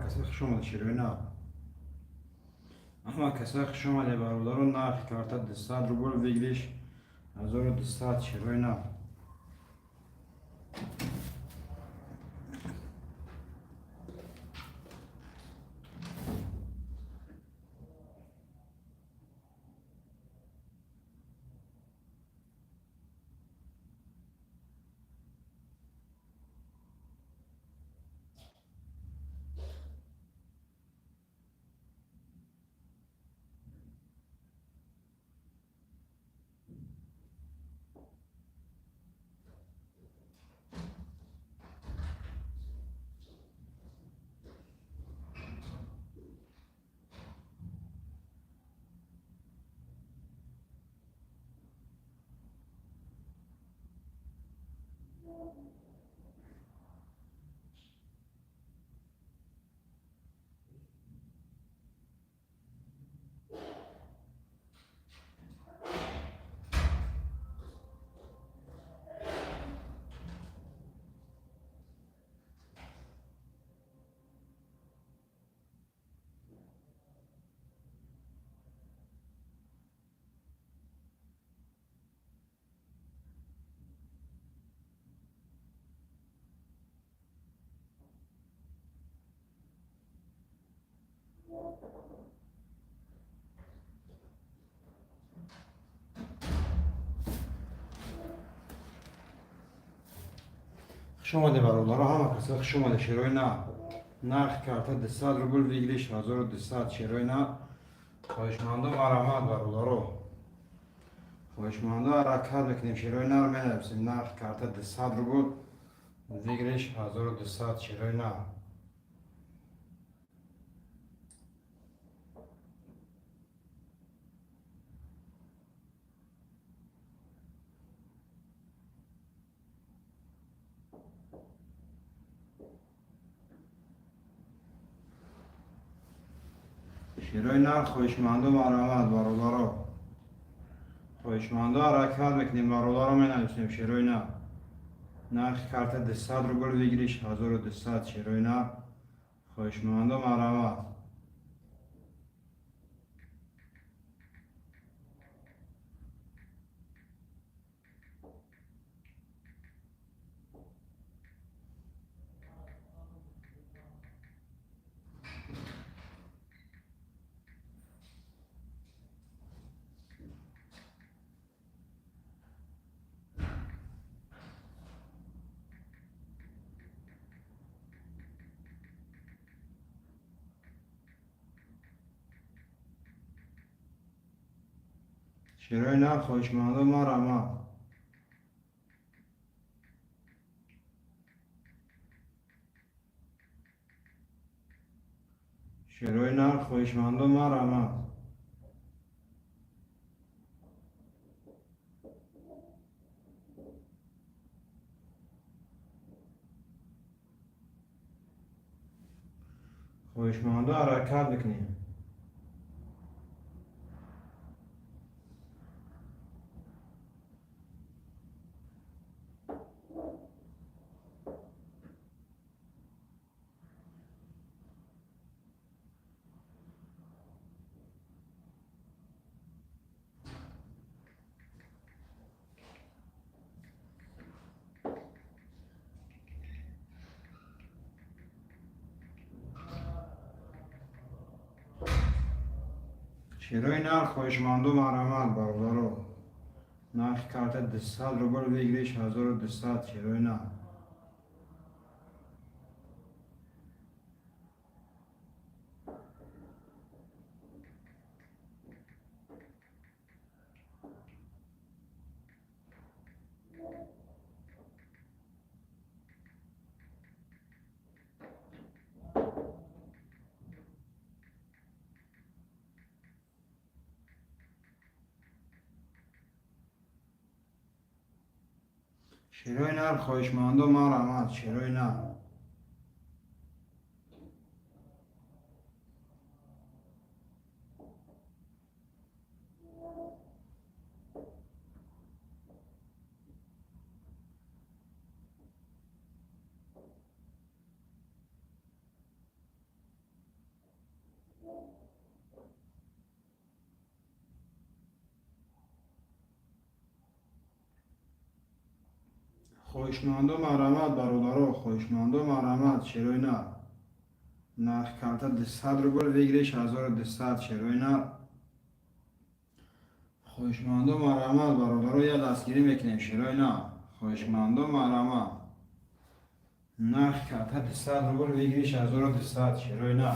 کسی خشم شیروی نه. اما کسی خشم علی برادر نرخ کارت 200 روبل ویگلیش 1200 شیروی نه. خشم علی برادر همه کسی خشم علی شیروی نه. نرخ کارت 200 روبل ویگلیش 1200 شیروی نه. خواهشمندم مرحمت برادرو. خواهشمندم حرکت بکنیم شیروی نه رو مینویسیم. نرخ کارت 200 روبل ویگلیش 1200 شیروی نه. شیروی نه خواهشمندم مرحمت برادرو. خواهشمندم حرکت بکنیم برادرو مینویسیم شیروی نه. نرخ کارت 200 روبل ویگلیش 1200 شیروی نه. خواهشمندم مرحمت. شیروی نه خواهشمندم مرحمت. شیروی نه خواهشمندم مرحمت. خواهشمندم حرکت بکنیم. شیروی نه خواهشمندم مرحمت برادرو. نرخ کارت 200 روبل ویگلیش 1200 شیروی نه. شیروی نه خواهشمندم مرحمت. شیروی نه. خواهشمندم مرحمت برادرها، خواهشمندم مرحمت شیروی نه. نرخ کارت 200 روبل ویگریش 1200 شیروی نه. خواهشمندم مرحمت برادرها یا دستگیری میکنیم شیروی نه. خواهشمندم مرحمت نرخ کارت 200 روبل ویگریش 1200 شیروی نه.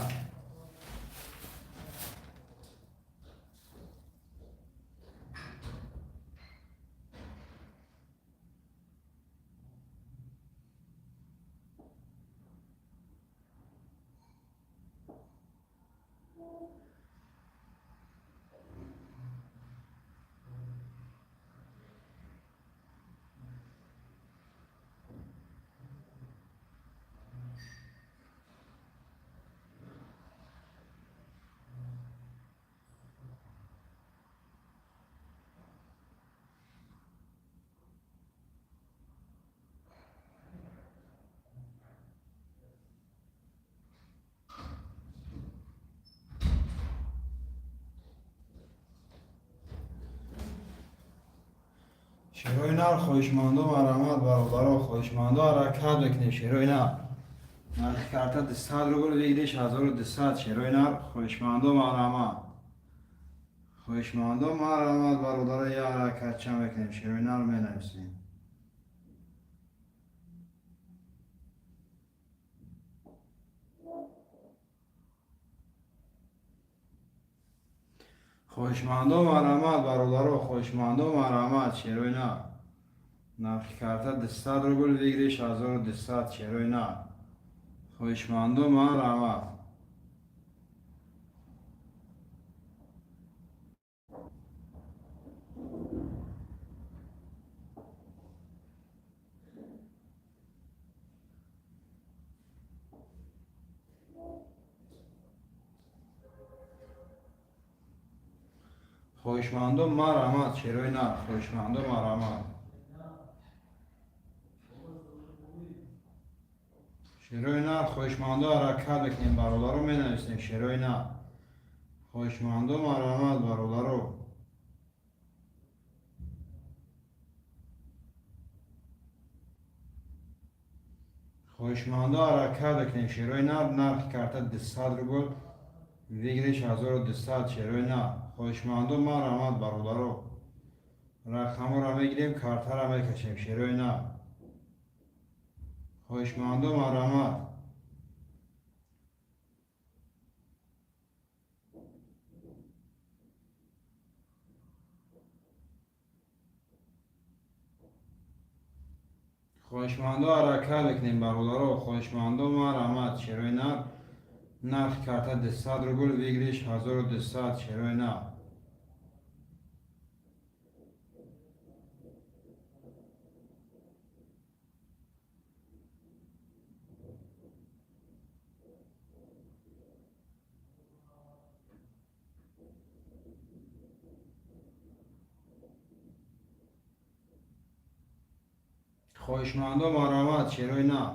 شیروی نر خواهشمندم مرحمت برادرها، خواهشمندم حرکت بکنیم شیروی نر. نرخ کارت 200 روبل ویگریش 1200 شیروی نر. خواهشمندم مرحمت خواهشمندم مرحمت برادرها یا حرکت چند بکنیم شیروی نر می نویسیم. خواهشمندم مرحمت برادرها، خواهشمندم مرحمت شیروی نه. نرخ کارت 200 روبل ویگریش 1200 شیروی نه. خواهشمندم مرحمت خواهشمندم مرحمت شیروی نه. خواهشمندم مرحمت شیروی نه. خواهشمندم حرکت بکنیم برادرها می نویسیم شیروی نه. خواهشمندم مرحمت برادرها خواهشمندم حرکت بکنیم شیروی نه. نرخ کارت 200 روبل ویگریش 1200 شیروی نه. خواهشمندم مرحمت برادرها رقم را میگیریم کارت را میکشیم شیروی نه. خواهشمندم مرحمت خواهشمندم حرکت بکنیم برادرها، خواهشمندم مرحمت شیروی نه. نرخ کارت 200 روبل ویگریش 1200 شیروی نه. خواهشمندم مرحمت شیروی نه.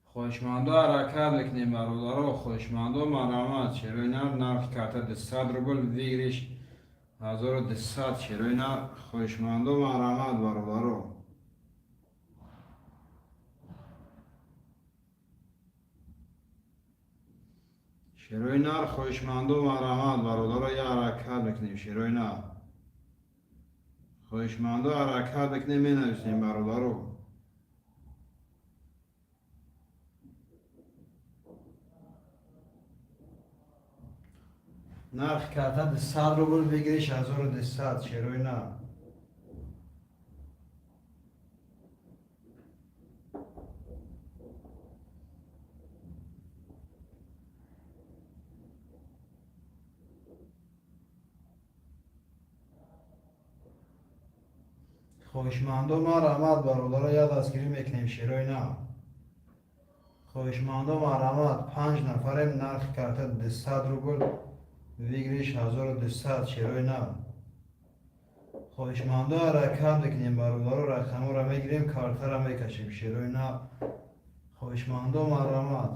خواهشمندم حرکت بکنیم برادرها، خواهشمندم مرحمت شیروی نه. نرخ کارت 200 روبل ویگریش 1200 شیروی نه. خواهشمندم مرحمت برادرها شیروی نه. خواهشمندم مرحمت برادرها یا حرکت بکنیم شیروی نه. خواهشمندم حرکت بکنیم می نویسیم برادرها. نرخ کارت 200 روبل ویگریش 1200 شیروی نه. خواهشمندم مرحمت برادرها یا دستگیری میکنیم شیروی نه. خواهشمندم مرحمت 5 نفریم. نرخ کارت 200 روبل ویگریش 1200 شیروی نه. خواهشمندو حرکت بکنیم برادر و رقم را میگیریم کارت را میکشیم شیروی نه خواهشمندو مرامت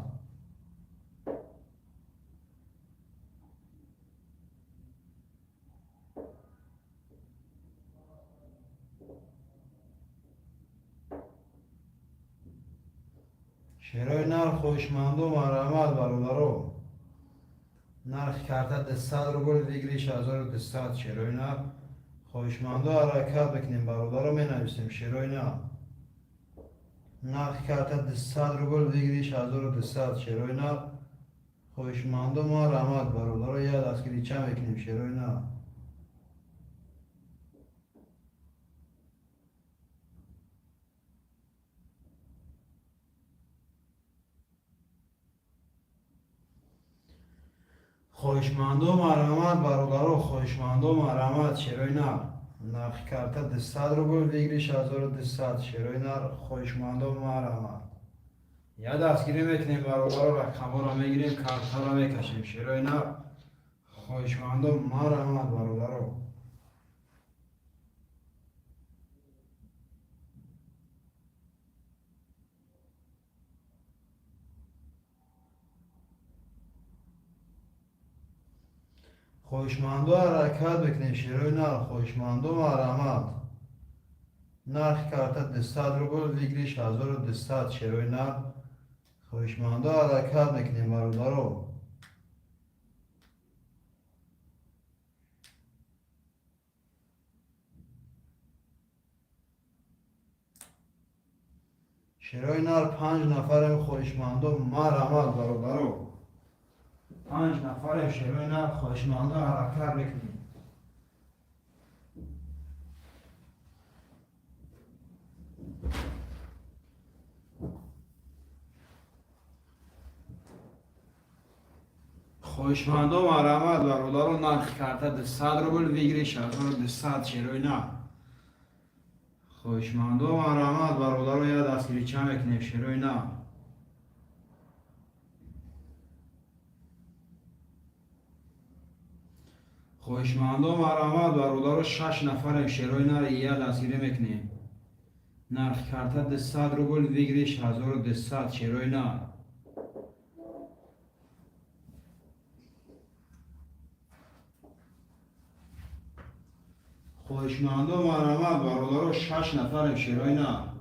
شیروی نر خواهشمندو مرامت برادر نرخ کارت 200 روبل ویگریش 1200 شیروی نر خواهشمندو حرکت بکنیم برادر رو می نویسیم شیروی نر نرخ کارت 200 روبل ویگریش 1200 شیروی نر خواهشمندو ما رحمت برادر رو یاد از کلیچه میکنیم شیروی نر خواهشمندو مرحمت برادر خواهشمندو مرحمت شیروی نر نرخ کارت 200 روبل ویگریش 1200 شیروی نر خواهشمندو مرحمت یا دستگیری میکنیم برادر و رقم را میگیریم کارت را میکشیم شیروی نر خواهشمندو مرحمت برادر خواهشمندو حرکت بکنیم شیروی نر خواهشمندو مرحمت نرخ کارت 200 روبل ویگریش 1200 شیروی نر خواهشمندو حرکت میکنیم برادر شیروی نر 5 نفرم خواهشمندو مرحمت برادر 5 نفرم شیروی نر خواهشمندو حرکت میکنیم خواهشمندو مرحمت برادر نرخ کارت 200 روبل ویگریش 1200 شیروی نر خواهشمندو مرحمت برادر یا دستگیری چه میکنیم شیروی نر خواهشمندو مرحمت برادر 6 نفرم شیروی نر یا دستگیری میکنیم نرخ کارت 200 روبل ویگریش 1200 شیروی نر خواهشمندو مرحمت برادر 6 نفرم شیروی نر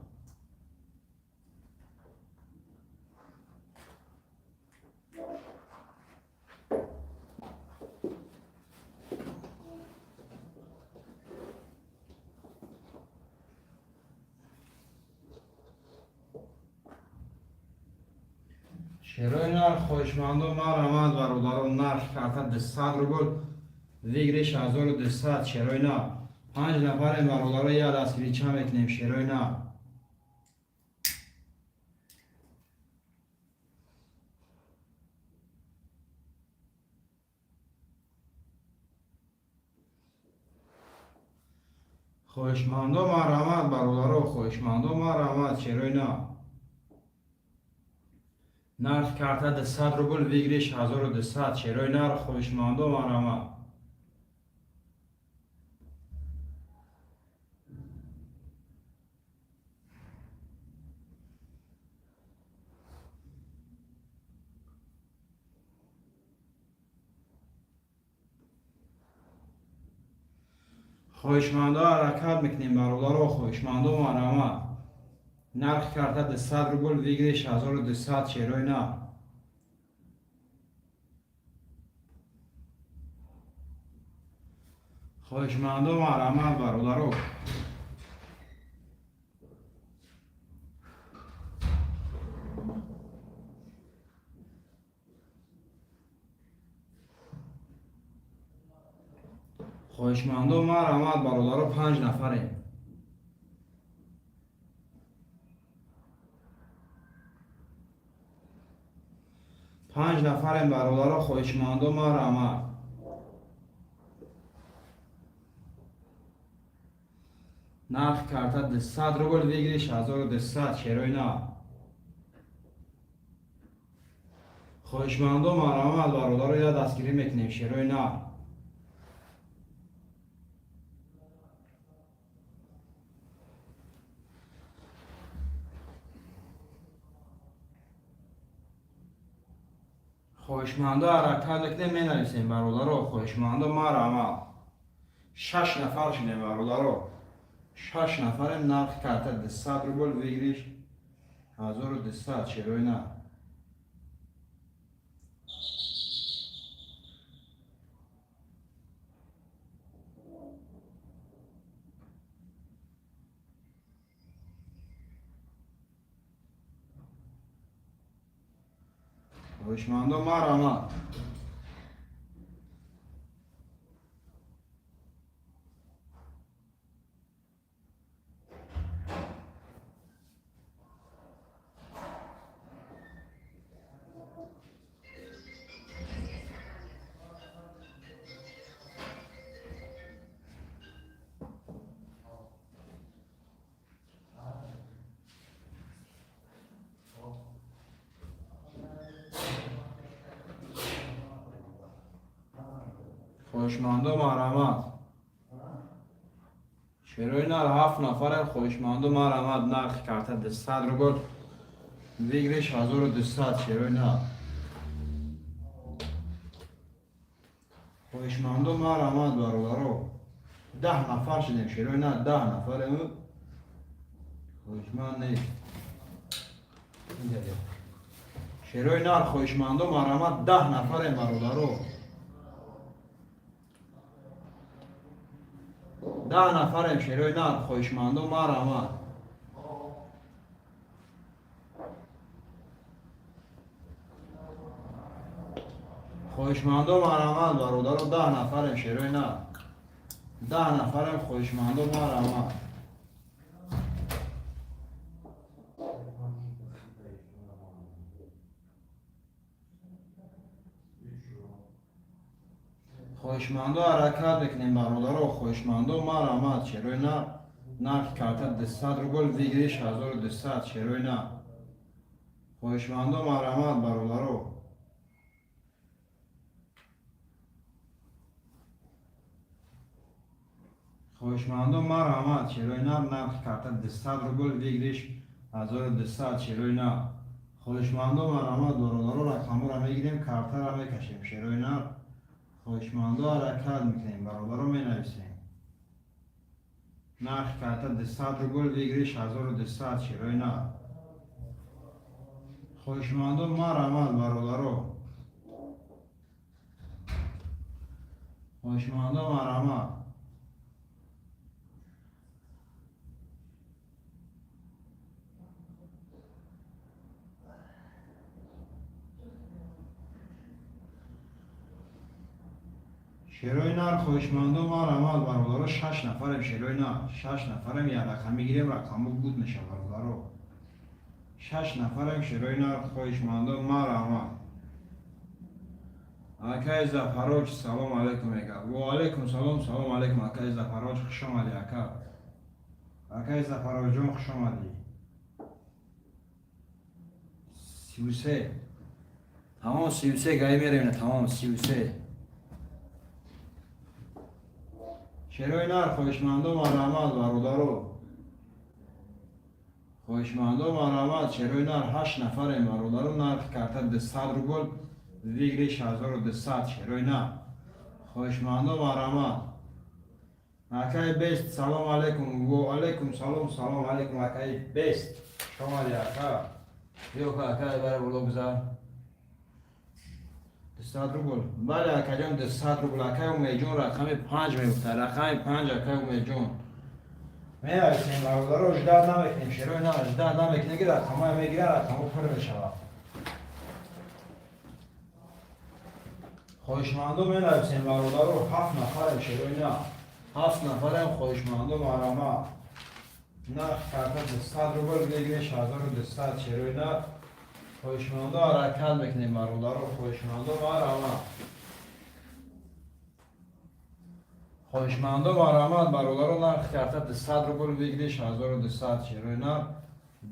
شیروی نر خواهشمندو مرحمت برادر نرخ کارت 200 روبل ویگریش 1200 شیروی نر 5 نفرم برادر یا دستگیری چه میکنیم شیروی نر خواهشمندو مرحمت برادر خواهشمندو مرحمت شیروی نر نرخ کارت 200 روبل ویگریش 1200 شیروی نر خواهشمندو مرحمت خواهشمندو حرکت میکنیم برادر خواهشمندو مرحمت نرخ کارت 200 روبل ویگریش 1200 شیروی نر خواهشمندو مرحمت برادر خواهشمندو مرحمت برادر 5 نفریم 5 نفریم برادر خواهشمندو مرحمت نرخ کارت 200 روبل ویگریش 1200 شیروی نر خواهشمندو مرحمت برادر یا دستگیری میکنیم شیروی نر خواهشمندا حرکت کنیم می نویسیم برادرها. خواهشمندا مرحمت. 6 نفر شدیم برادرها. 6 نفر نرخ کرده 200 روبل بگیریش 1200 چرای نه. خواهشمندا مرحمت. خواهشمندا مرحمت. چرای نر 7 نفر خواهشمندا مرحمت نرخ کرده 200 روبل بگیریش 1200 چرای نه. خواهشمندا مرحمت برادرها. 10 نفر شدیم چرای نه 10 نفر خواهشمند نیست. چرای نر خواهشمندا مرحمت 10 نفر برادرها. 10 نفریم شیروی نر خواهشمندم مرحمت. خواهشمندم مرحمت برادرها. 10 نفریم شیروی نر 10 نفریم خواهشمندم مرحمت. خواهشمندا حرکت بکنیم برادرها. خواهشمندا مرحمت. چرای نه نرخ کرده 200 روبل بگیریش 1200 چرای نه. خواهشمندا مرحمت برادرها. خواهشمندا مرحمت. چرای نه نرخ کرده 200 روبل بگیریش 1200 چرای نه. خواهشمندا مرحمت برادرها. رقم را میگیریم کارت را میکشیم چرای نه. خواهشمندا حرکت میکنیم برادرها می نویسیم. نرخ کرده 200 روبل بگیریش 1200 چرای نه. خواهشمندا مرحمت برادرها. خواهشمندا مرحمت. شیروی نر خواهشمندم مرحمت برادرها. 6 نفریم شیروی نر 6 نفریم یک رقم میگیریم رقم بود میشه برادرها. 6 نفریم شیروی نر خواهشمندم مرحمت. اکای زفراج سلام علیکم میگه. و علیکم سلام. سلام علیکم اکای زفراج. خوش آمدی اکا. اکای زفراج جون خوش آمدی. 33 تمام 33 گاهی میریم تمام 33. شیروی نر خواهشمندم مرحمت برادرها. خواهشمندم مرحمت. شیروی نر 8 نفریم برادرها. نرخ کرده 200 روبل بگیریش 1200 شیروی نر. خواهشمندم مرحمت. اکای بیست سلام علیکم. و علیکم سلام. سلام علیکم اکای بیست. شما دی اکا بیو که اکای برای بلو بزن 200 روبل. بله اکا جان 200 روبل. اکای امی جون رقم 5 میگفته. رقم 5 اکای امی جون میرسیم برادرها. اجداد نمیکنیم شیروی نه اجداد نمیکنیم که رقم های میگیره رقم ها پر بشود. خواهشمندم میرسیم برادرها. 7 نفریم شیروی نه 7 نفریم خواهشمندم مرحمت. نرخ کرده 200 روبل بگیریش 1200 شیروی نه. خواهشمندا حرکت میکنیم برادرها. خواهشمندا مرحمت. خواهشمندا مرحمت برادرها. نرخ کرده 200 روبل بگیریش 1200 شیروی نه.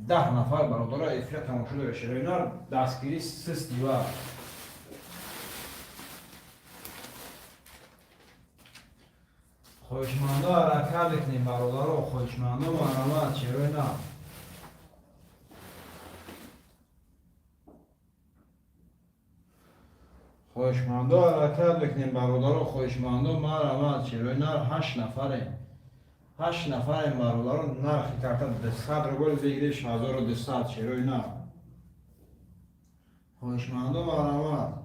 10 نفر برادرها افریقا تمام شده شیروی نه. دستگیری 3 دیوار. خواهشمندا حرکت بکنیم برادرها. خواهشمندا مرحمت. شیروی نه. خوشمانده حرکت بکنیم برادر خوشمانده مرامت چیروی نر 8 نفره 8 نفر برادر نرخ کرده 200 روبل بگیریش 1200 چیروی نر خوشمانده مرامت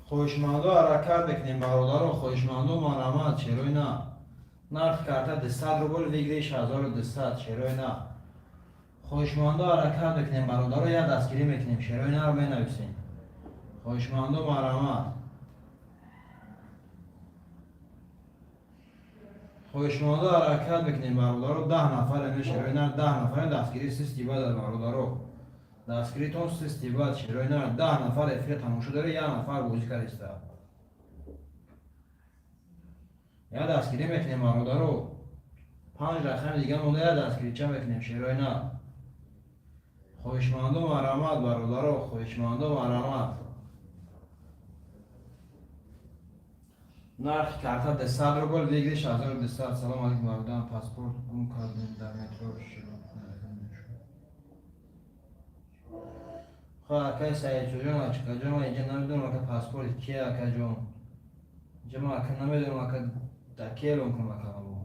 خوشمانده حرکت بکنیم برادر خوشمانده مرامت چیروی نه نرخ کرده 200 روبل بگیریش 1200 چیروی نه خوشمانده حرکت بکنیم برادر یا دستگیری میکنیم چیروی نه رو می نویسیم خوشمانده مرامت خوشمانده حرکت بکنیم برادر 10 نفر میشه چیروی نه 10 نفر دستگیری سیستی باید برادر دستگیری تون سیستی باید چیروی نه 10 نفر افری تموشو داره یا نفر بوزی کریسته یا دستگیری میکنیم برادر 5 رقم دیگه مونده یا دستگیری چه میکنیم چیروی نه خوشمانده مرامت برادر خوشمانده مرامت نرخ کرده 200 روبل بگیریش 1200 سلام علیکم برادرم پاسپورت اون کار در مترو شروع خواه اکای سعید چوجان اچکا جان اینجا نمیدونم که پاسپورت کیه اکا جان اینجا ما اکا نمیدونم اکا در کیه لون کنم اکا بابا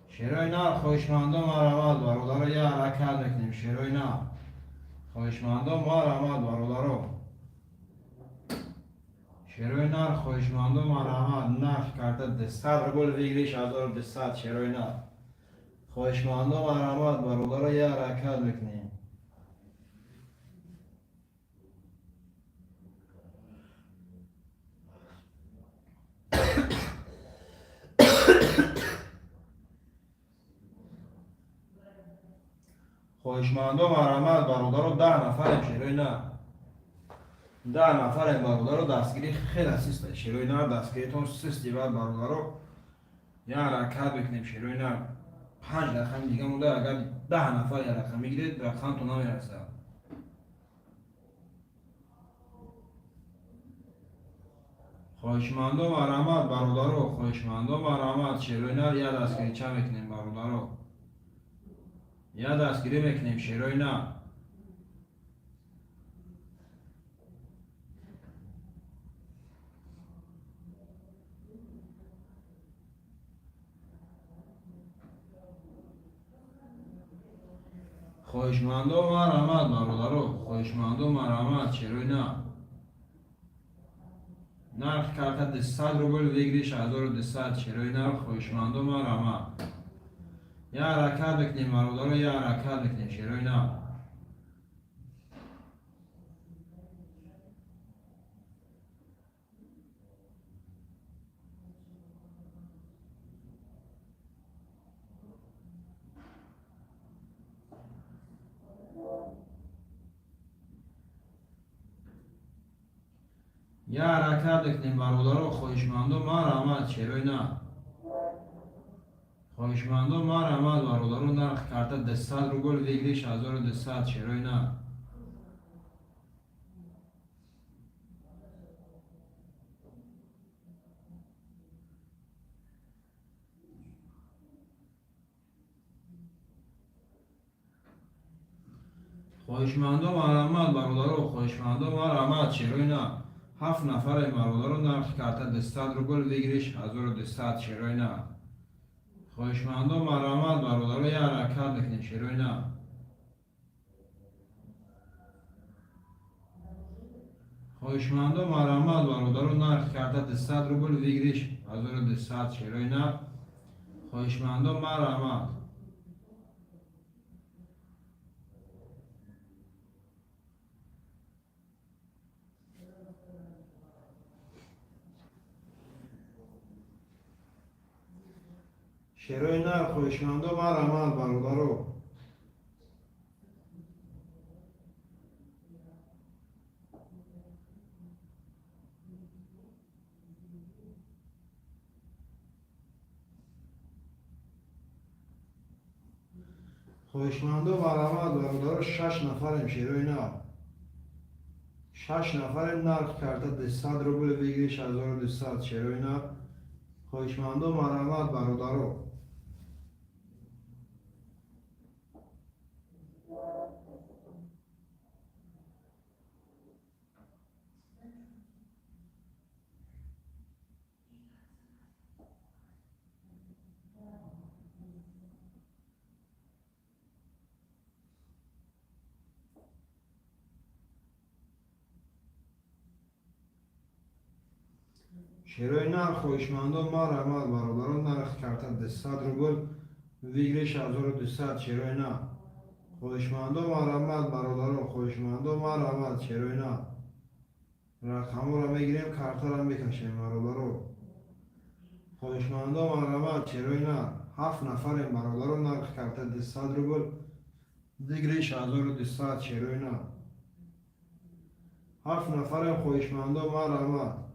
شیروی نار خوشمانده مرامت برادر یا حرکت میکنیم شیروی نار خوشمانده مرامت برادر شیروی نار خوشمانده مرامت نرخ کرده 200 روبل بگیریش 1200 شیروی نار خوشمانده مرامت برادر یا حرکت میکنیم خوشمانده مرامت برادر 10 نفر شیروی نار 10 نفر برادر دستگیری خیلی سیسته شیروی نار دستگیریتون سیستی باید برادر یا حرکت بکنیم شیروی نار 5 رقم دیگه مونده اگر 10 نفر یا رقم میگیرید رقم تو نمیرسه خوشمانده مرامت برادر خوشمانده مرامت شیروی نار یا دستگیری چه میکنیم برادر یا دستگیری میکنیم شیروی نار خوشمانده مرامت برادر خوشمانده مرامت شیروی نار نرخ کرده 200 روبل بگیریش 1200 شیروی نار خوشمانده مرامت یا حرکت بکنیم برادر یا حرکت بکنیم شیروی نار یا حرکت بکنیم برادر خوشمانده مرامت شیروی نار خوشمانده مرامت برادر نرخ کرده 200 روبل بگیریش 1200 شیروی نار خوشمانده مرامت برادر خوشمانده مرامت شیروی نار 7 نفر برادر نرخ کرده 200 روبل بگیریش 1200 شیروی نار خوشمانده مرامت برادر یا حرکت بکنیم شیروی نار خوشمانده مرامت برادر نرخ کرده 200 روبل بگیریش 1200 شیروی نار خوشمانده مرامت شیروی نار خوشمانده مرامت برادر خواهشمندان و مرحمت برادر 6 نفریم شیروی نه 6 نفریم نرخ کرده 200 روبل بگیریش 1200 شیروی نه خواهشمندان و مرحمت برادر شیروی نه خواهشمندان و مرحمت برادران نرخ کرده 200 روبل بگیریش 1200 شیروی نه خواهشمندان و مرحمت برادران خواهشمندان و مرحمت شیروی نه رقم را میگیریم کارت را میکشیم برادران خواهشمندان و مرحمت شیروی نه 7 نفریم برادران نرخ کرده 200 روبل بگیریش 1200 شیروی نه 7 نفریم خواهشمندان و مرحمت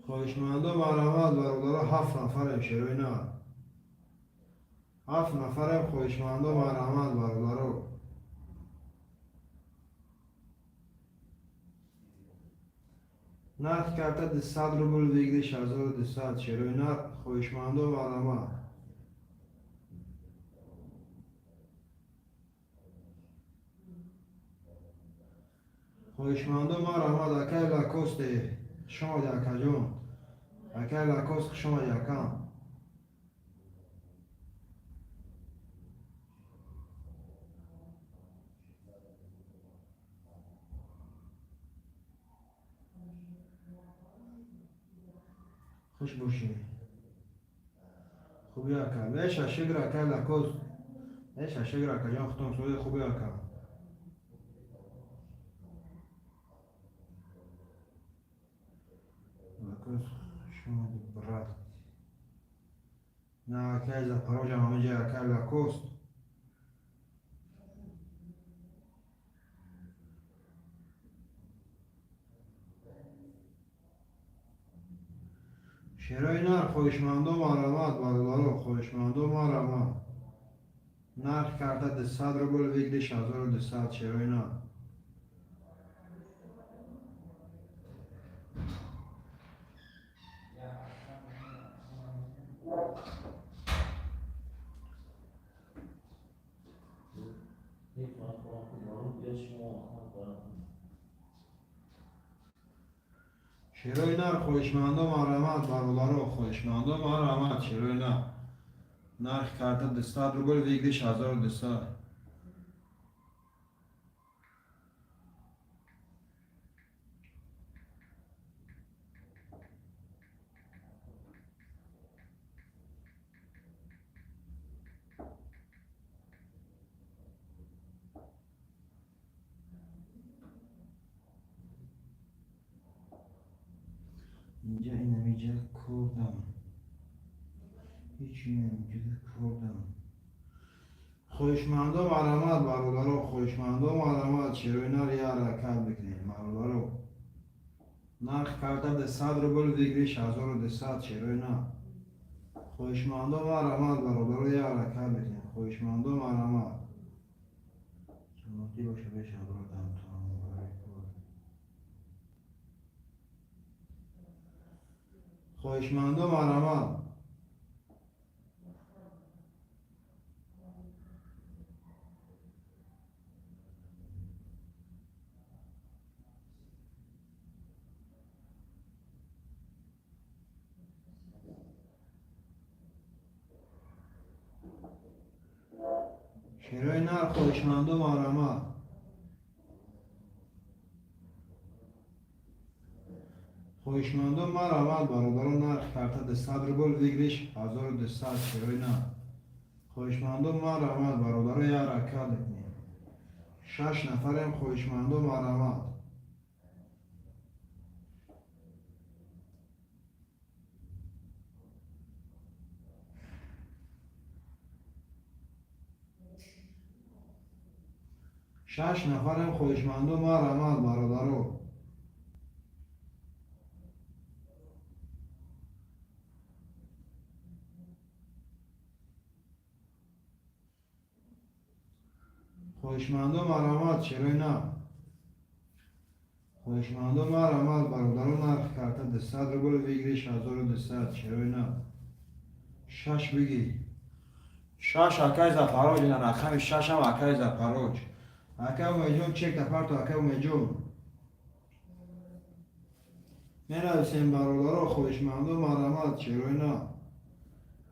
خواهشمندان و مرحمت برادران 7 نفریم شیروی نه 7 نفریم خواهشمندان و مرحمت برادران نرخ کرده 200 روبل بگیریش 1200 شیروی نه خواهشمندان و مرحمت خواهشمندان و مرحمت اکای لاکوست شما یکا جون اکای لاکوست شما یکم خوش باشی خوبی اکا بیش شگر اکای لاکوست بیش شگر اکا جون ختم سوی خوبی اکا لاکوست شما دی برات نه اکای زپروجا همه جای اکای لاکوست شیروی نر خواهشمندان و مرحمت برادران خواهشمندان و مرحمت نرخ کرده 200 روبل بگیریش 1200 شیروی نه شیروی نر خواهشمندان و مرحمت برادران خواهشمندان و مرحمت شیروی نه نرخ کرده 200 روبل بگیریش 1200 اینجا اینجا کردم هیچی نمیگه کردم خواهشمندان و مرحمت برادران خواهشمندان و مرحمت شیروی نر یه حرکت بکنید برادران نرخ کرده 200 روبل بگیریش 1200 شیروی نه خواهشمندان و مرحمت برادران یه حرکت بکنید خواهشمندان و مرحمت سلامتی باشه بشه برادرم تو مبارک باد خواهشمندان و مرحمت شیروی نر خواهشمندان و مرحمت خواهشمندان و مرحمت برادران نرخ کرده 200 روبل بگیریش 1200 شیروی نه خواهشمندان و مرحمت برادران یه حرکت بکنید 6 نفریم خواهشمندان و مرحمت شش نفریم خواهشمندان و مرحمت برادران خواهشمندم مرحمت چرا نه؟ خواهشمندم مرحمت برادران نرخ کرده 200 روبل بگیریش 1200 چرا نه؟ شش بگی. شش اکای زفراج نه رقم شش هم اکای زفراج. اکای میجون چک دفر تو اکای میجون. من نویسیم برادران خواهشمندم مرحمت چرا نه؟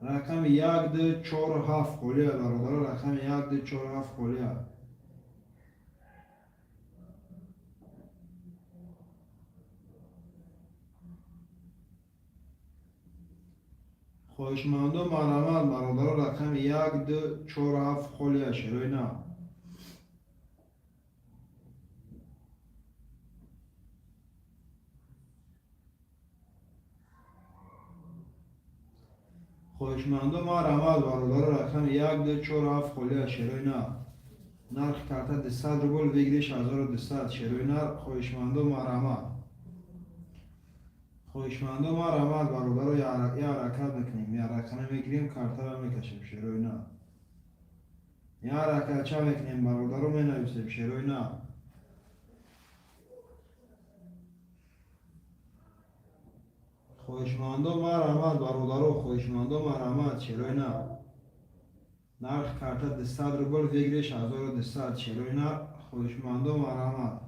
رقم 1247 خلیه برادران رقم 1247 خلیه. خواهشمندم مرحمت برادران رقم 1247 خلیه چرا نه؟ خواهشمندم مرحمت برادران رقم 1247 خلیه چرا نه؟ نرخ کرده 200 روبل بگیریش 1200 چرا نه؟ خواهشمندم مرحمت. خواهشمندم مرحمت برادران یه حرکت میکنیم یه رقم میگیریم کارتا رو میکشیم چرا نه؟ یه حرکت چه میکنیم برادران مینویسیم چرا نه؟ خواهشمندم مرحمت برادران خواهشمندم مرحمت چرا نه؟ نرخ کرده 200 روبل بگیریش 1200 چرا نه؟ خواهشمندم مرحمت.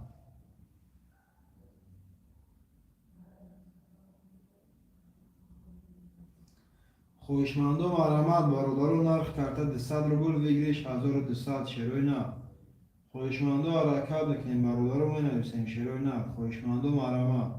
خواهشمندم مرحمت برادران نرخ کرده 200 روبل بگیریش 1200 چرا نه؟ خواهشمندم حرکت میکنیم برادران مینویسیم چرا نه؟ خواهشمندم مرحمت.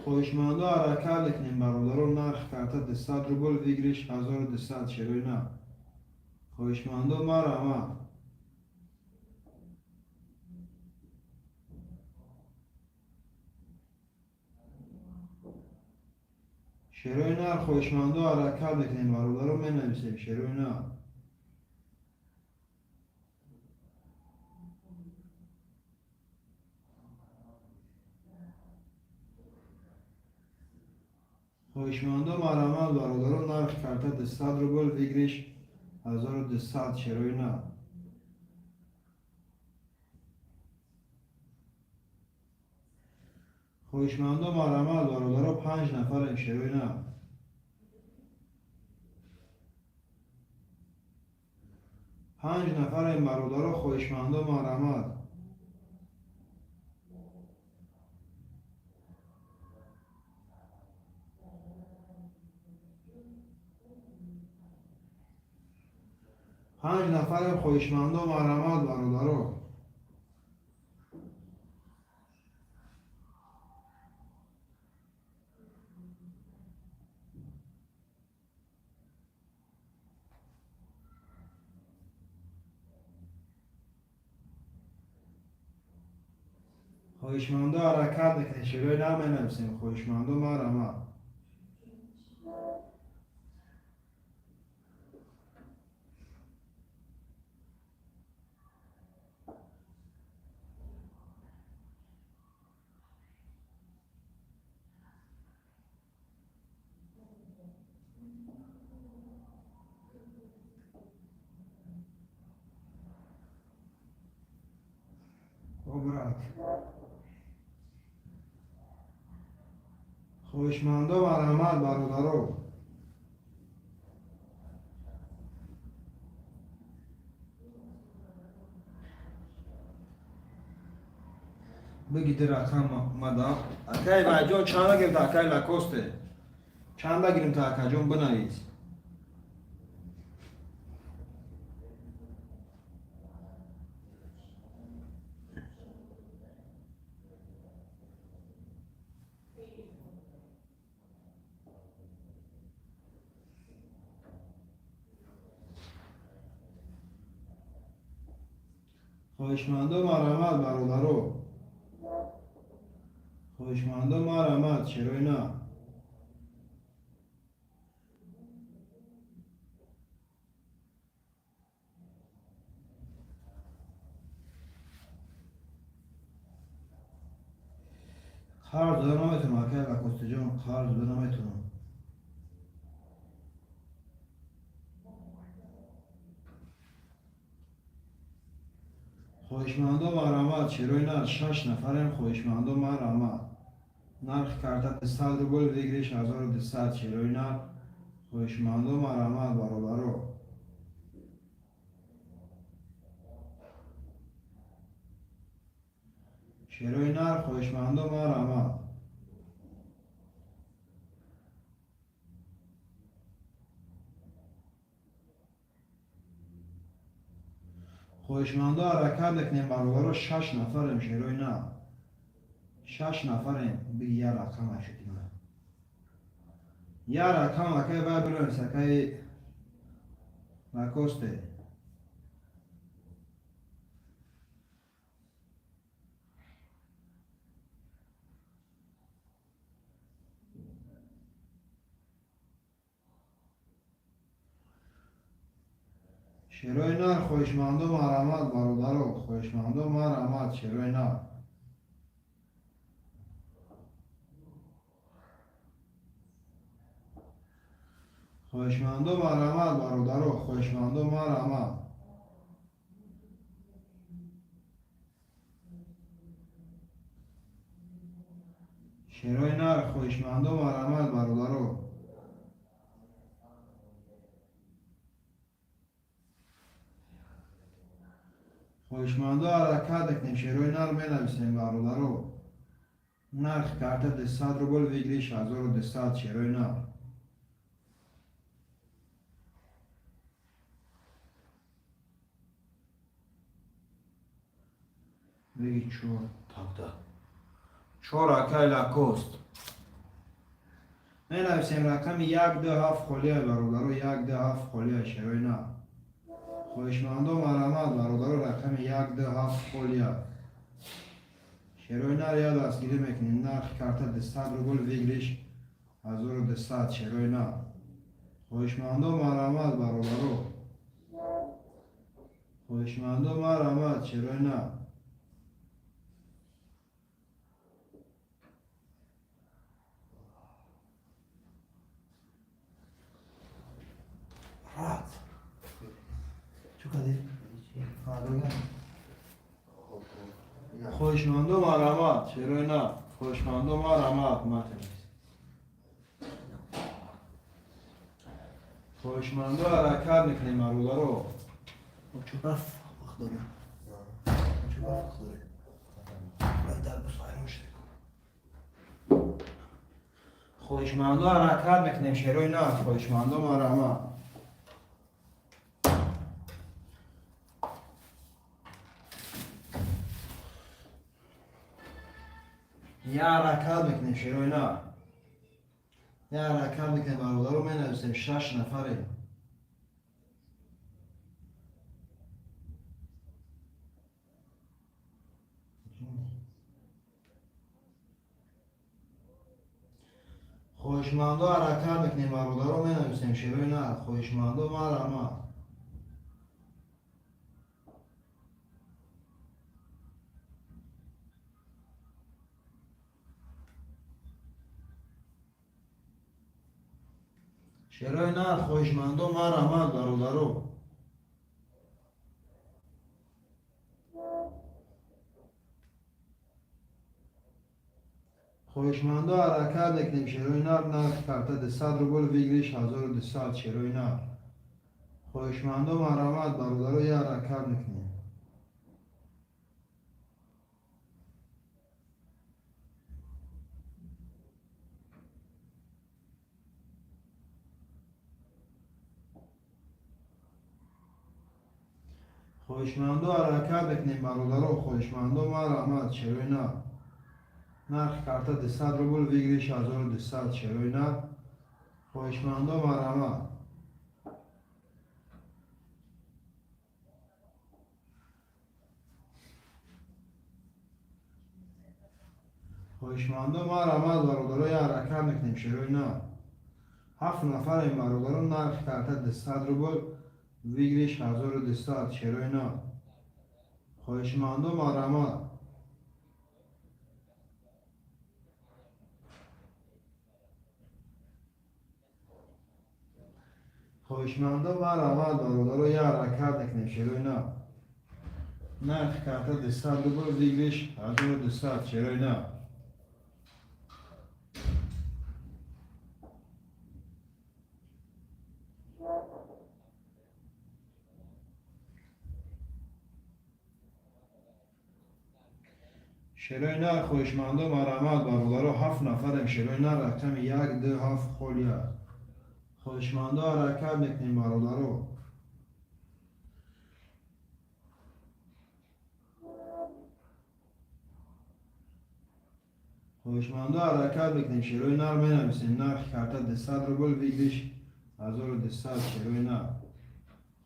خواهشمندم حرکت میکنیم برادران نرخ کرده 200 روبل بگیریش 1200 چرا نه؟ خواهشمندم مرحمت. چرا نه؟ خواهشمندم حرکت میکنیم برادران مینویسیم چرا نه؟ خواهشمندم مرحمت برادران نرخ کرده 200 روبل بگیریش 1200 چرا نه؟ خواهشمندم مرحمت برادران 5 نفریم چرا نه؟ 5 نفریم برادران خواهشمندم مرحمت. 5 نفریم خواهشمندم مرحمت برادران. خواهشمندم حرکت میکنیم چرا نمینویسیم خواهشمندم مرحمت. برات خواهشمندم مرحمت برادران. بگید رقم مدام اکای بجون چند بگیریم تا اکای لکوسته چند بگیریم تا اکای جون بنویس. خواهشمندم مرحمت برادران. خواهشمندم مرحمت چرا نه؟ قرض داده نمیتونم که لاکوست جان قرض داده نمیتونم. خواهشمندم مرحمت چرای نه 6 نفریم خواهشمندم مرحمت نرخ کارت 100 روبل ویگریش 1200 چرای نه خواهشمندم مرحمت برابرو چرای نه خواهشمندم مرحمت خواهشمنده حرکت بکنیم برابر 6 نفریم شیروی نه 6 نفریم بگی یه رقم شدیم یه رقم که باید بریم سکه لاکوسته شیروی نه خواهشمنده مرحمت برادرو خواهشمنده مرحمت شیروی نه خواهشمنده مرحمت برادرو خواهشمنده مرحمت شیروی نه خواهشمنده مرحمت برادرو خواهشمنده حرکت بکنیم شیروی نر می نویسیم برادرو نرخ کارت 200 روبل ویگریش 1200 شیروی نر بگی چور تاکتا چور اکای لاکوست می نویسیم رقم 127 خالیه برادرو 127 خالیه شیروی نر خواهشمنده مرحمت برادرو رقم 127 خالیه شیروی نر یاد دستگیری میکنیم نرخ کارت 200 روبل ویگریش 1200 شیروی نر خواهشمنده مرحمت برادرو خواهشمنده مرحمت شیروی نر رات چو کدی؟ خواهشمنده مرحمت شیروی نر خواهشمنده مرحمت متنیست خواهشمنده حرکت میکنیم مرادرو چو رفت وقت داریم چو رفت وقت داریم باید در بسایی مشترک خواهشمنده حرکت میکنیم شیروی نر خواهشمنده مرحمت یه حرکت میکنیم شیروی نر یه حرکت میکنیم برادرو می نویسیم 6 نفریم خواهشمنده حرکت میکنیم برادرو می نویسیم شیروی نر خواهشمنده مرحمت شیروی نر خواهشمنده مرحمت برادرو خواهشمنده حرکت میکنیم شیروی نر نرخ کارت 200 روبل ویگریش 1200 شیروی نر خواهشمنده مرحمت برادرو یه حرکت میکنیم خواهشمنده حرکت میکنیم برادرو خواهشمنده مرحمت شیروی نر نرخ کارت 200 روبل ویگریش 1200 شیروی نر خواهشمنده مرحمت خواهشمنده مرحمت برادرو یه حرکت میکنیم شیروی نر 7 نفر این برادرو نرخ کارت 200 روبل ویگریش 1200 شیروی نر خواهشمنده مرحمت خواهشمندم من آمد برادر رو یه حرکت نکنیم شروع نه. نرخ کارت 200 روبل دیگریش 1200 شروع نه. شروع نه خواهشمندم آمد برادر رو 7 نفرم شروع نه رقم 1 2 7 خولیا. خواهشمندم حرکت نکنیم برادر رو. خواهشمندم حرکت بکنیم شروع نه رو بنویسیم. نرخ کارت 200 روبل دیگریش 1200 شروع نه.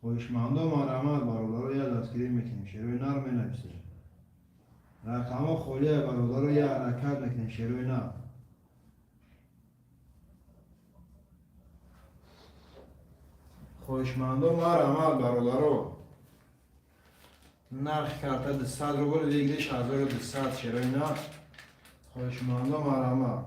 خواهشمندم آمد برادر رو یه دستگیری میکنیم شروع نه رو بنویسیم. رقم خولیه برادر رو یه حرکت بکنیم شروع نه. خواهشمندم آمد برادر رو. نرخ کارت 200 روبل دیگریش 1200 شروع نه. خواهشمندم آمد.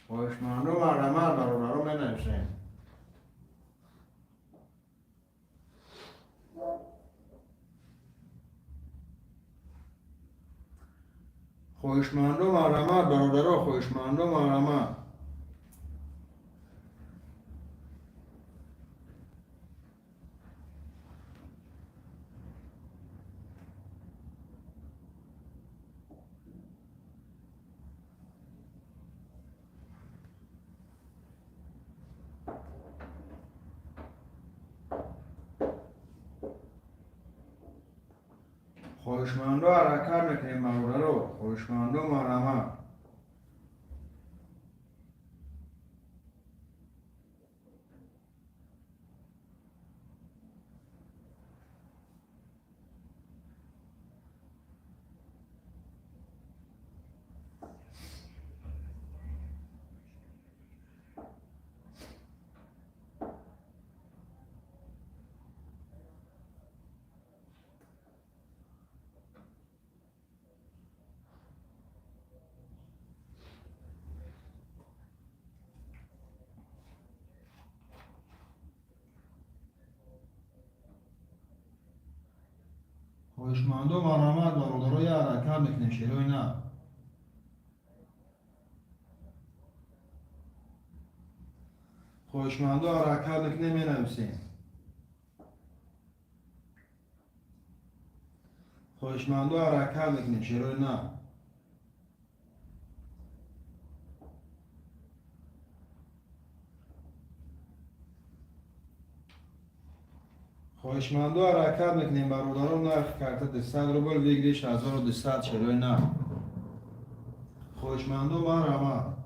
خواهشمندم آمد برادر رو بنویسیم. خواهشمندم آمد برادر رو. خواهشمندم آمد. خواهشمندم حرکت میکنیم برادر رو. خواهشمندم آمد. خواهشمندم آمد برادر رو یه حرکت میکنیم شروع نه. خواهشمندم حرکت میکنیم مینویسیم. خواهشمندم حرکت میکنیم شروع نه. خواهشمندم حرکت میکنیم برادر رو. نرخ کارت 200 روبل دیگریش 1200 شروع نه. خواهشمندم آمد.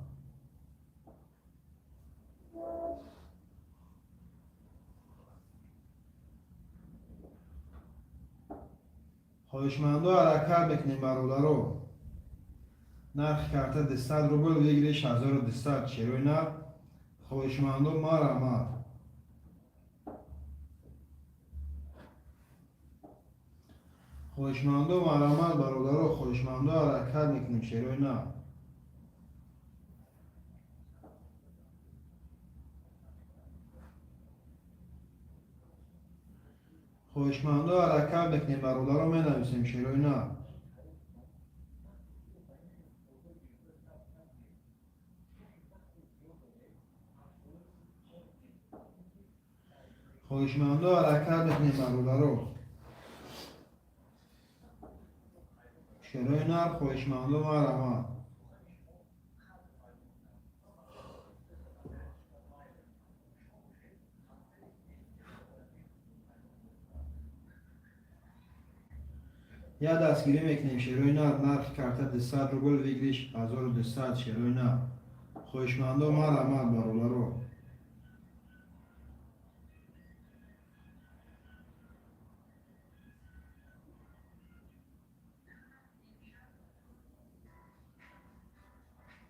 خواهشمندم حرکت میکنیم برادر رو. نرخ کارت 200 روبل دیگریش 1200 شروع نه. خواهشمندم آمد. خواهشمندم آمد برادر رو. خواهشمندم حرکت میکنیم شروع نه. خواهشمندم حرکت میکنیم برادر رو مینویسیم شروع نه. خواهشمندم حرکت میکنیم برادر رو. شروع نه. خواهشمندم آمد. یه دستگیری میکنیم شروع نه. نرخ کارت 200 روبل دیگریش 1200 شروع نه. خواهشمندم آمد برادر رو.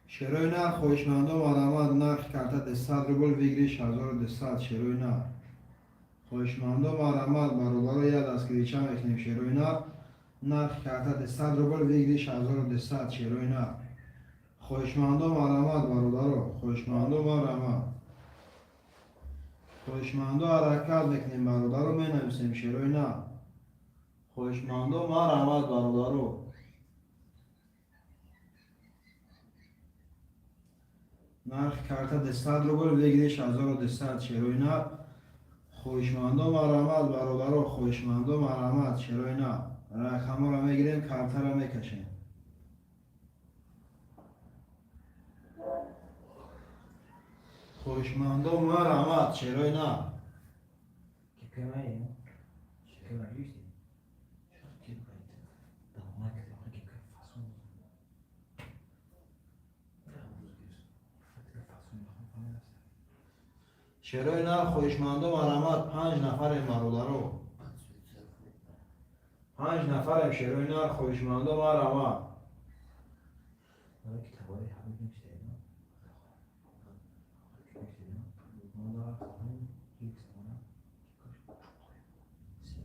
شروع نه. خواهشمندم آمد. نرخ کارت 200 روبل دیگریش 1200 شروع نه. خواهشمندم مرحمت برادر یاد از کلیچه میکنیم شیروی نر نرخ کارت 100 روبل ویگریش 1200 شیروی نر خواهشمندم مرحمت برادر خواهشمندم مرحمت خواهشمندم حرکت میکنیم برادر رو مینویسیم شیروی نر خواهشمندم مرحمت برادر نرخ کارت 100 روبل ویگریش 1200 شیروی نر خواهشمندم مرحمت برادر خواهشمندم مرحمت شیروی نر رقم رو میگیریم کارت رو میکشیم خواهشمندم مرحمت شیروی نر Que câmera é? Que câmera é isto? Que coisa. Dá uma que eu faço um. شیروی نر خواهشمندم مرحمت 5 نفر برادر 5 نفر شیروی نر خواهشمندم مرحمت Olha que trabalho errado que a gente tem, não? Que a gente tem, não? Não dá pra fazer isso, não? Sim.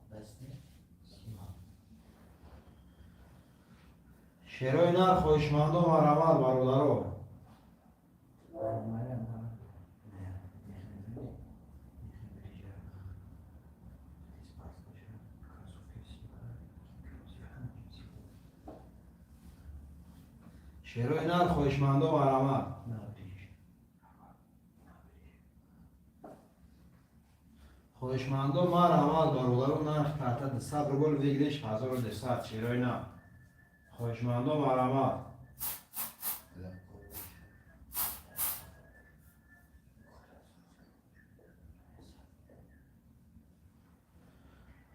Basta? Sim. شیروی نر خواهشمندم مرحمت برادر شیروی نر خواهشمندم مرحمت خواهشمندم مرحمت برادر نرخ کارت 100 روبل ویگریش 1200 شیروی نر خواهشمندم مرحمت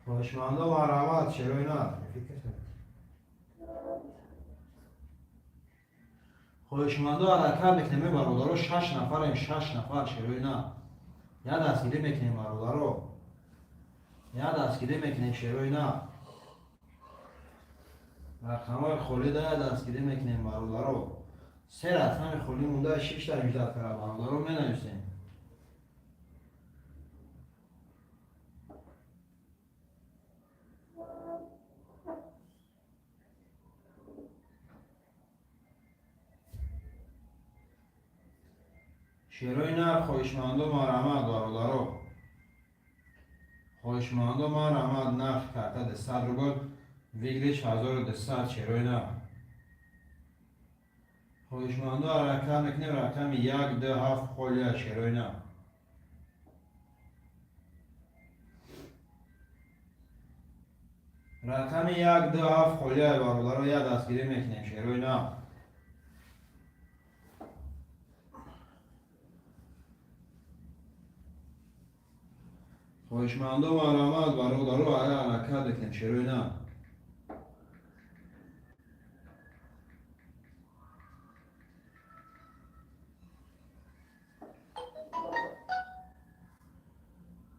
خواهشمندم مرحمت شیروی نر خواهشمندم حرکت میکنیم برادر 6 نفر 6 نفر شیروی نر یا دستگیری میکنیم برادر یا دستگیری میکنیم شیروی نر رقم خالی ده دستگیری میکنیم برادر 3 رقم خالی مونده 6 تا 18 کرد برادر رو مینویسیم شیروی نر خواهشمندم مرحمت برادر خواهشمندم مرحمت نرخ کارت 100 روبل ویگریش 1200 شیروی نر خواهشمندم حرکت میکنیم رقم 127 خالی شیروی نر رقم 127 خالی برادر رو یا دستگیری میکنیم شیروی نر خواهشمندم مرحمت برادر رو حرکت میکنیم شیروی نر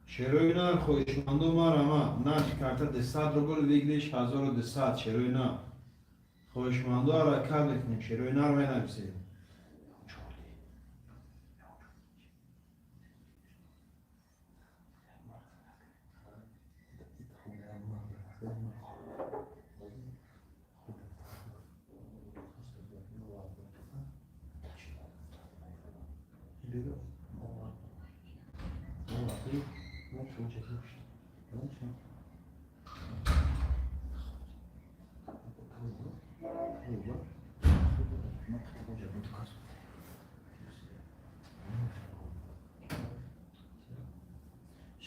شیروی نر خواهشمندم مرحمت نرخ کارت 100 روبل ویگریش 1200 شیروی نر خواهشمندم حرکت میکنیم شیروی نر مینویسیم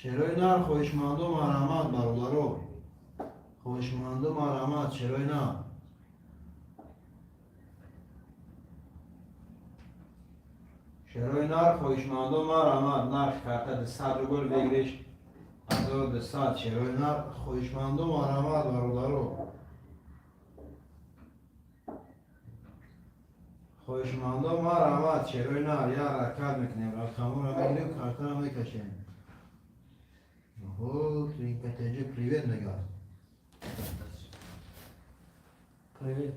شیروی نر خواهشمندم مرحمت برادر خواهشمندم مرحمت شیروی نر شیروی نر خواهشمندم مرحمت نرخ کارت 100 روبل ویگریش 1200 شیروی نر خواهشمندم مرحمت برادر خواهشمندم مرحمت شیروی نر یا حرکت میکنیم رقم رو میگیریم کارت رو میکشیم این کتیجه پریویت نگاه Привет.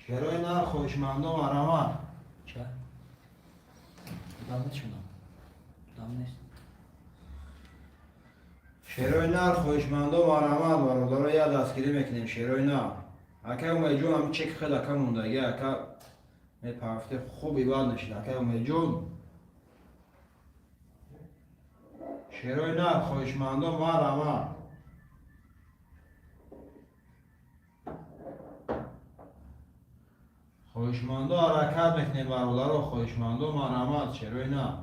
شیروی نر خوشمند و مرامت چه؟ دامت شما دام نیست شیروی نر خوشمند و مرامت برادر رو یه دستگیری میکنیم شیروی نر اکه اومی جون هم چک خیلی اکه موندگی اکه پرفته خوبی باد نشید اکه اومی جون شیروی نر خوشمند و مرامت خوشمند و حرکت میکنیم برادر رو خوشمند و مرامت شیروی نر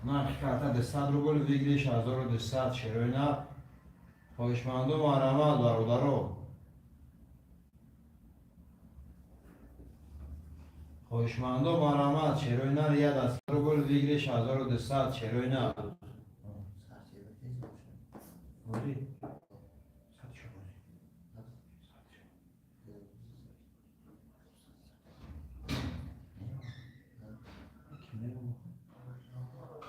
نرخ کرده 200 روبل ویگلیش 1200 شیروی نر خوشمند و مرامت برادر رو خوشمند و مرامت شیروی نر یه دست روبل ویگلیش 1200 شیروی نر بودی؟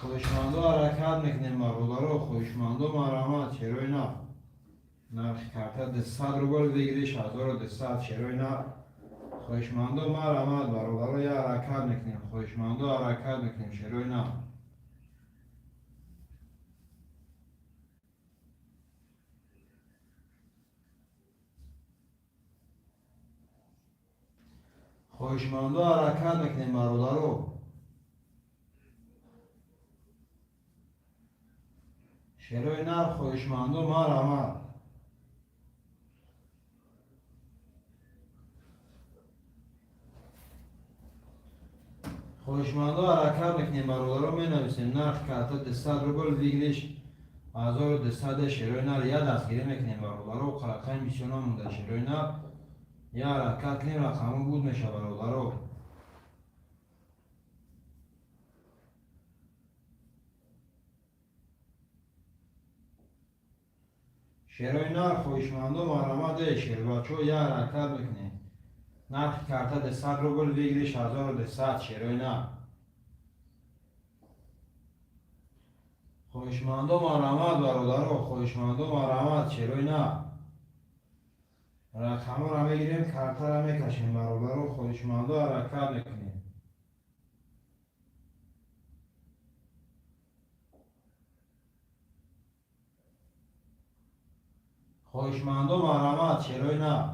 خوشمند و حرکت میکنیم برادر رو خوشمند و مرامت شیروی نر نرخ کرده 200 روبل ویگلیش 1200 شیروی نر خوشمند و مرامت برادر رو یه حرکت میکنیم خوشمند و حرکت میکنیم شیروی نر خوشمند و حرکت میکنیم برادر رو شیروی نر خوشمند و مرامت خوشمند و حرکت میکنیم برادر رو می نویسیم نرخ کرده 200 روبل ویگلیش 1200 شیروی نر یه دستگیری میکنیم برادر رو قلقه میشونا مونده شیروی نر یه حرکت کنیم رقمون بود میشه برادر رو شیروی نر خوشمند و مرامت شیر بچه یه حرکت میکنیم نرخ کرده 200 روبل ویگلیش 1200 شیروی نر خوشمند و مرامت برادر رو خوشمند و مرامت شیروی نر رقم رو میگیریم کرته رو میکشیم برادر رو خوشمند و حرکت میکنیم خوشمند و مرامت شیروی نر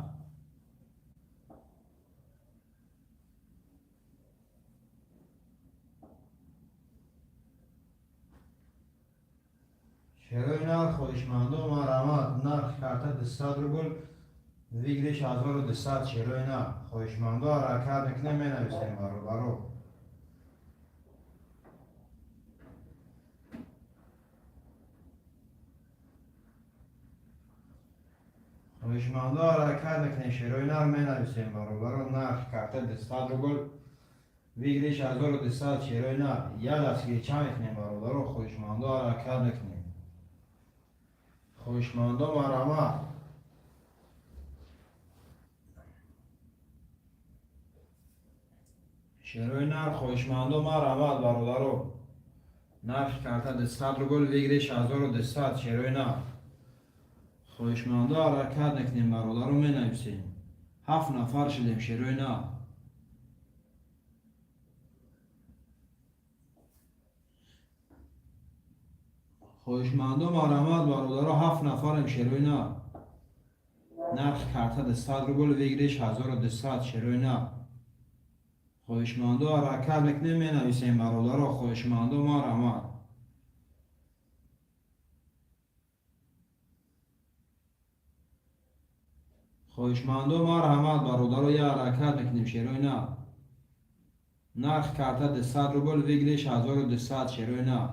شیروی نر خوشمند و مرامت نرخ کرده 200 روبل ویگلیش 1200 شیروی نر خوشمند و حرکت میکنیم می نویسیم برادر رو خوشمند و حرکت میکنیم شیروی نر می نویسیم برادر رو نرخ کرده 200 روبل ویگلیش 1200 شیروی نر یه دستگیری چه میکنیم برادر رو خوشمند و حرکت میکنیم خوشمند و مرامت شیروی نر خوشمند و مرامت برادر رو نرخ کرده 200 روبل ویگلیش 1200 شیروی نر خوشمند و حرکت میکنیم برادر رو می نویسیم 7 نفر شدیم شیروی نر خوشمند و مرامت برادر رو 7 نفریم شیروی نر نرخ کرده 200 روبل ویگلیش 1200 شیروی نر خوشمند و حرکت میکنیم می نویسیم برادر رو خوشمند و مرامت خوشمند و مرحمت برادر رو یه حرکت میکنیم شیروی نر نرخ کرده 200 روبل ویگلیش 1200 شیروی نر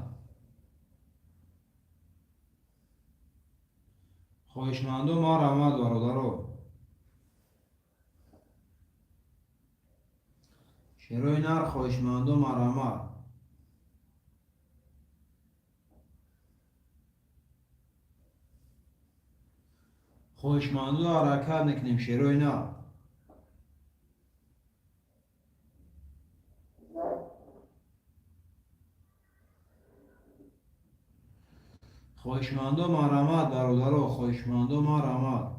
خوشمند و مرحمت برادر رو شیروی نر خوشمند و مرحمت خوشمند و حرکت میکنیم شیروی نر خوشمند و مرحمت برادر رو خوشمند و مرحمت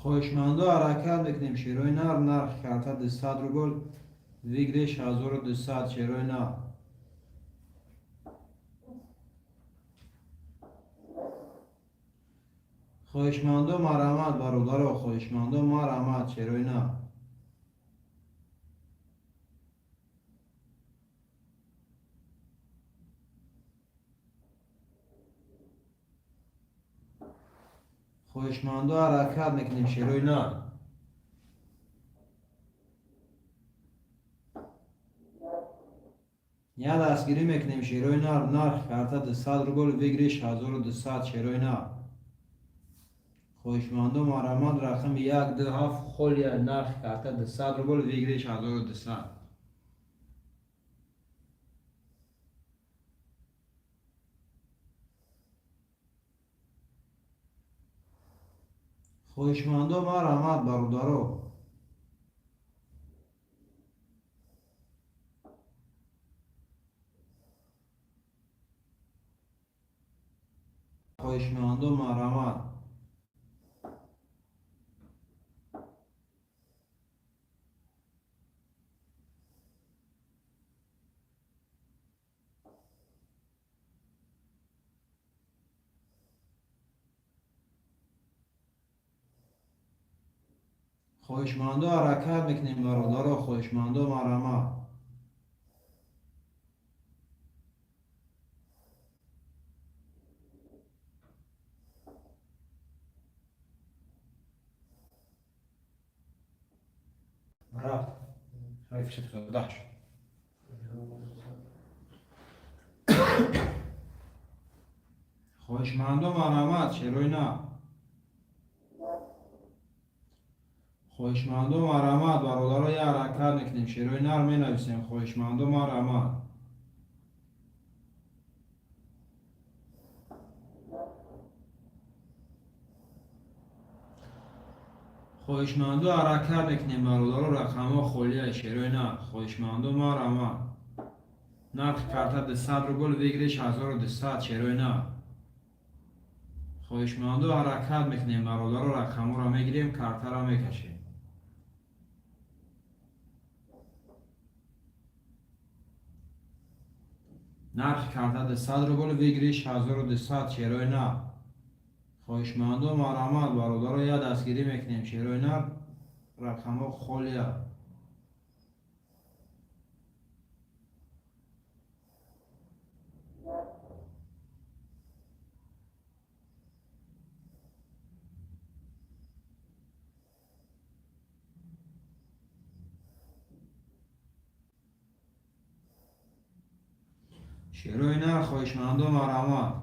خواهشمندو حرکت میکنیم شیروی نر نرخ کارت 200 روبل ویگرش 1200 شیروی نر خواهشمندو مرحمت برادر خواهشمندو مرحمت شیروی نر خواهشمندو حرکت میکنیم شیروی نر یا دستگیری میکنیم شیروی نر نرخ کارت 200 روبل ویگرش 1200 شیروی نر خواهشمندو مرحمت رقم 127 خولیا نرخ کارت 200 روبل ویگرش 1200 خواهشمندو مرحمت برادرو خواهشمندو مرحمت خواهشمندو حرکت میکنیم برادرو خواهشمندو مرحمت رفت حیف شد که ده شد خواهشمندو مرحمت شیروی نه خواهشمندو مرحمت برادرو یه حرکت میکنیم شیروی نر می نویسیم خواهشمندو مرحمت خواهشمندو حرکت میکنیم برادرو رقم خولیه شیروی نر خواهشمندو مرحمت نرخ کارت 200 روبل ویگرش 1200 شیروی نر خواهشمندو حرکت میکنیم برادرو رقم را میگیریم کارت را میکشیم نرخ کارت 200 روبل ویگرش 1200 شیروی نر خواهشمندو مرحمت برادرو یا دستگیری میکنیم شیروی نر رقم خولیه شیروی نر خواهشمندو مرحمت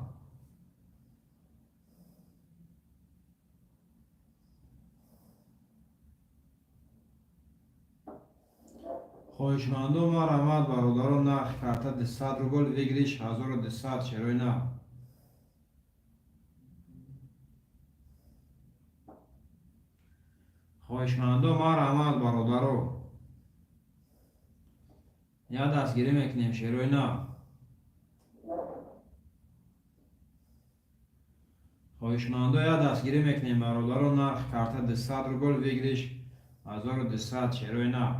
خواهشمندو مرحمت برادرو نرخ کارت 200 روبل ویگرش 1200 شیروی نر خواهشمندو مرحمت برادرو یا دستگیری میکنیم شیروی نر خواهشمندو یا دستگیری میکنیم برادرو نرخ کارت 200 روبل ویگرش 1200 شیروی نر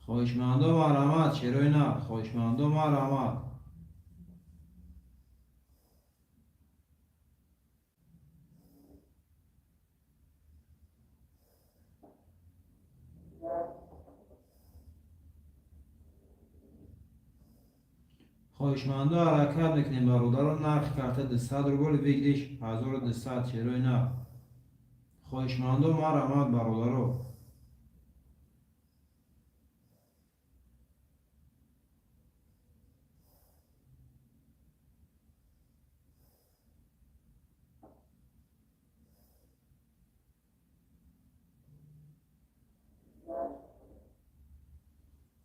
خواهشمندو مرحمت شیروی نر خواهشمندو مرحمت خواهشمندو حرکت میکنیم برادرو نرخ کارت 200 روبل ویگرش 1200 شیروی نر خواهشمندو مرحمت برادرو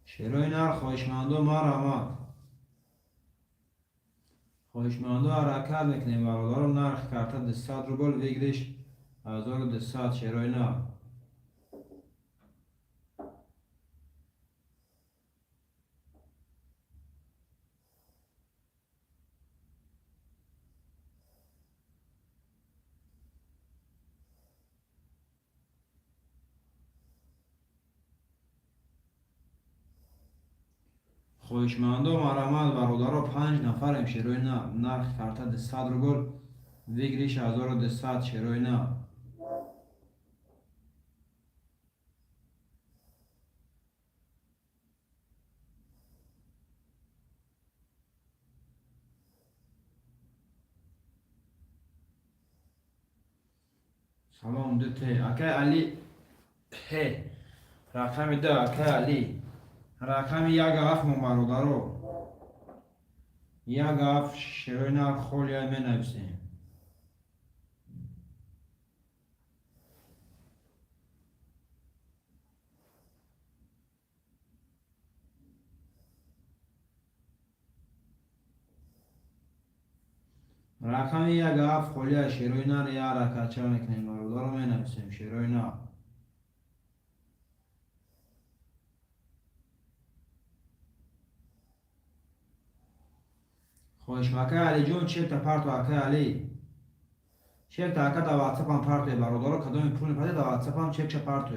شیروی نر خواهشمندو مرحمت خواهشمندو حرکت میکنیم برادرو نرخ کارت 200 روبل ویگرش 1200 شیروی نر خواهشمندم مرحمت برادرها 5 نفریم شیروی نه نرخ کارت 200 روبل ویگریش 1200 شیروی نه. سلام دوته اکه علی هی رقم ده اکه علی رقم یک هفت برادرها یک هفت شیروی نه خولی می نویسیم. رقم یک هفت خولی شیروی نه یا رکت چه میکنیم برادرها می نویسیم شیروی نه. خوش مکه علی جون چه تا پارت واکه علی چه تا اکه دا واتساپ هم پارت برادرها کدوم پول پده دا واتساپ هم چه پارت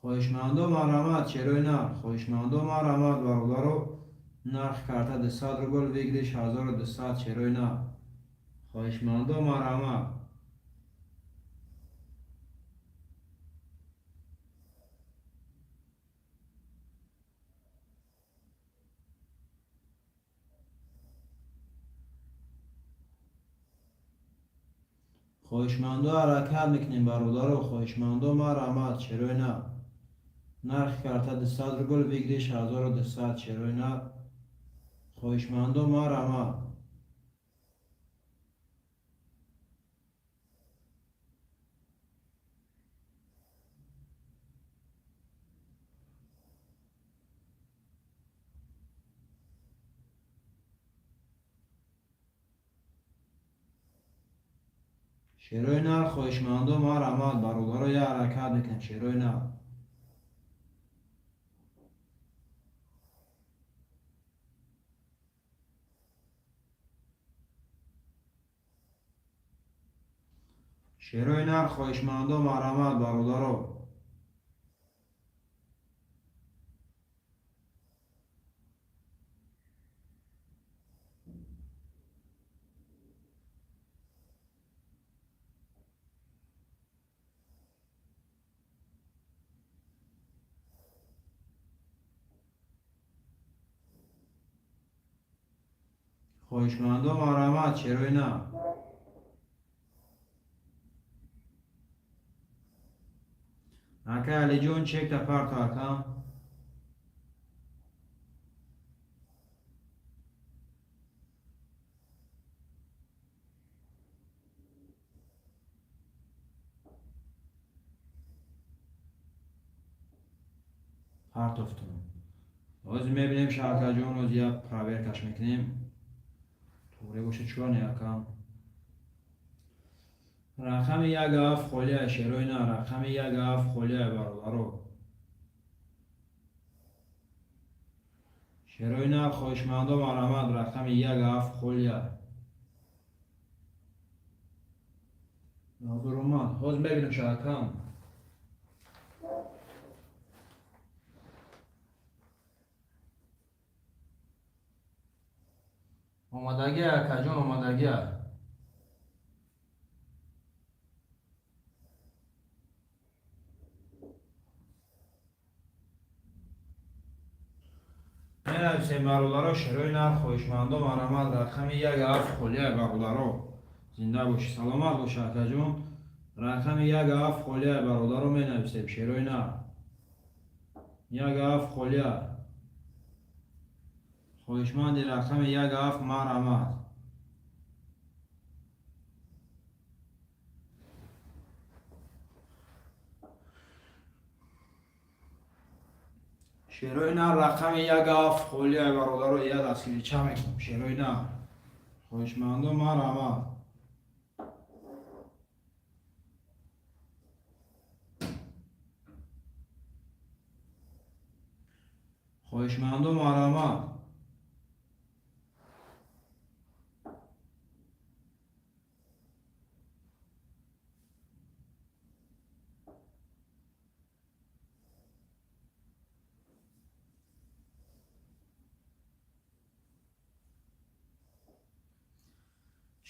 خواهشمندم مرحمت چیروی نه خواهشمندم مرحمت برادرها نرخ کارت 200 روبل ویگریش 1200 چیروی نه. خواهشمندم مرحمت خواهشمندم حرکت میکنیم برادرها خواهشمندم مرحمت چیروی نه نرخ کارت 200 روبل ویگریش 1200 چیروی نه. خواهشمندم مرحمت شیروی نه خواهشمندم مرحمت برادرها یه حرکت میکنیم شیروی نه. شیروی نه خواهشمندم مرحمت برادرها خواهشمندم مرحمت شیروی نه اکه علی جون چک تا پارت اکم پارت افتون باز میبینیم شرکت جون روز یه پراویر کش میکنیم توره باشه چون یکم رقم یک هفت خولی شیروی نه رقم یک هفت خولی برادرها شیروی نه خواهشمندم مرحمت رقم یک هفت خولی نابر اومد باز میبینیم شرکم آمادگی کجون آمادگی می‌نویسیم برادرها شیروی نه خواهشمندم مرحمت رقم یک هفت خولی برادرها زنده باشی سلامت باش اکا جون رقم یک هفت خولی برادرها می‌نویسیم شیروی نه یک هفت خولی خواهشمند رقم یک هفت مرحمت شیروی نه رقم یک هفت خولی برادرها یه دستگیری چه میکنم شیروی نه خواهشمندم مرحمت خواهشمندم مرحمت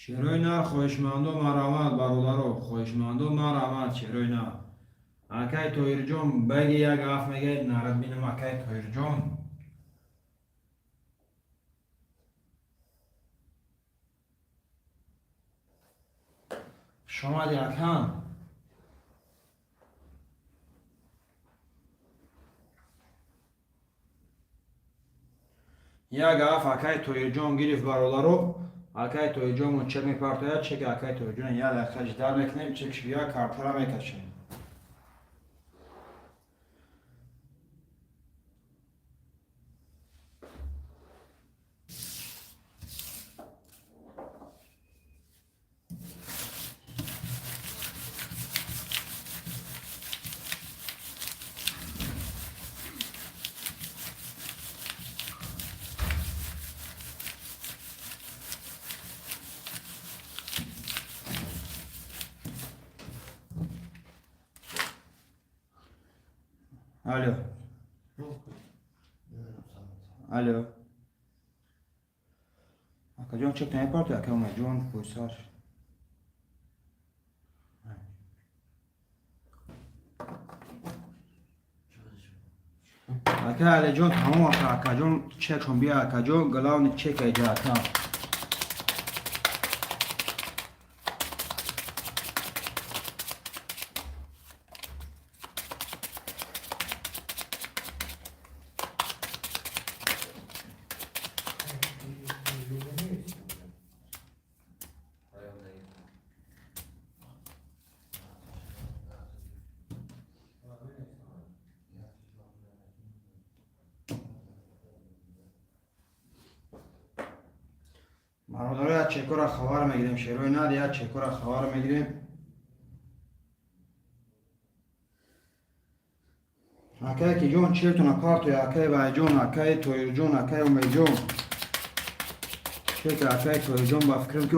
شیروی نر خوشمند و مرامت برادرو خوشمند و مرامت شیروی نر اکای تویر جون بگی یک حرف میگه نرد بینم اکای تویر جون شما دیگه یک حرف اکای تویر جون گرفت برادرو اکای تویر جون چک میپرتاید چک اکای تویر جون یا لخش در میکنیم چکش بیا کارتر میکشیم الو الو اکا جون چک نمیپرتاید اکا اومد جون پویسار اکا علی جون تمام اکا جون چک هم بیا اکا جون گلاون چک ایجا اکا برادر یا چکور خبر میگیریم شیروی ند یا چکور خبر میگیریم اکای که جون چیرتون کارتو یا اکای بای جون اکای تویر جون اکای اومی جون چک اکای تویر جون با فکرم که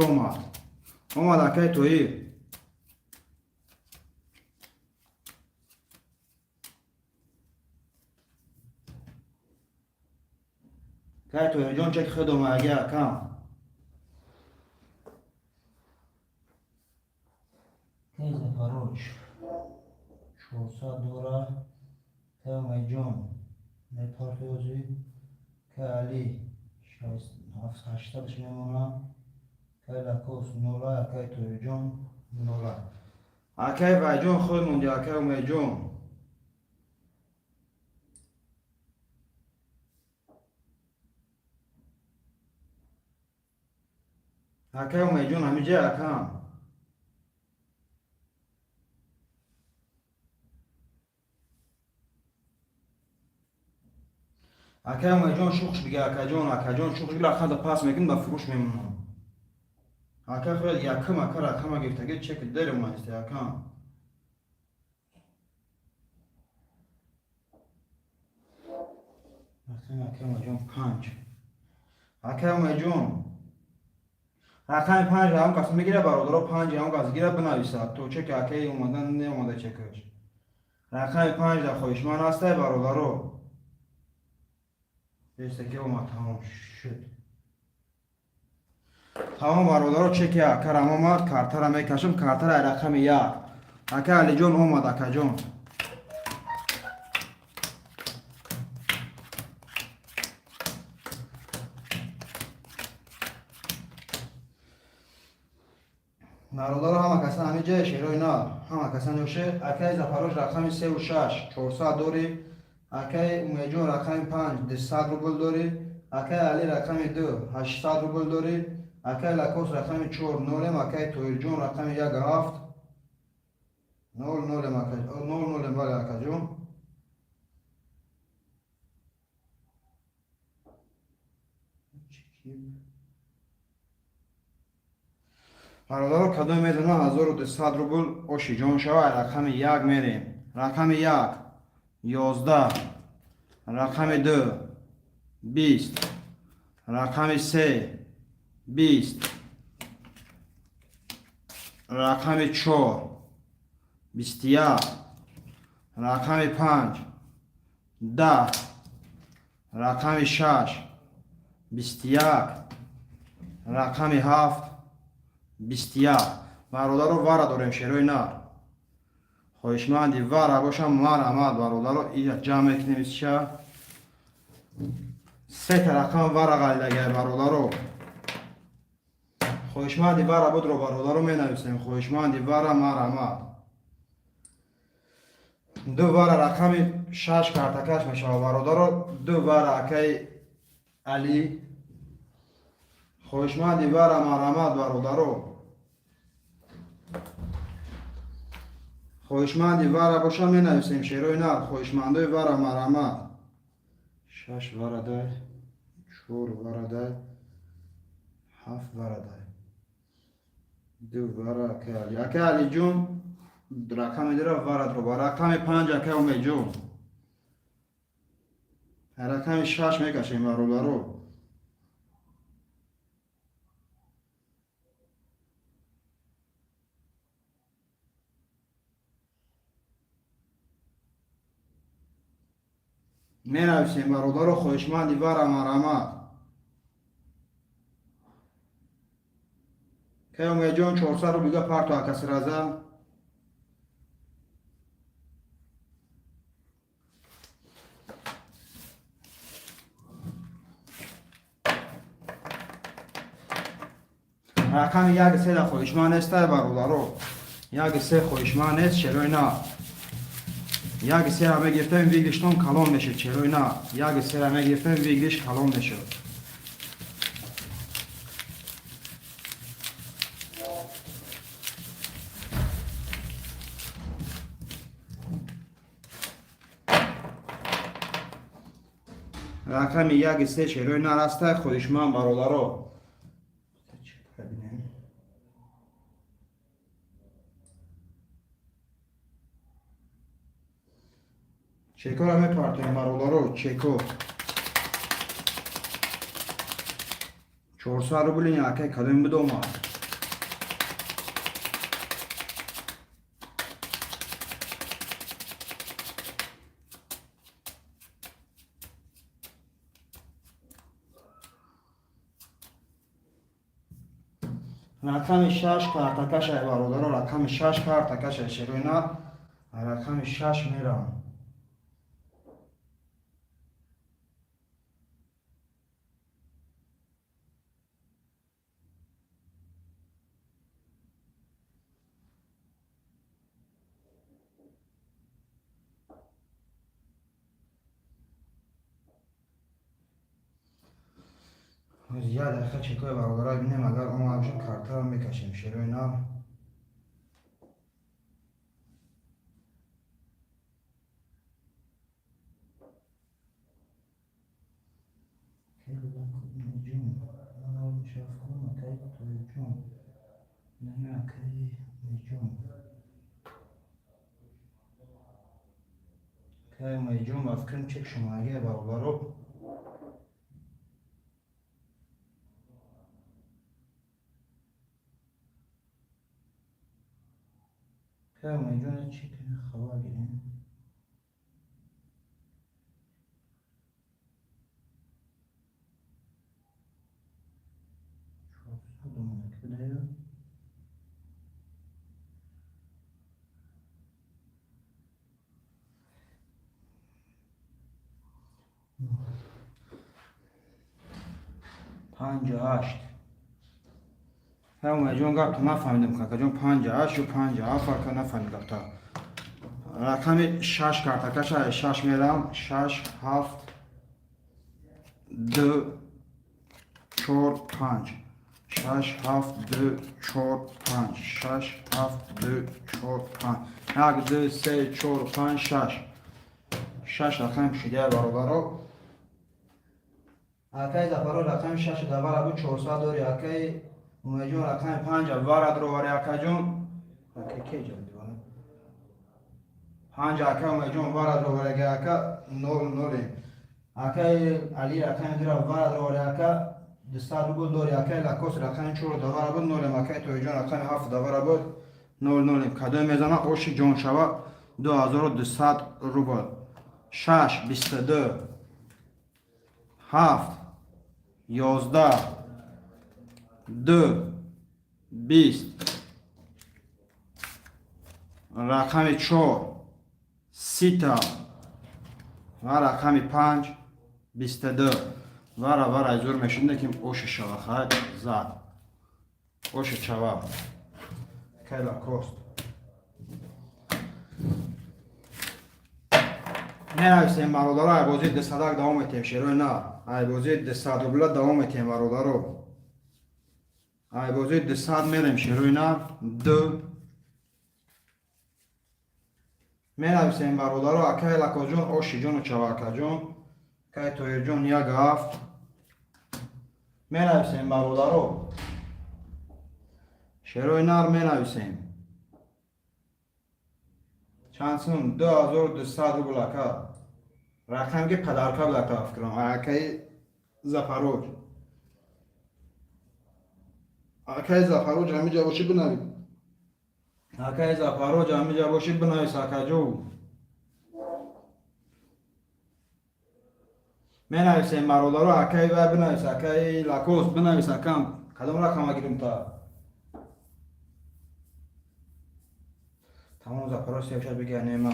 اومد اکای تویر اکای تویر جون چک خود اومد اگه اکام Tens varones. Şolsa dora Tevme John ne partiyozu Kali Haşta bişmemona Kala kos nola Akay toyu John nola اکای بای جون خود موندی اکای اومی جون اکای اومی جون همیجه اکام اکای اومی جون شوخش بگه اکای جون شوخش بگه اخواد پاس میکن با فروش میمونم اکای خود یکم اکا رقم گفتگی چک در مانسته اکام اکای اومی جون 5 اکای اومی جون رقم 5 هم کس میگیره برادر 5 هم کس گیره بنویسد تو چک اکای اومدن نیومده چکش رقم 5 در خویشمان هسته برادر دیسته که اومد تمام شد تمام برادر چک کرم اومد کارتر هم میکشم کارتر رقم 1 اکای علی جون اومد اکای جون برادر همه کسان همی جه شیروی نه همه کسان جوشه اکای زفروش رقم 3 و 6 400 دوری اکای اومی جون رقم 5 200 روبل دوری اکای علی رقم 2 800 روبل دوری اکای لکوس رقم 4 نولم اکای تویر جون رقم 1 7 نولم اکای نولم ولی اکای جون برادر کدوم میدونه 1200 روبل اوشی جون شوه رقم 1 میریم رقم 1 11 رقم 2 20 رقم 3 20 رقم 4 21 رقم 5 10 رقم 6 21 رقم 7 21 برادر وارا داریم شیروی نار خواهشمندی وارا باشم مار آمد برادر رو جمع کنیم چه سه رقم وارا غلیدگه برادر رو خواهشمندی وارا بود رو برادر رو می نویسیم خواهشمندی وارا مار آمد دو وارا رقم 6 کارتکش میشه برادر رو دو وارا اکی علی خواهشمندی وارا مار آمد برادر رو خواهشمندی وارا باشه می نویسیم شیروی نار خواهشمندی وارا مار آمد 6 وارا ده 4 وارا ده 7 وارا ده دو وارا اکی علی جون رقم دیره وارد رو با رقم 5 اکی اومی جون رقم 6 میکشیم برو می نویسیم برادر رو خواهشمندی وارا مرامت که اومی جون 400 رو بگه پرتو کسی رزم رقم یک سه در خواهشمند است برادر رو یک سه خواهشمند است چروی نه یک سه همه گرفتیم ویگشتون کلام میشه چروی نه یک سه همه گرفتیم ویگش کلام میشه رقم یک سه چروی نه است خواهشمند برادر رو چکو همه پارتیم برادر رو چکو 400 رو بلین یکی کدام بدوم رقم 6 کارتکش برادر رو رقم 6 کارتکش شروع نه رقم 6 میرم یه دقیقه چکای برادرها بینیم اگر اون همشون کارتا رو میکشیم شروع نه که میجون افکن چک شما اگه برادرها که میجون چک خبر گیریم پنج هشت همون جون گفت تو نفهمیدم که جون 58 و 57 فرق نفهمیدم تا رقم 6 کارتکش 6 میرم 6 7 2 4 5 6 7 2 4 5 6 7 2 4 5 1 2 3 4 5 6 رقم شده برابر اکی دفعه رقم 6 دفعه بود 400 داری اکی اومجون رقم 5 وارد رو واری اکی جون اکی کی جون دیوانه 5 اکی اومجون وارد رو واری اکی 0 اکی علی رقم دیر وارد رو واری اکی دستا رو بود داری اکی لکوس رقم 4 دفعه بود 0 اکی توی جون رقم 7 دفعه بود 0 کدوم میزنه اوشی جون شوه 2200 رو بود 6 22 7 11 2 20 رقم 4 30 تا و رقم 5 22 وره زور میشنده که اوش شوخه زد اوش چوا کلا کوست نه نویسیم برادرها ای بازی دستادک دوام میتیم شیروی نه ای بازی دستاد روبلا دوام میتیم برادرها ای بازی دستاد میریم شیروی نه 2 می نویسیم برادرها اکای لکا جون اوشی جون و چواکا جون کای توی جون یک هفت می نویسیم برادرها شیروی نر می نویسیم چند سون 2200 روبل اکا رقم که پدرکا بلکا افکرم اکای زفروج اکای زفروج همی جا باشی بنوید اکای زفروج همی جا باشی بنوید ساکا جو می نویسیم برادرها اکای و بنویس اکای لاکوس بنویس اکم کدام رقم گیریم تا تمام زفروج 36 بگیرنه ما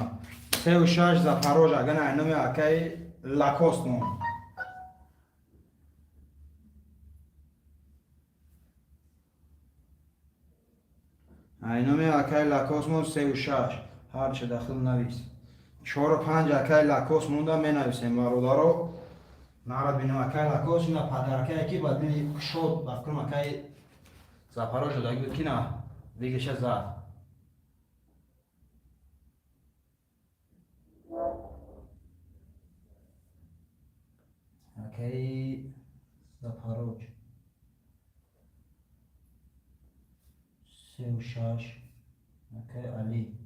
36 زفروج اگر اینمی اکای لاکوس نون اینمی اکای لاکوس مون 36 هر چه داخل نویس 4 و 5 اکای لاکوس مونده می نویسیم برادرها نارد بینم اکای لاکوس اینا پدر اکای کی باید بینی شد بفکرم اکای زفروج شده اگه بود کی نه دیگه زد اکای زفروج 36 اکای علی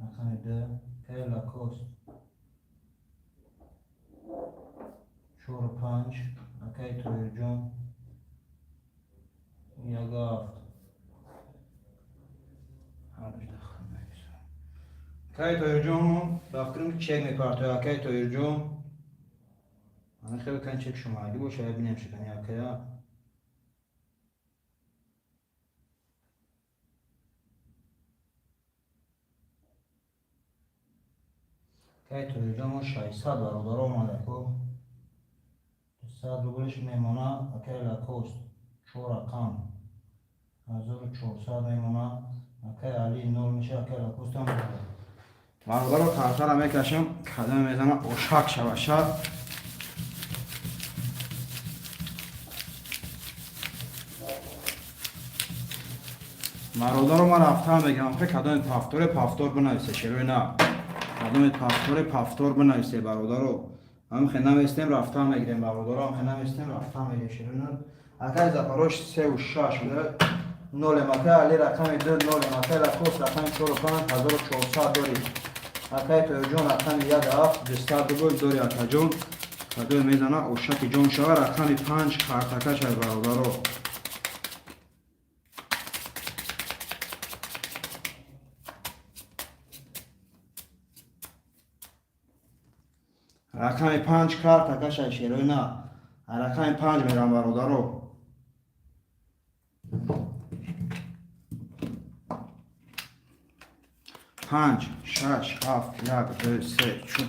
رقم 2 اکای لاکوس 4 و 5 اکای تویر جون یک هفت اکای تویر جون بفکرم چک میکرد تو اکای تویر جون من خیلی کن چک شمالی باشه ببینیم شکنی اکای اکای تویر جون 600 برادر آمده خب 100 روبلش میمونه اکای لاکوست 4 رقم 1400 میمونه اکای علی 0 میشه اکای لاکوست هم برادر رو خرخر هم میکشم کدام میزنم اشاک شوشه برادر رو من رفتم بگم که کدام پافتور بنویسه شروع نه کدام پافتور بنویسه برادر رو هم خیلی نمیستیم رفتم میگیریم برادر هم خیلی نمیستیم رفتم میگیریم شروع نه اکای زفروش 3 و 6 بوده 0 مکه علی رقم 2 0 مکه لاکوس رقم 4 و 5 1400 داری اکای توی جون رقم 1 7 200 دوبل داری اکای جون کدوم میزنه اوشک جون شوه رقم 5 خرتکش های برادر رو رقم 5 خرتکش های شیروی نه رقم 5 میرم برادر رو 5 6 7 1 2 3 4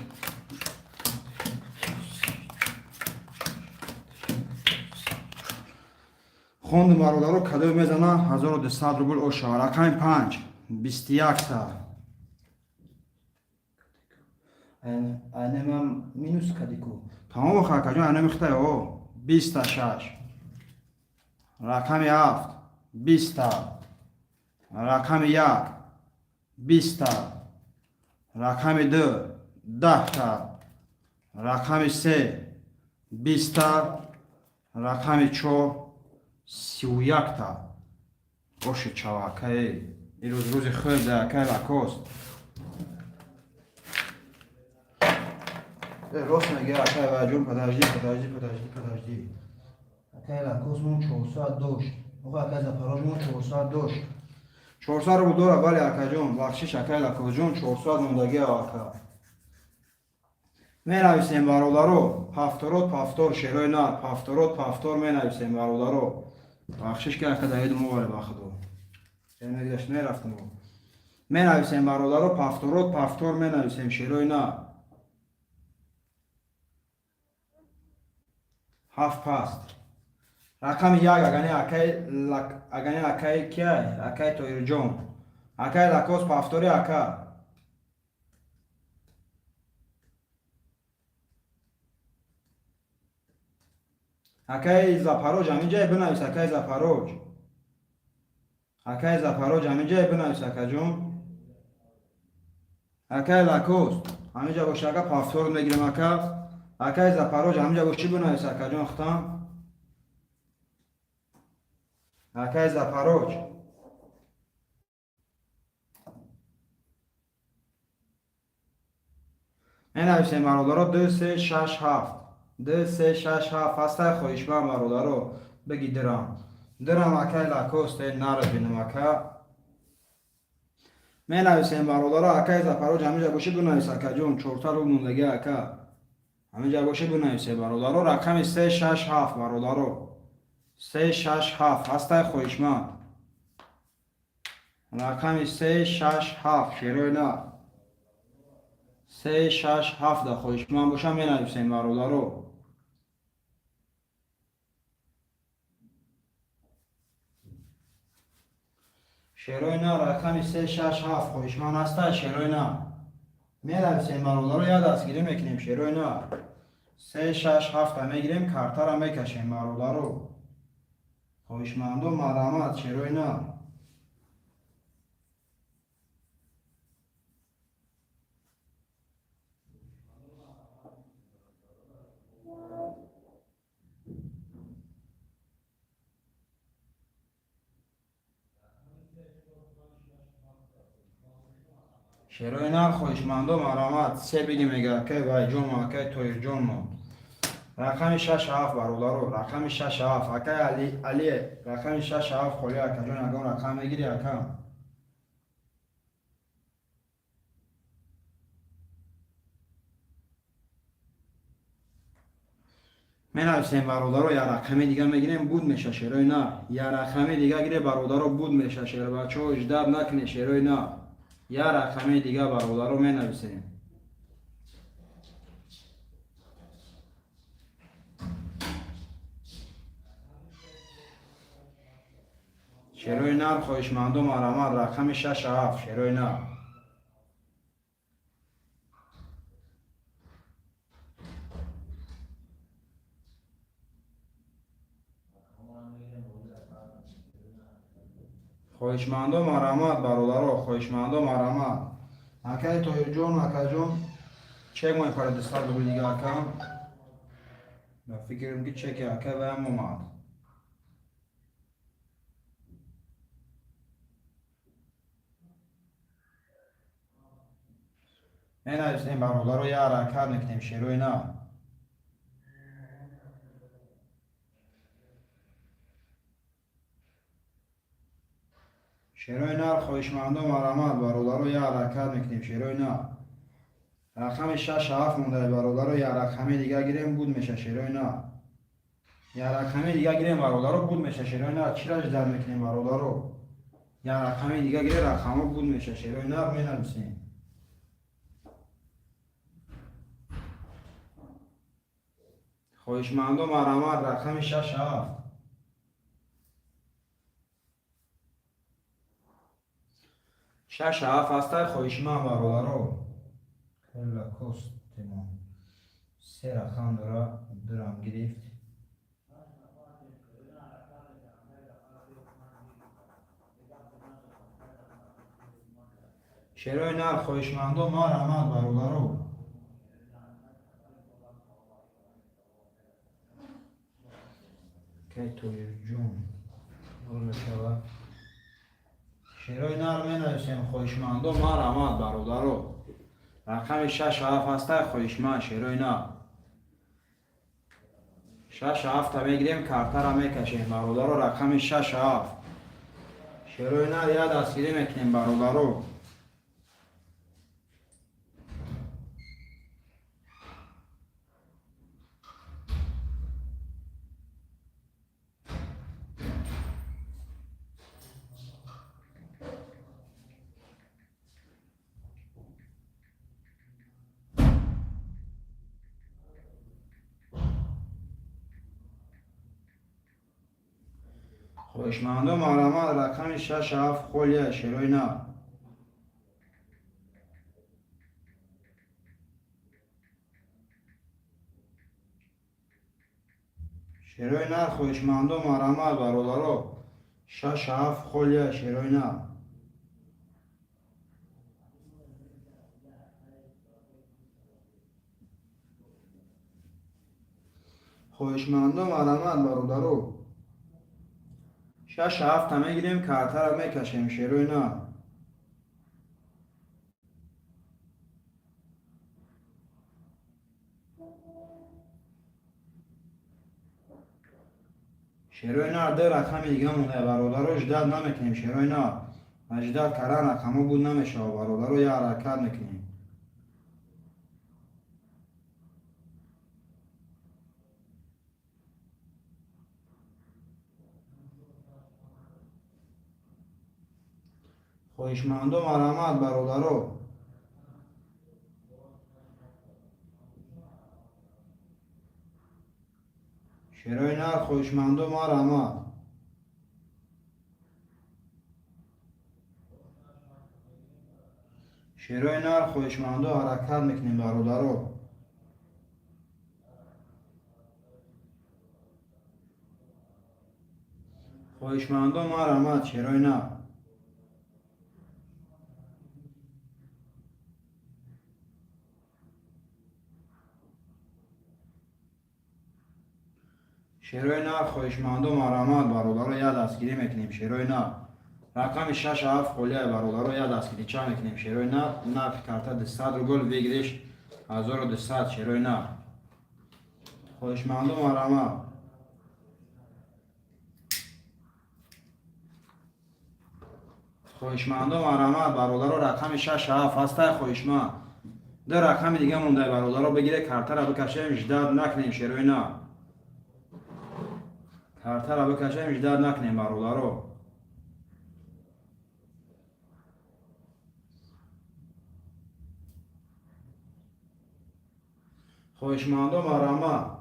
خوند برادر رو کدوم میزنه 1200 روبل اوشا رقم 5 21 تا اینم مینوس کدیکو تمام خاکا جون اینم اخته او 26 رقم 7 20 تا رقم 1 20 تا رقم 2 10 تا رقم 3 20 تا رقم 4 31 تا باشه چواکه این روز خوب ده که لاکوست راست میگه اکای واجون پداجی اکای لاکوست مون 400 داشت موقع اکای زفروج مون 400 داشت 400 رو داره ولی اکای جون بخشش اکای لاکوست جون 400 موندگی اکا می نویسیم برادرو پافتور شیروی نه پافتور می نویسیم برادرو بخشش که اکا داید مواره بخدو یعنی نگدشت میرفتم می نویسیم برادر رو پفتورات پفتور می نویسیم شیروی نه هفت پست رقم یک اگنی اکای کیای اکای تویر جون اکای لکوس پفتوری اکا اکای زپاروج همین جای بنویس اکای زپاروج اکای زپاروج همین جای بنویس اکا جون اکای لکوس همین جا باشه اکا پفتور میگیریم اکا اکای زپاروج همین جا باشه بنویس اکا جون اختم اکای زپاروج می نویسیم برادر 2 3 6 7 2 3 6 7 هسته خویشمن برادر بگی درم اکای لکوست نر بینم اکا می نویسیم برادر اکای زپاروج همینجا باشه بنویس اکا جون چورتا رو موندگی اکا همینجا باشه بنویسه برادر رقم 3 6 7 برادر 3 6 7 هسته خویشمن رقم 3 6 7 شیروی نه 3 6 7 ده خویشمن باشه می نویسیم برادر شیروی نه رقم 3 6 7 خویشمن هسته شیروی نه می نویسیم برادر یاد دستگیری میکنیم شیروی نه 3 6 7 میگیریم کارتا را میکشیم برادر خویشمندو مرامت شیروی نه شیروی نه خویشمندو مرامت سه بگی میگه که وای جون که توی جون رقم 6 7 برادر رقم 6 7 اکای علی رقم 6 7 خولی اکا جون اگه رقم میگیری اکا می نویسیم برادر یا رقم دیگه میگیریم بود میشه شیروی نه یا رقم دیگه گیره برادر بود میشه شیروی بچه ها اجداد نکنه شیروی نه یا رقم دیگه برادر رو می نویسیم شیروی نه خویشمندو مرامت رقم 6 7 شیروی نه خویشمندو مرامت برادر خویشمندو مرامت اکای توی جون اکا جون چه ماه پر دستار دو دیگه اکا با فکرم که چه که اکا و هم اومد می نویسیم برادر رو یه حرکت میکنیم شیروی نه شیروی نه خویشمندو مرامت برادر رو یه حرکت میکنیم شیروی نه رقم 6 7 مونده برادر رو یه رقم دیگه گیریم بود میشه شیروی نه یه رقم دیگه گیریم برادر رو بود میشه شیروی نه چی راش در میکنیم برادر رو یه رقم دیگه گیره رقم رو بود میشه شیروی نه می نویسیم خویشمندو مرامت رقم 6 7 6 7 هسته خویشمند برادر رو خیلی کست تمام سه رقم داره درم گرفت شیروی نر خویشمندو مرامت برادر رو که توی جون دور شود شیروی نر می نویسیم خویشمندو مرامت برادر رو رقم 6 7 هسته خویشمند شیروی نر 6 7 میگیریم کارتا را میکشیم برادر رو رقم 6 7 شیروی نر یه دستگیری میکنیم برادر رو خوشمندم آرامد رقم 67 خلیه شیروی نه. شیروی نه خوشمندم آرامد برادرو 67 خلیه شیروی نه. خوشمندم آرامد برادرو 67 تا میگیریم کارتر رو میکشیم شیروی نه. شیروی نه ده رقم دیگه مونده برادرو اجداد نمیکنیم شیروی نه. اجداد کران رقمو بود نمیشه برادرو یه حرکت میکنیم. خوشمندم آرامد برادرو شیروی نه خوشمندم آرامد. شیروی نر خوشمندو حرکت میکنیم برادرو. خوشمندو آرامد شیروی نر. شیروی نر خوشمندو آرامد برادرو یه دستگیری میکنیم شیروی نر. رقم 67 خلیه برادرو یه دستگیری چه میکنیم شیروی نر. نرخ کارت 200 رو گل ویگریش 1200 شیروی نر. خوشمندو آرامد. خوشمندو آرامد برادرو رقم 67 هسته خوشمند. ده رقم دیگه مونده برادرو بگیره کارت رو بکشیم اجداد نکنیم شیروی نر. کارت رو بکشیم اجداد نکنیم برادرو. خوشمندم آرامد.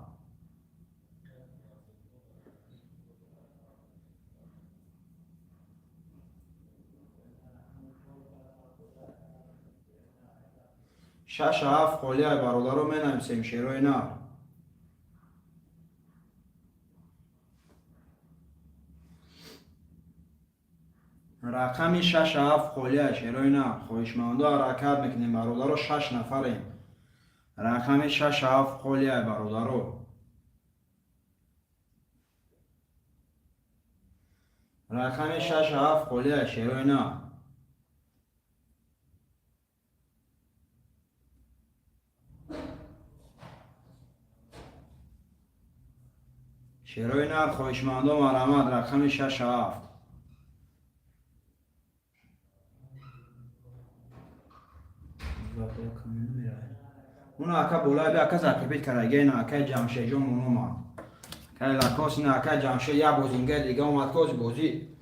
شش هفت خلیه برادرو می نویسیم شیروی نه. رقمی 67 خلیه شیروی نه. خوشمنده حرکت میکنیم برادرو 6 نفریم. رقمی 67 خلیه برادرو. رقمی 67 خلیه شیروی نه. شیروی نه خوشمنده آرامد رقمی 67. اون اکا بولای بیا اکا زرکبیت کرده نه اکا جمشه جون اونو ما که لکاس نه اکا جمشه یا بوزینگه دیگه اومد کاز بوزی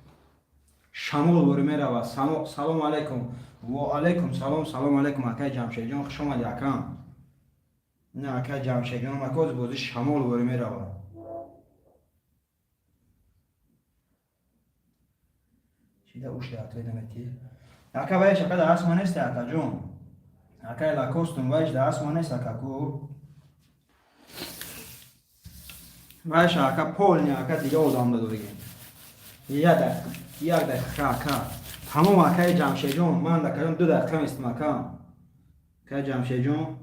شمول بوری میره و سلام علیکم و علیکم سلام علیکم اکا جمشه جون خوش آمدی اکام. نه اکا جمشه جون اومد کاز بوزی شمول بوری میره و چی ده اوش ده اتوی دمتی اکا بایش اکا ده اسما نیسته اکا جون اکا لکاستون بایش ده اسما نیسته اکا کو بایش اکا پول نی اکا دیگه آدم دادو دیگه یک دقیقه اکا تمام اکای جمشه جون من دکا جون 2 دقیقه میستم اکا اکا جمشه جون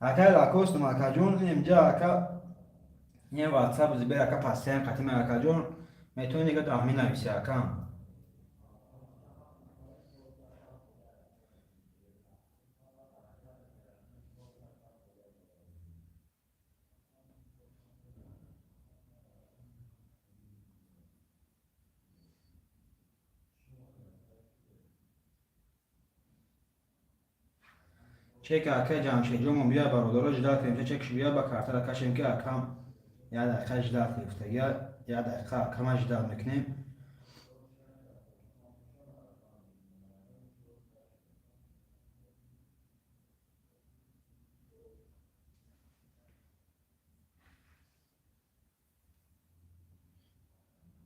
اکا لکاستون اکا جون اینجا اکا یه واتساپ زبیر اکا پاسیم قطیم اکا جون میتونی که دامی نویسی اکا چک اکا جمشه جون بیا برادر جدا کنیم چکش بیا با کارت کشیم که اکام یا دقیقه جدا گرفته یا دقیقه اکام جدا میکنیم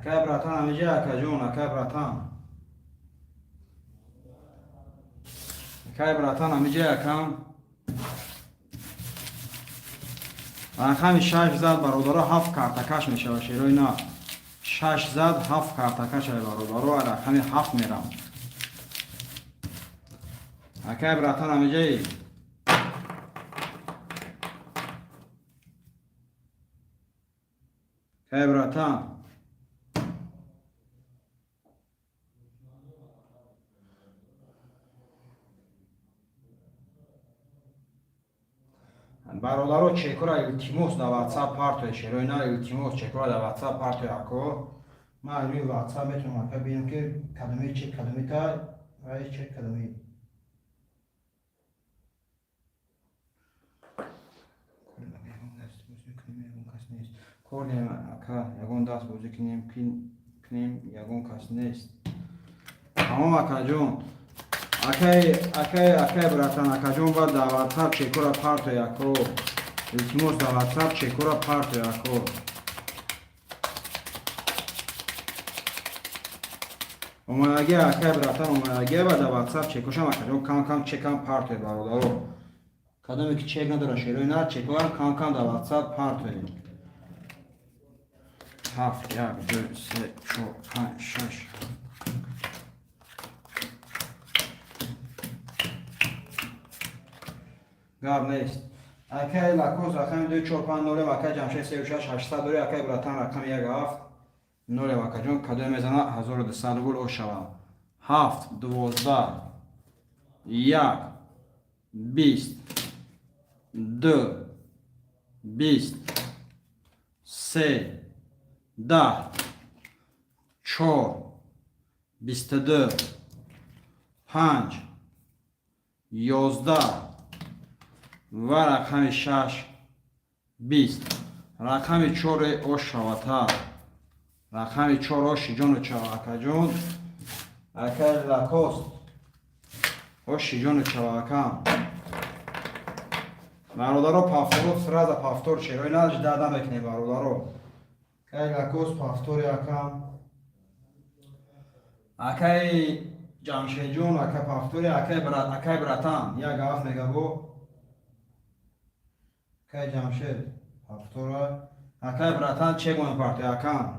اکای براتان همیشه اکا جون اکای براتان اکای براتان همیشه اکام رقم 6 زد برادرها 7 کارتکش میشه شیروی نه 6 زد 7 کارتکش برادرها رقم 7 میرم اکای براتان همیشه اکای براتان برادرها چکورا التیموس در واتساپ پارت شیروی نه التیموس چکورا در واتساپ پارت اکو ما روی واتساپ میتونم اکا ببینم که کدومی چه کدومی تا و چه کدومی کردیم اکا یگون دست بازی کنیم یگون کس نیست تمام اکا جون اکای براتان اکا جون باید در واتساپ چکورا پارت یکو التیموس در واتساپ چکورا پارت یکو اومدگی اکای براتان اومدگی و در واتساپ چکوشم اکا جون کم چکم پارت برادرو کدومی که چک نداره شیروی نه چکوار کم در واتساپ پارت 7 1 2 3 4 5 6 گاب نیست اکای لاکوس رقم 2 4 5 0 اکای جمشید 36 800 دوری اکای براتان رقم 1 7 0 اکای جون کدوم میزنه 1200 گل او شوه 7 12 1 20 2 20 3 10 4 22 5 11 و رقم 6 20 رقم 4 اوش شوتا رقم 4 اوش جون چواکا جون اکای لاکوست اوش جون چواکا برادرها پافتورو سراز پافتور چیروی نداشت دادم بکنیم برادرها اکای لاکوست پافتور یکم اکای جمشید جون اکای پافتوری اکای براتان یک گاف میگه بو اکای جمشید پافتور اکای براتان چه گونه پارتی اکم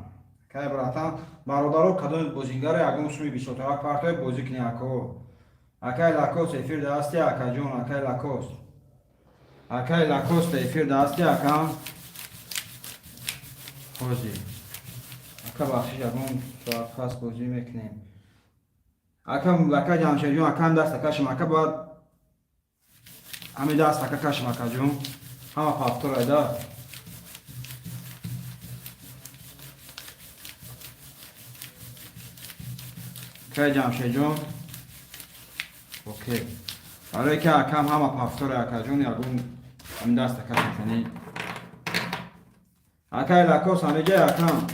اکای براتان برادرها کدوم بازیگر یکم سوی 23 پارتی بازی کنی اکو اکای لاکوست افیر دستی اکای جون اکای لاکوست اکای لاکوست افیر دستی اکم بازی اکا بخشش یکم ساعت خاص بازی میکنیم اکم اکای جمشید جون اکم دست کشم اکا باید همین دست اکا کشم اکا جون همه پافتور ایده اکای جمشید جون اوکی برای که اکم همه پافتور اکا جون یکم همین دست کشم کنی اکای لاکوس همه جای اکم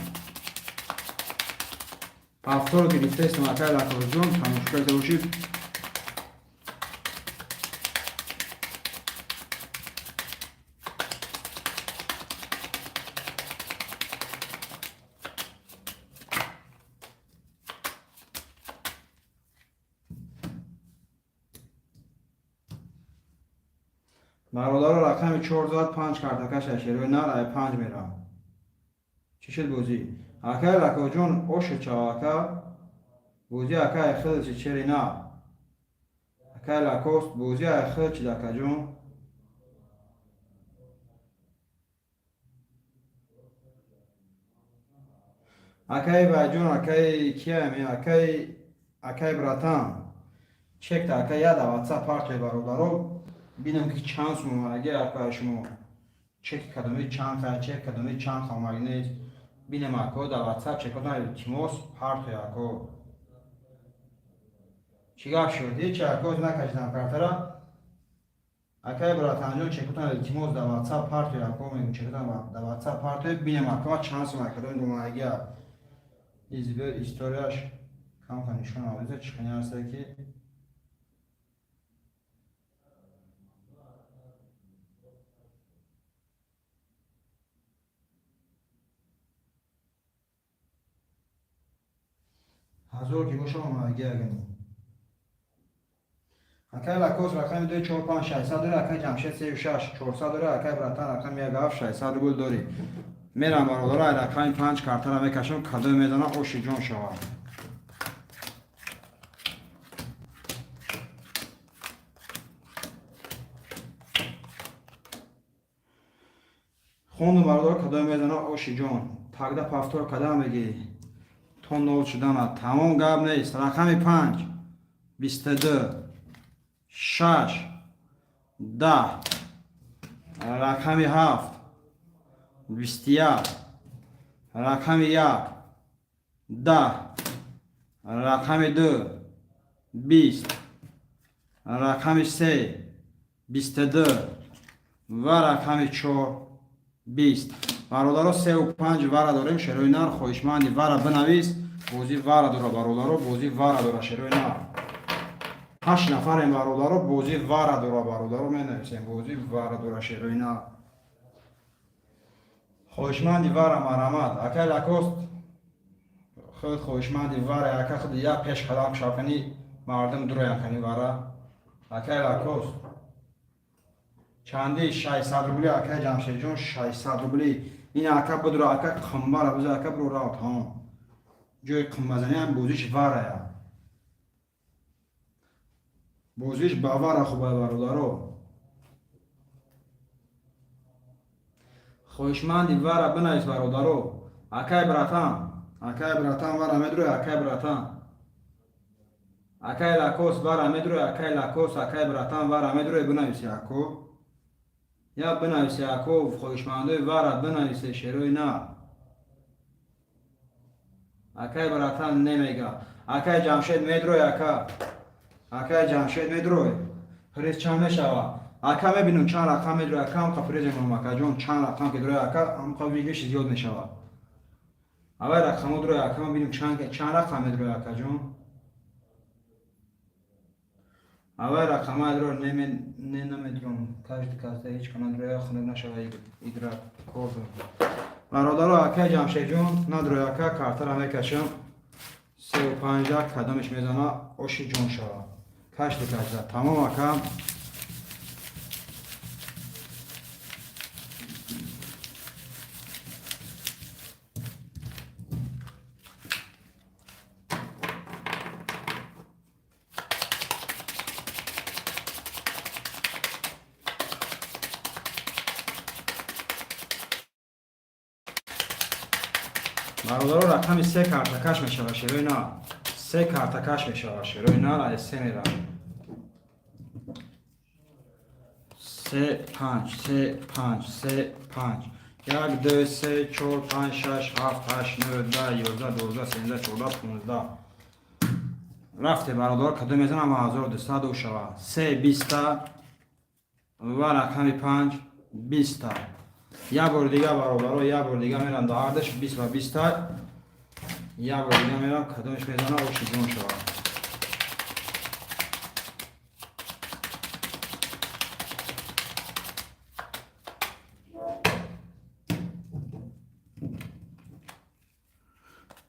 پافتور که گفته استم اکای لاکوس جون همه مشکل دوشید برادر رقم 4 زد 5 کارتکش اشیروی نه رای 5 میرم چی شد بوزی اکای لاکوس جون اوش چواکا بوزی اکای خیلی چی چری نه اکای لاکوس بوزی خیلی چی دکا جون اکای باجون اکای کیا می اکای براتان چک تا اکای یاد واتساپ پارت برادرو بینم که چانس مو اگه اکای شما چک کدومی چند تا چک کدومی چند تا ماگنیت بینم اکو در واتساپ چک کنم التیموس پارت اکو چیگاه شدی چه اکو نکشیدم کارترا اکای براتان جون چک کنم التیموس در واتساپ پارت اکو میگم چک کنم در واتساپ پارت بینم اکو چانس مو کدوم دو اگه izbir istorijаш kanka nişan alıyorsa çıkan yarısı 1000 که باشه آمدگی اگنی اکای لاکوس رقم 2 4 5 600 داره اکای جمشید 36 400 داره اکای براتن رقم 1 600 روبل داری میرم برادر رقم 5 کارتا را میکشم کدو میزنم اوشی جون شود خوندم برادر کدو میزنم اوشی جون تاگدا پافتور کدام میگی تون نول شدن تمام گاب نیست رقم 5 22 6 10 رقم 7 21 رقم 1 10 رقم 2 20 رقم 3 22 و رقم 4 20 برادرها 3 و 5 وره داریم شروع نر خواهشمندی وره بنویس بازی وره داره برادرها بازی وره داره شروع نر 8 نفر این برادرها بازی وره داره برادرها می نویسیم بازی وره داره شروع نر خواهشمندی وره مرحمت اکای لکوست خود خواهشمندی وره اکای خود یک پیش قدم شکنی مردم درو یکنی وره اکای لکوست چندی 600 روبلی اکای جمشید جون 600 روبلی این اکا بدرو اکا قمبه را بزر اکا برو را تمام جوی قمبه زنی هم بوزیش وره یا بوزیش با وره خوبه برادرو خوشمندی وره بنویس برادرو اکای براتان وره میدرو اکای براتان اکای لاکوس وره میدرو اکای لاکوس اکای براتان وره میدرو بنویسی اکو یا بنویسی اکو خوشمندی وره بنویسی شروع نه اکای براتان نمیگه اکای جمشید میدرو اکای جمشید میدرو پریز چند میشوه اکا میبینم چند رقم میدرو اکا هم پریز کنم اکا جون چند رقم که درو اکا هم ویگش زیاد میشوه اول رقم درو اکا میبینم چند رقم میدرو اکا جون اول رقم درو نمیدرم کاشت هیچ کنن درو خنک نشوه ایدرا کورد برادر اکا جمشید جون ندرو اکا کارتا را میکشم 350 کدامش میزنه اوشی جون شوه کاشت تمام اکا برادر رقم 3 کارتا کش میشوه شروع نه 3 کارتا کش میشوه شروع نه را 3 میره 3 5 3 5 3 5 1 2 3 4 5 6 7 8 9 10 11 12 13 14 15 رفته برادر کدو میزنم 1200 دو شوه 3 20 و رقم 5 20 یا بار دیگه برادر یا بار دیگه میرم داردش 20 و 20 یا بار دیگه میرم کدومش میزنم اوشی جون شوه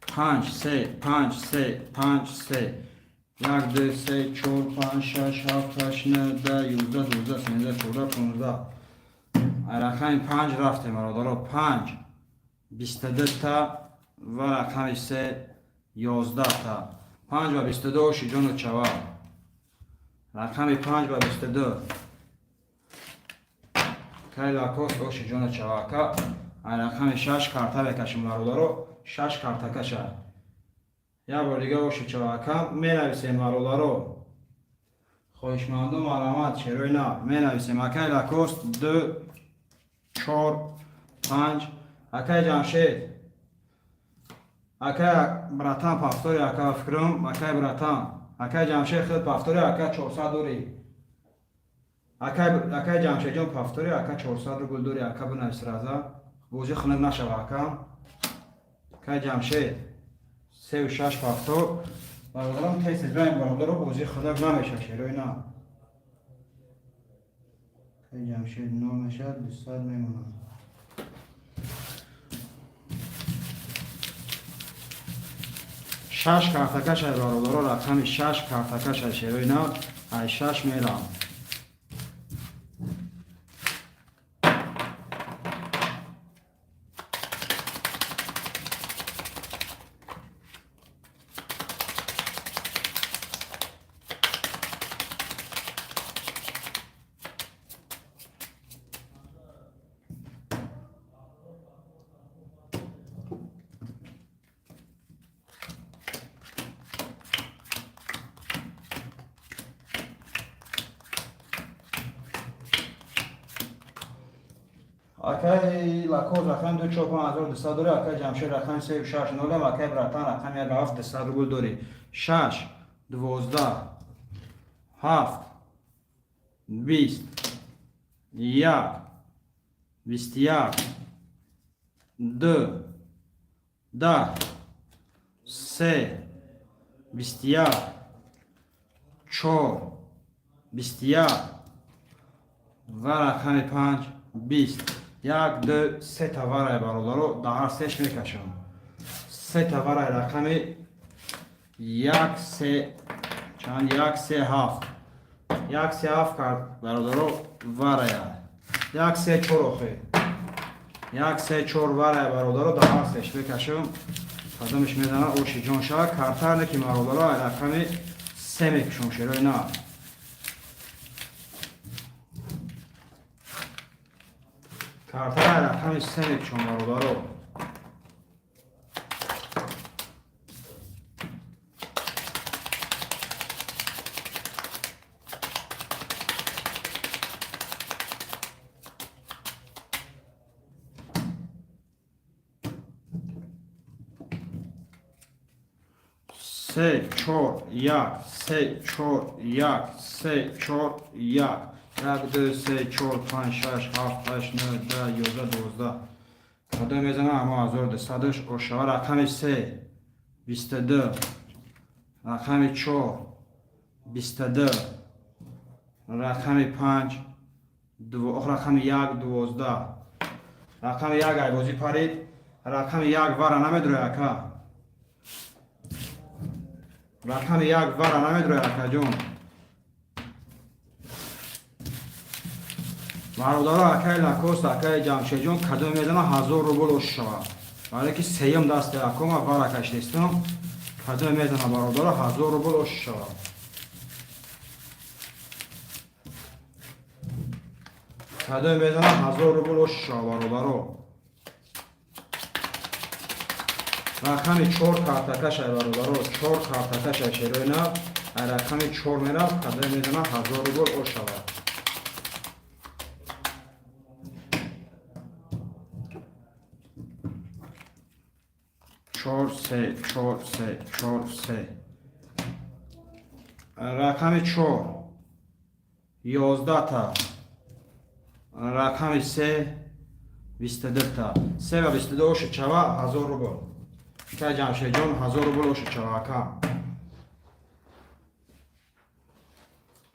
پنج سه پنج سه پنج سه 1 2 3 4 5 6 7 8 9 10 11 12 13 14 15 رقم 5 رفته برادرها 5 22 تا و رقم 3 11 تا 5 و 22 اوشی جون چوا رقم 5 و 22 کای لاکوس اوشی جون چوا که رقم 6 کارتا بکشم برادرها 6 کارتا کشه یا بار دیگه اوشی چوا که می نویسیم برادرها خوشمندم علامت شروع نه می نویسیم اکای لاکوس 2 4 5 اکای جمشید اکای براتان پافتوری اکای فکرم اکای براتان اکای جمشید خود پافتوری اکای 400 دوری اکای جمشید جون پافتوری اکای 400 رو گل دوری اکای بنویس رازا بوزی خنک نشوه اکای جمشید 3 و 6 پافتور برادرم تیست اجرایم برادر رو بوزی خنک نمیشه شروع نه اکای جمشید 9 میشه 200 میمونه 6 картакаш ай бародаро, рақами 6 картакаш ай шерои нав, ай 6 мерам. Акай лакоз рақам 24200 дори, акай ҷамшед рақам 360, акай братан рақам 17200 рубл дори. 6 12 7 20 1 21 2 10 3 21 4 21 ва рақами 5 20. 1 2 3 таварай бародаро дар сеш мекашам. 3 таварай рақами 1 3 чанд 1 3 7. 1 3 7 кард бародаро варая. 1 3 4 охе. 1 3 4 варая бародаро дар сеш мекашам. Қадамиш медана оши ҷон ша картарне ки бародаро рақами 3 мекашам шерои на. کارتر رقم 3 میکشم برادرو. سه چهار یک سه چهار یک سه چهار یک 1 2 3 4 5 6 7 8 9 10 11 12. کدام میزنم اما 1200 اوشا رقم 3 22 رقم 4 22 رقم 5 رقم 1 12 رقم 1 ای بازی پرید رقم 1 وره نمیدره اکا رقم 1 وره نمیدره اکا جون برادرها اکای لکوست اکای جمشید جون کدوم میزنه 1000 روبل اوش شود برای که سیم دست اکوم ورکش نیستم کدوم میزنه برادرها 1000 روبل اوش شود کدوم میزنه 1000 روبل اوش شود برادرها رقم 4 کارتکش ای برادرها 4 کارتکش ای شیروی نه رقم 4 میره کدوم میزنه 1000 روبل اوش شود 4 3 4 3 4 3 رقم 4 11 تا رقم 3 22 تا 3 و 22 اوش چوا 1000 روبل که جمشید جان 1000 روبل اوش چوا کم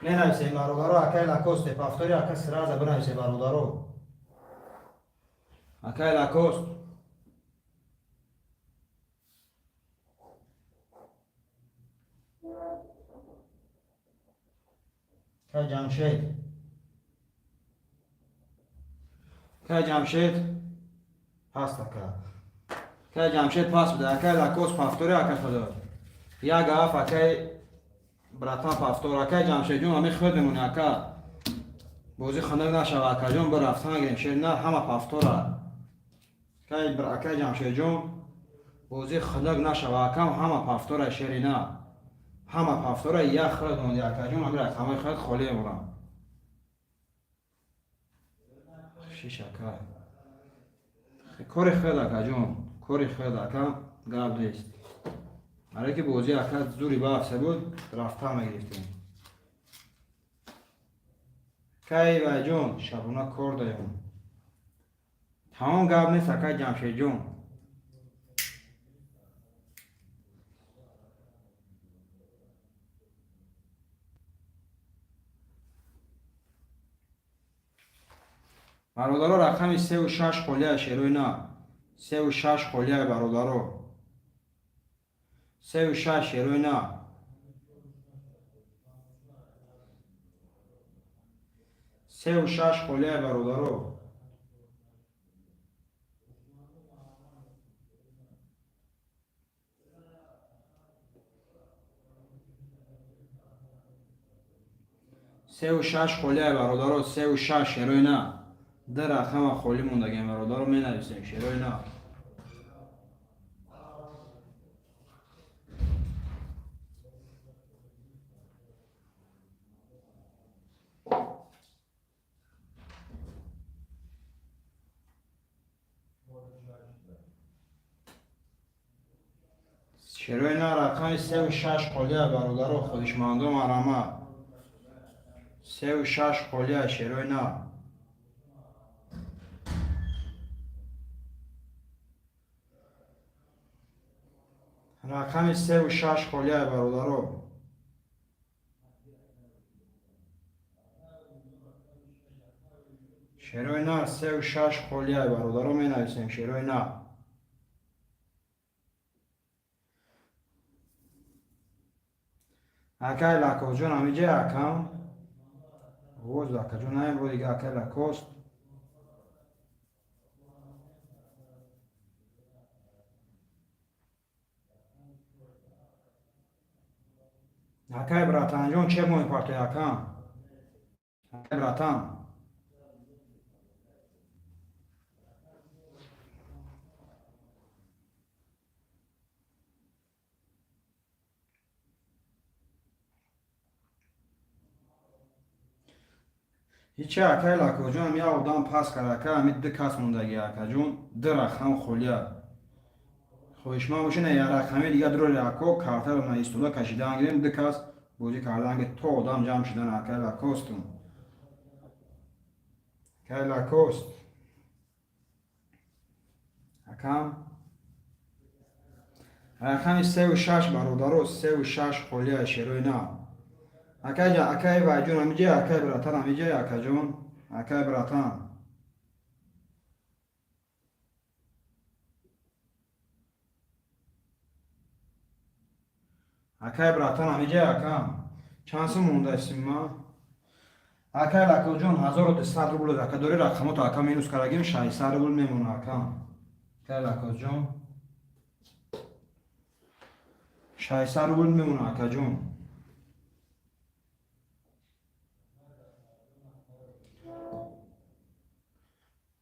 ننویسیم برادرها اکای لاکوست پافتوری اکا سرازه بنویسیم برادرها اکای لاکوست که جمشید پس تکا که جمشید پس بده اکای لاکوس پافتوری اکا خدا یا گاف اکای براتان پافتور اکای جمشید جون همی خود میمونه اکا بوزی خندق نشوه اکا جون بر رفتن گریم شیر نه همه پافتوره اکای جمشید جون بوزی خندق نشوه اکا همه پافتوره شیری نه همه پافتوره یک خرد مونده اکا جون همی رقمه خرد خالی مونم شیش اکا کوری خرد اکا جون کوری خرد اکا گاب نیست برای که بوزی اکا زوری بافسه بود رفته همه گرفتیم که بای جون شبونه کار دایم تمام گاب نیست اکا جمشید جون برادرها رقم 3 و 6 خلیه شیروی نه 3 و 6 خلیه برادرها سه و شش شروع نه. سه و شش خاله برادرو. سه و شش خاله برادرو. سه و شش شروع نه. در رقم خالی موندگی برادرو می نویسیم شروع نه. شروع نه رقم سه و شش خالی برادرو خودشمندو مرمت. سه و شش خالی شروع نه. رقم سه و شش خالی برادرو. شروع نه سه و شش خالی برادرو می نویسیم شروع نه. اکای لکو جون همیجه اکم روز لکو جون نیم رو دیگه اکای لکوست. اکای براتان جون چه موی پارتی اکم اکای براتان هیچی اکای لکو جون هم یا آدم پس کرد اکای همید دو کس موندگی اکا جون دو رقم خولیا خوش ما باشین یا رقمی دیگه درو لکو کارتر و ایستولا کشیده انگیریم دو کس بودی کردن که تو آدم جمع شدن اکای لکوستون اکای لکوست اکم رقم سه و شش برادرو. سه و شش خولیا شروع نه. اکای جا اکای و جون همیجه اکای براتان همیجه اکا جون اکای براتان اکای براتان همیجه اکم چانس مونده استیم ما اکای لکو جون 1200 روبل اکا دوری رقمو تا اکا مینوس کرگیم 600 روبل میمونه اکم اکای لکو جون 600 روبل میمونه اکا جون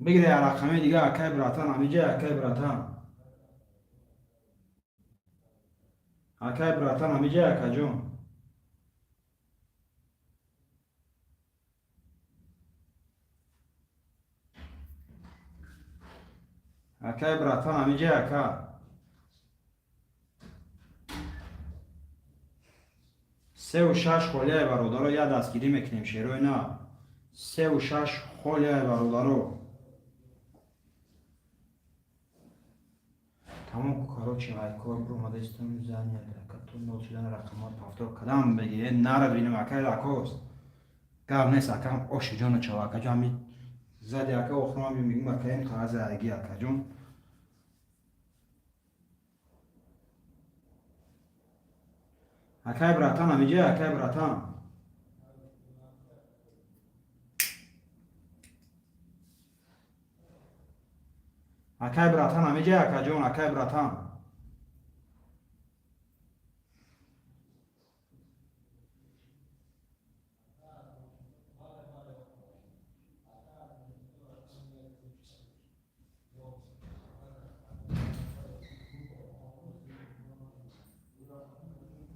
بگیره یا رقمی دیگه اکای براتان همیجه اکای براتان اکای براتان همیجه اکا جون اکای براتان همیجه اکا سه و شش خاله برادرو یا دستگیری میکنیم شروع نه. سه و شش خاله برادرو تمام کارو چی های کار برو اومده استم زنی تو نوت شدن رقمات پافتور کدام بگی نره بینیم اکای لکوست گرم نیست اکم اوش جون چوا اکا جون می زدی اکا اخرام میگیم اکا این خواهز اگی اکا جون اکای براتان همیجه اکای براتان اکای براتان همیجه اکا جون اکای براتان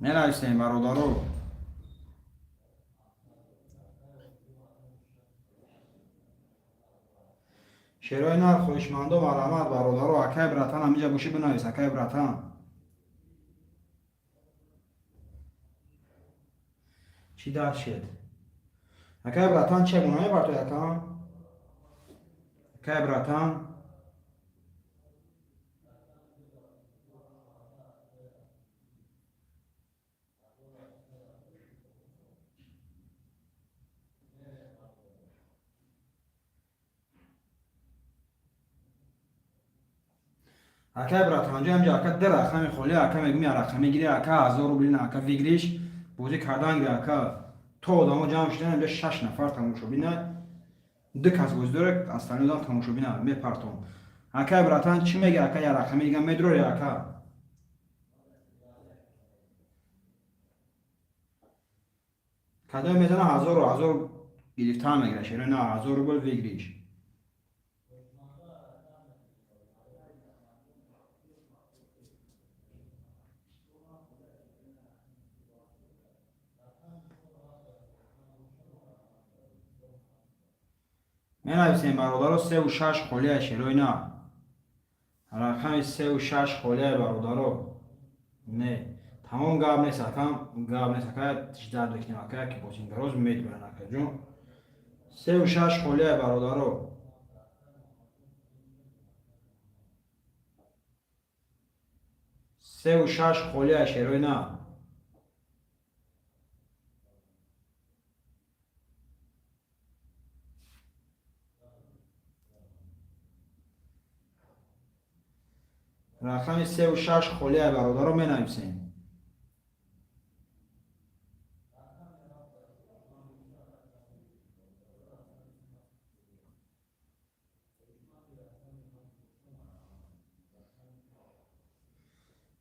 ننویسیم برادرو شروع نار خوشمندو مرحمت برادرو اکای براتان همیجه بوشی بنویس اکای براتان چی دار شد اکای براتان چه گناهی بر تو یکم اکای براتان اکه برات آنجا همجا اکه در رقم خالی اکه میگم رقم میگیری اکه 1000 رو ببین اکه ویگریش بازی کردن گه اکه تو آدمو جمع شدن همجا 6 نفر تماشا بینه دک از بازی داره اصلا آدم تماشا بینه میپرتون اکه براتان چی میگه اکه یا رقم میگم میدروری اکه کدام میزنه 1000 گرفتن میگیره شیره نه 1000 رو بول ویگریش می نویسیم برادر رو 3 و 6 خالی شیروی نه رقم 3 و 6 خالی برادر رو نه تمام گاب نیست که تجدید بکنیم که باشین گروز میدونن که جون 3 و 6 خالی برادر رو 3 و 6 خالی شیروی نه رقم 3 و 6 خالی برادر رو می نویسیم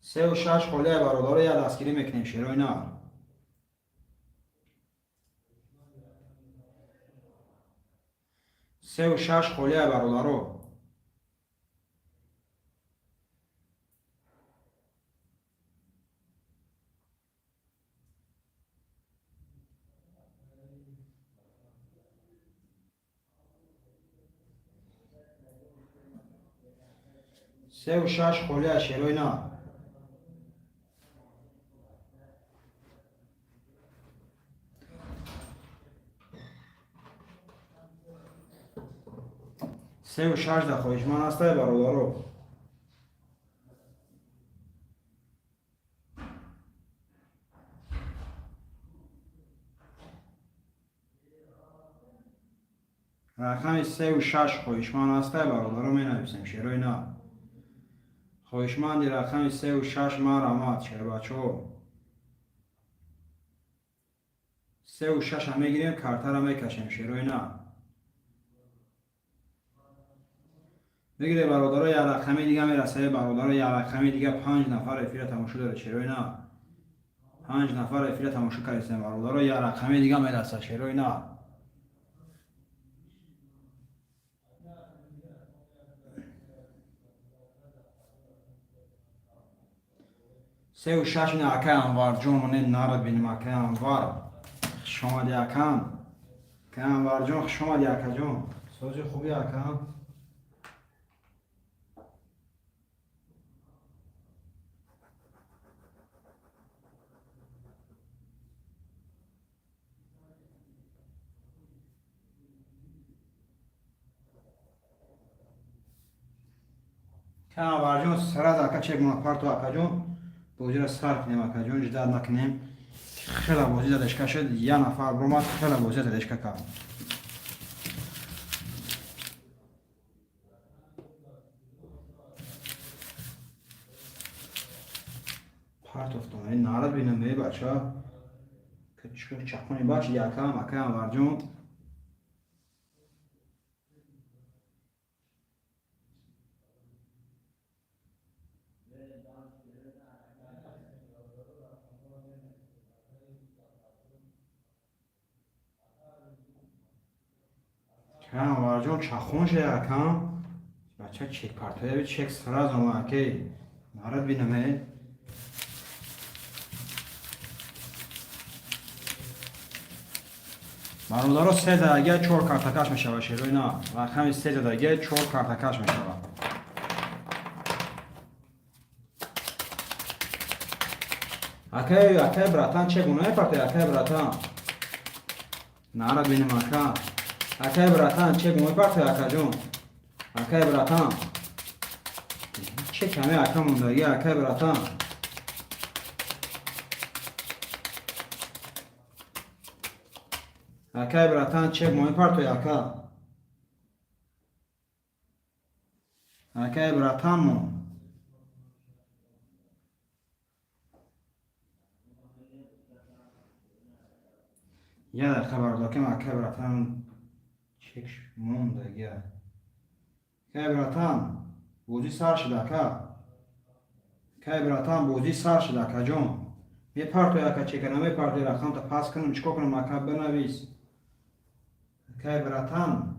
3 و 6 خالی برادر رو یه دستگیری میکنیم شیروی نه 3 و 6 خالی برادر رو 3 و 6 خالی شیروی نه 3 و 6 ده خواهشمن هسته برادر رو رقم 3 و 6 خواهشمن هسته برادر رو می نویسیم شیروی نه خواهشمند رقم 3 و 6 ما رحمت شیر بچه ها 3 و 6 هم میگیریم کارتر هم میکشیم شیروی نه بگیره برادر یه رقمی دیگه میرسه برادر یه رقمی دیگه 5 نفر افیر تماشا داره شیروی نه 5 نفر افیر تماشا کردیم برادر یه رقمی دیگه میرسه شیروی نه 3 و 6 نه اکه انوار جون منه نارد بینیم اکه انوار شما دی اکم که انوار جون شما دی اکه جون سوزی خوبی اکه که انوار جون سرد اکه چک منپرتو اکه جون بوزی را سر کنیم اکه جون جداد نکنیم خیلی بوزی دادشکه شد یه نفر برومد خیلی بوزی دادشکه کرد پرت افتم این نارد بینم به بچه ها که چکر چکونی بچه یکم اکه انوار جون که انوار جون چخون شه یکم بچه چک پرتوی چک سراز اومد که نارد بینم برادر 3 درگه 4 کارتکش میشه شیروی نه رقم 3 درگه 4 کارتکش میشه اکه براتان چگونه پرته اکه براتان نارد بینم اکه براتان چگونه پرته اکه جون اکه براتان چه کمی اکه مونده اکه براتان اکه براتان چگونه پرته اکه براتان مون یه دقیقه برادر که مکه براتن چکش مونده گه که براتن بوزی سر شده که براتن بوزی سر شده که جون می پارتو یا که چکنم می پارتو رقم تا پاس کنم چکو کنم مکه بنویس که براتن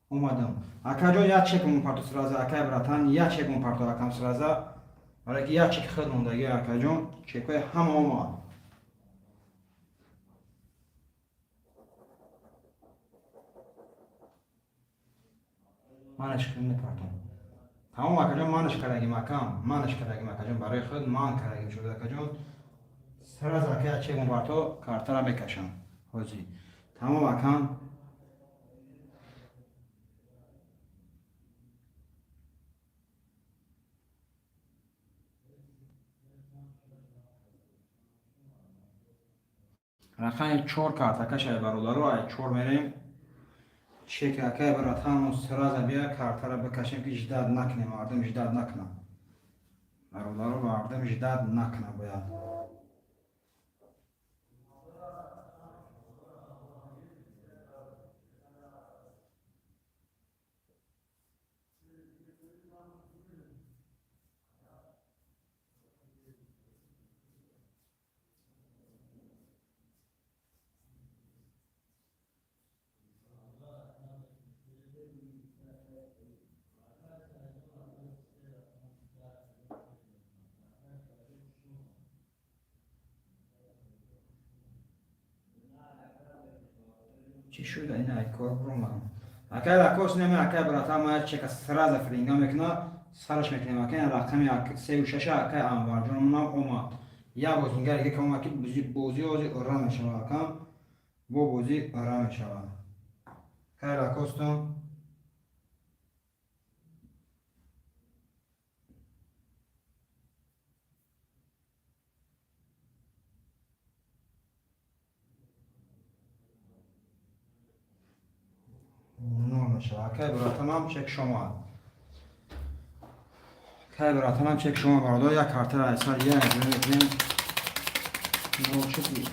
اومدم اکا جون یا چک اون پارتو سرازه اکا براتن یا چک اون پارتو اکم سرازه برای که یا چک خود مونده گه اکا جون چکوی همه اومد مانش کنه پارتون تمام اکجون مانش کرگی مکان مانش کرگی اکجون برای خود مان کرگی شده اکجون سر از اکه چه گون پارتو کارت را بکشم حوزی تمام اکان رقم 4 کارت کشه برادر رو 4 میریم چک اکه برات همون سراز بیا کارت را بکشیم که جداد نکنیم مردم جداد نکنم برادر رو مردم جداد نکنم باید چی شده این ایکار برام اکه راکوس نمی اکه برات هم چک سراز فرینگا میکنه سرش میکنیم اکه رقمی 3 و 6 اکه انوار جون من اومد یا بوزینگر که کم اکه بوزی آرام میشه اکم بو بوزی آرام میشه که راکوس تو نمیشه اکه برات هم چک شما که برات هم چک شما برادر یا کارت را اصلا یه میکنیم نو چکی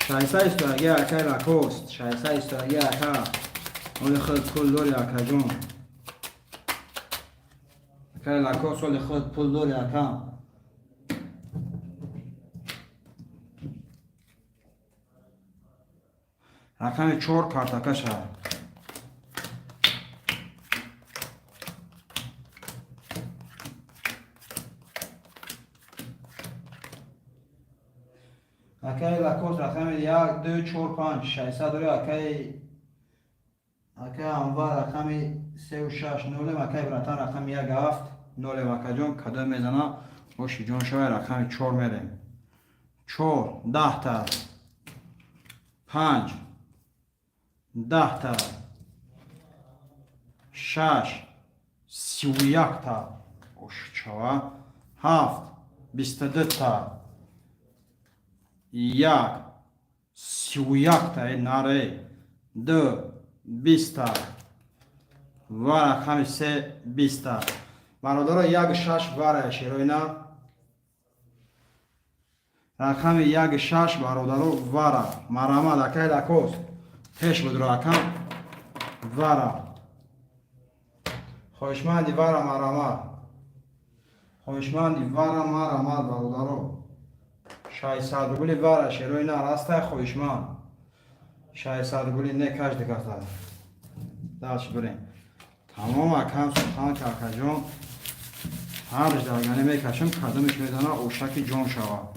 شایسته است یا اکه راکوس شایسته است یا اکه ولی خود کل دوری اکه جون اکه راکوس ولی خود پول دوری اکه رقم 4 کارتکش ها اکه لاکوس رقم 1 2 4 5 6 داره اکه انوار رقم 3 و 6 نول اکه براتن رقم 1 7 نول اکه جون کدام میزنه وشی جون شوی رقم 4 میریم 4 10 تا 5 10 تا 6 31 تا oş çava 7 22 تا 1 31 تا nare 2 20 تا و رقم 3 20 تا برادر 1 6 واره شیروینا رقم 1 6 برادر واره مرامه دکه دکوست هش بود رقم واره خوشمندی واره مرامه خوشمندی واره مرامه برادر شای سادگولی واره شیروی نه راسته خوشمند شای سادگولی نه کش دکسته داشت بریم تمام اکم سلطان کاکا جون هر جدرگانی میکشم قدمش میدانه اوشک جون شود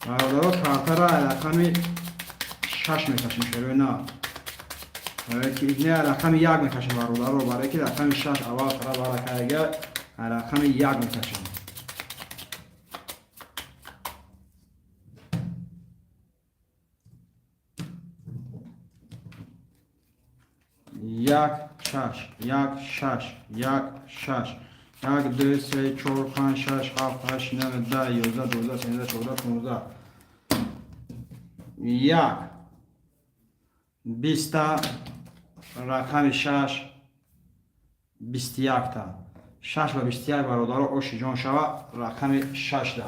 برادرها کارت را رقم 6 میکشیم شروع نه برای که نه رقم 1 میکشیم برادرها برای که رقم 6 اول خراب برای که رقم 1 میکشیم 1 6 1 6 1 6 1 2 3 4 5 6 7 8 9 10 11 12 13 14 15 1 20 رقم 6 21 تا 6 و 21 برادر اوشی جان شوا رقم 6 دا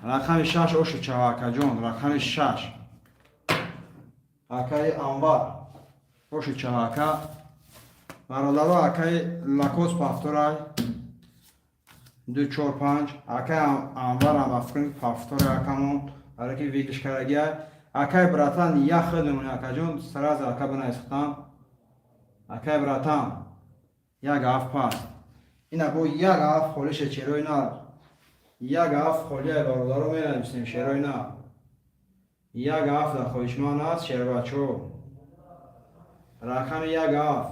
رقم 6 اوشی چواکا جان رقم 6 اکای انوار اوشی چواکا برادر اکای لاکوس پافتورای 2 4 5 اکای انوار هم افکن پافتورای اکامون برای که ویگلش کرگیه اکای براتان یا خودمون اکا جان سراز اکا بنایستان اکای براتان یک اف پاس اینا با یک اف خولش چروی نه یک اف خولی برادرو می نمیستیم شروی نه یک اف در خویشمان است شیر بچو رقم یک اف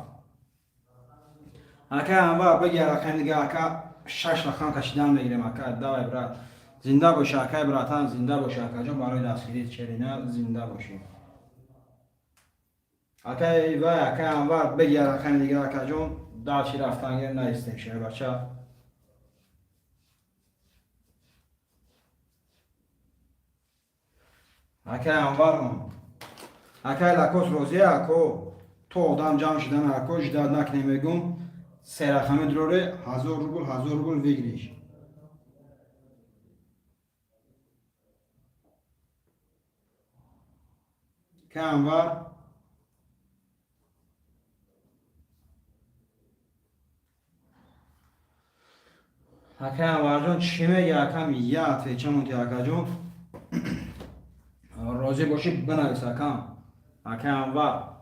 اکا انوار بگی رقم دیگه اکا 6 رقم کشیدن بگیریم اکا دوای برات زنده باشه اکای براتان زنده باشه اکا جان برای دستگیری چری نه زنده باشی اکای وای اکای انوار بگی رقم دیگه اکا جان داشتی رفتن گیر نیستیم شیر بچه اکای انوار من اکای لکوس روزی اکو تو آدم جمع شدن اکو جداد نکنی میگم سه رقم دروره 1000 روبل بگیریش که انوار اکای انوار جان چی میگه اکم یه چه مونتی اکا جان راضی باشی بنویس اکم اکای انوار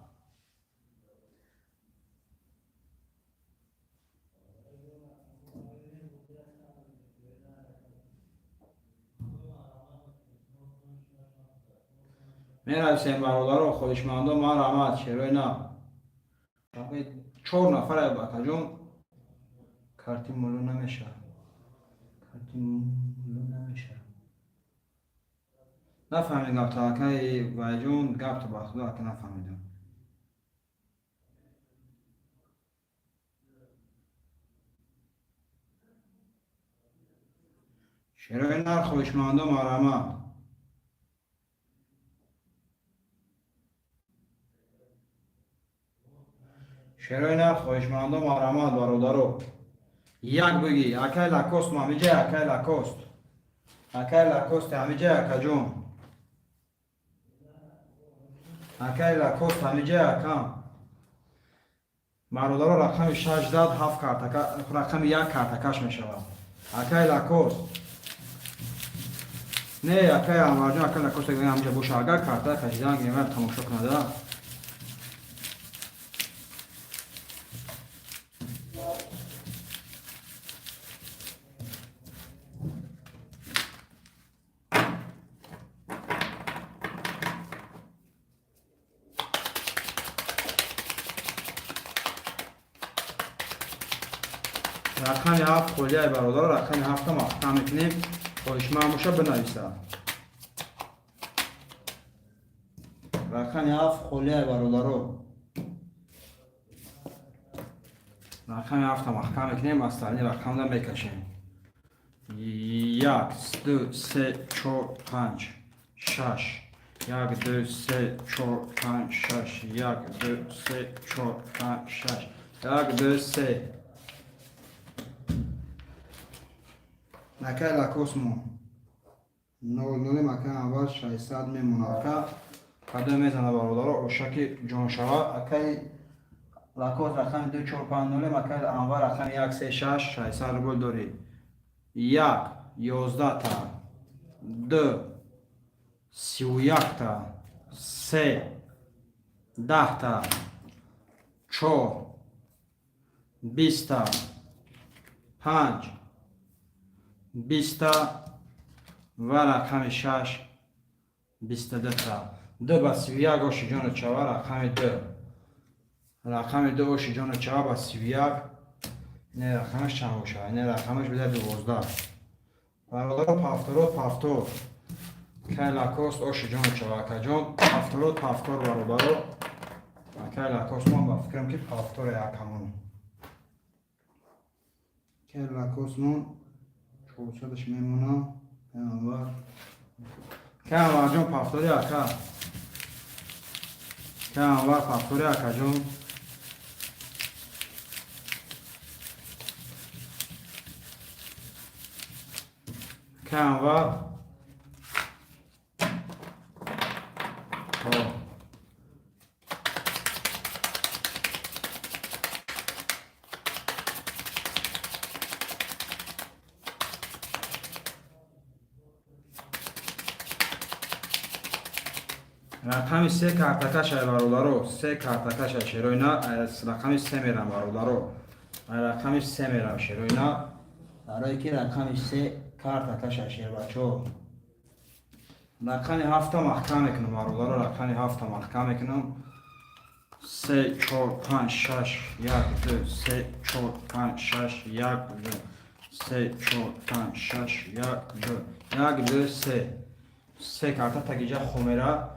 می‌نویسیم برادر و خودشمندان ما رحمت شیروی نه 4 نفر اکا جان کارتی مولو نمیشه کارتی مولو نمیشه نفهمیدم تا اکای وای جون گپ تو با خدا که نفهمیدم شیروی نه خودشمندان ما رحمت شیروی نه خودشمندان ما رحمت برادرو یک بگی اکای لاکوست ما میجه اکای لاکوست اکای لاکوست همیجه اکا جون اکای لاکوست همیجه اکا برادر رقم 6 داد 7 کارت رقم 1 کارتکش میشود اکای لاکوست نه اکای امارجان اکای لاکوست دیگه همینجا باشه اگر کارت کشیدن گیمر تماشا کنه رقم 7 خولیه برادر رقم 7 ما اختم میکنیم خودشمان باشه بنویسه رقم 7 خولیه برادرو رقم 7 ما اختم میکنیم از تعلیل رقم دا میکشیم 1 2 3 4 5 6 1 2 3 4 5 6 1 2 3 4 5 6 1 2 3 اکای لاکوس مون 00 مکان اول 600 میمونه اکا قدم میزنه برادر اوشکی جون شوا اکای لاکوس رقم 2450 مکان انوار رقم 136 600 روبل داری 1 11 تا 2 31 تا 3 10 تا 4 20 تا 5 20 و رقم 6 22 تا 2 با 31 اوشی جان چوا رقم 2 رقم 2 اوشی جان چوا با 31 نه رقمش چند باشه نه رقمش بده 12 برادر پافتور که لاکوست اوشی جان چوا که جان پافتور برادر که لاکوست من با فکرم که پافتور یکمون که لاکوست من چوچادش میمونه انوار که انوار جان پافتوری اکا که انوار پافتوری اکا جون که انوار رقم 3 کارتکش برادرو 3 کارتکش شیروینا رقم 3 میرم برادرو رقم 3 میرم شیروینا برای که رقم 3 کارتکش شیر بچو رقم 7 محکم میکنم برادرو رقم 7 محکم میکنم 3 4 5 6 1 2 3 4 5 6 1 2 3 4 5 6 1 2 1 2 3 کارتا تگیجا خومیرا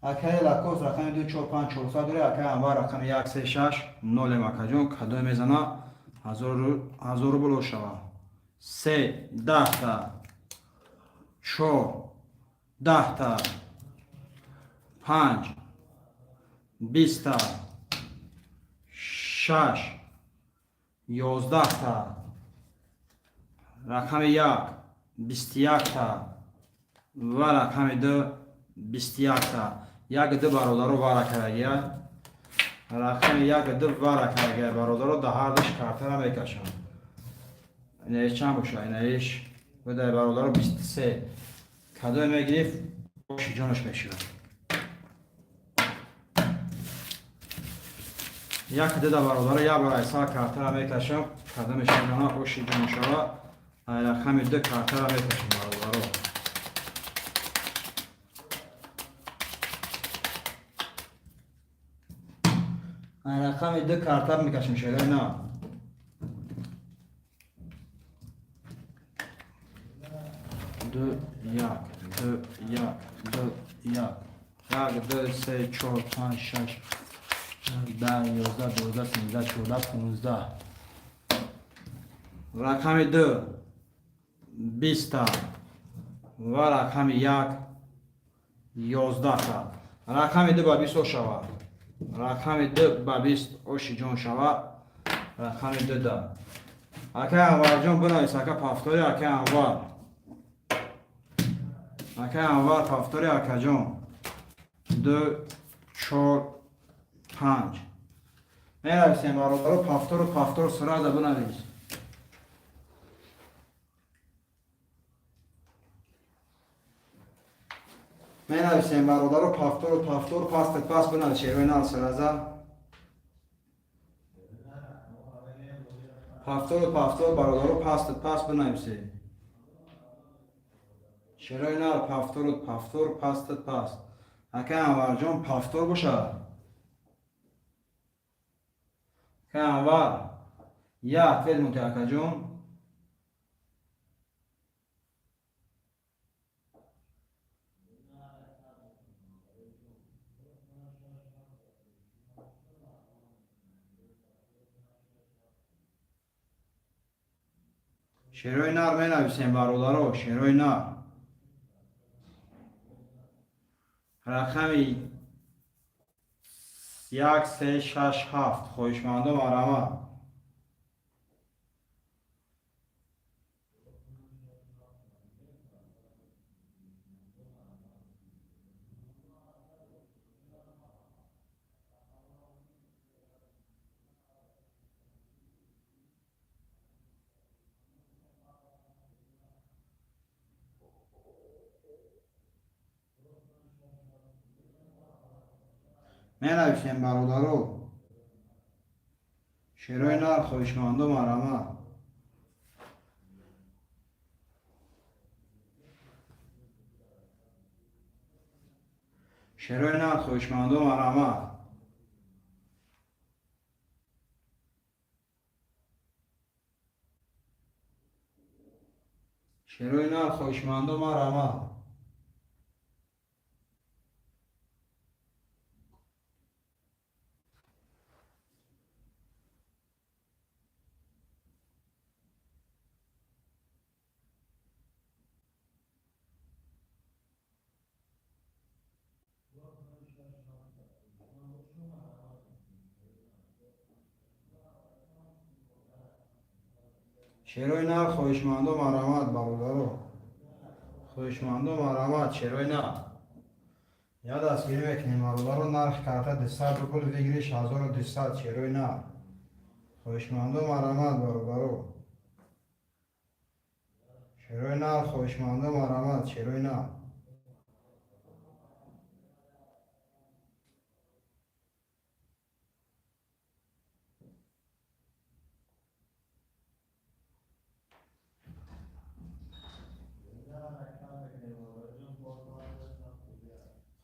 اکای لاکوس رقم 2 4 5 4 داره اکای انوار رقم 1 3 6 0 مکا جون کدو میزنه 1000 بلو شوا 3 10 تا 4 10 تا 5 20 تا 6 11 تا رقم 1 21 تا و رقم 2 21 تا یک دو برادرو وارا کرده رقم 1 2 وارا کرده برادرو ده هر دش کارتر هم بکشم اینه چند باشه اینه بده برادرو 23 کدو میگیریم باشی جانش میشه یک دو برادرو یا برای سال کارتر هم میکشم کدو میشه جانا باشی جانش را رقم 2 کارتر هم میکشم برادرو رقم 2 کارتر میکشم شده نه دو یک دو یک دو یک دو سه چهار پنج شش 10 11 12 13 14 15 رقم 2 20 تا و رقم 1 11 تا رقم 2 با 20 شوا رقم 2 با 20 اوشی جون شوا رقم 2 دا اکه انوار جون بنویس اکه پافتوری اکه انوار پافتوری اکه جون 2 4 5 می‌نویسیم برادرو پافتور سرا ده بنویس می‌نویسیم برادرو پافتور پاس بنویس شیروینال سرازا پافتور برادرو پاس بنویسی شیروینال پافتور پاس اکه انوار جون پافتور باشه که انوار یا فیل متعکه جون شیروی نار می نویسیم برادرو شیروی نار رقم 1 3 6 7 خوشمندم آرامه می نویسیم برادرو شیروی نار خوشمندم آرامه شیروی نار خوشمندم آرامه شیروی نار خوشمندم آرامه شیروی نر خویشمند و مرامت برادرو. خویشمند و مرامت شیروی نر. یا دستگیری میکنیم برادرو. نرخ کارت 200 روبل ویگریش 1200 شیروی نر. خویشمند و مرامت برادرو. شیروی نر خویشمند و مرامت شیروی نر.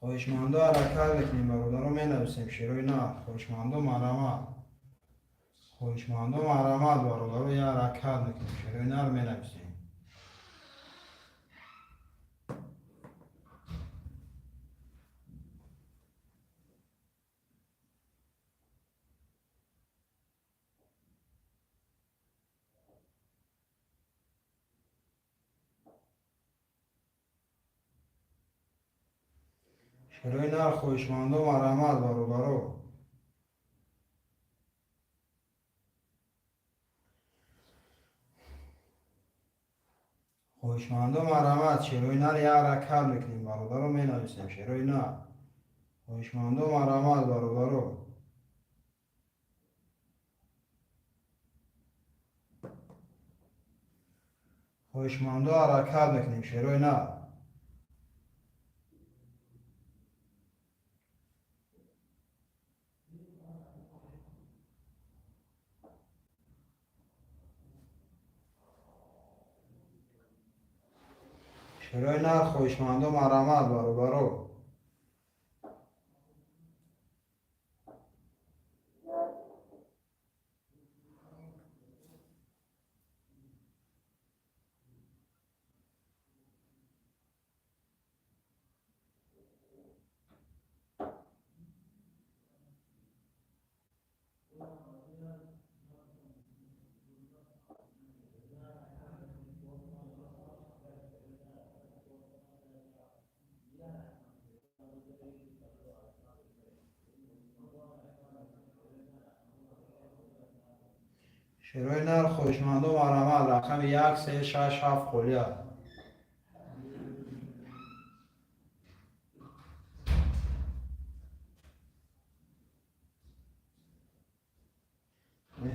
خویشمند و حرکت بکنیم برادرو می نویسیم شیروی نر. خویشمند و مرامت. خویشمند و مرامت برادرو یا حرکت بکنیم شیروی نر می نویسیم. شیروی نر خویشمند و مرامت برادرو. خویشمند و مرامت شیروی نر یا حرکت بکنیم برادرو می نویسیم شیروی نر. خویشمند و مرامت برادرو. خویشمند و حرکت بکنیم شیروی نر. شیروی نر خویشمند و مرامت برادرو. شیروی نر خویشمند و مرامت رقم 1367 خلیه.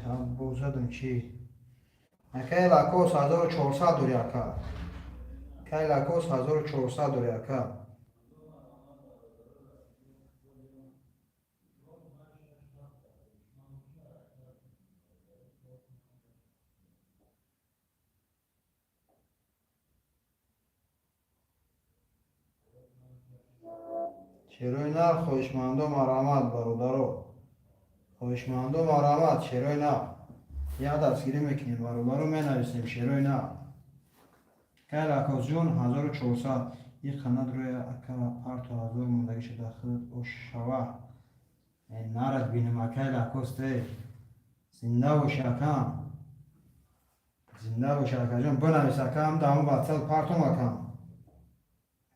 هم بوزدم چی؟ که لکوس 1400 دوری اکا. که لکوس 1400 دوری اکا. شیروی نر خویشمند و مرامت برادرو. خویشمند و مرامت شیروی نر یا دستگیری میکنیم برادرو می نویسیم شیروی نر. که لکوس جون 1400 این قنات روی اکا پرتو هزار موندگی شده خود او شوه نرد بینم اکا لکوس تی زنده و شکم. زنده و شکم جون بنویس اکم دامو بطل پرتو مکم.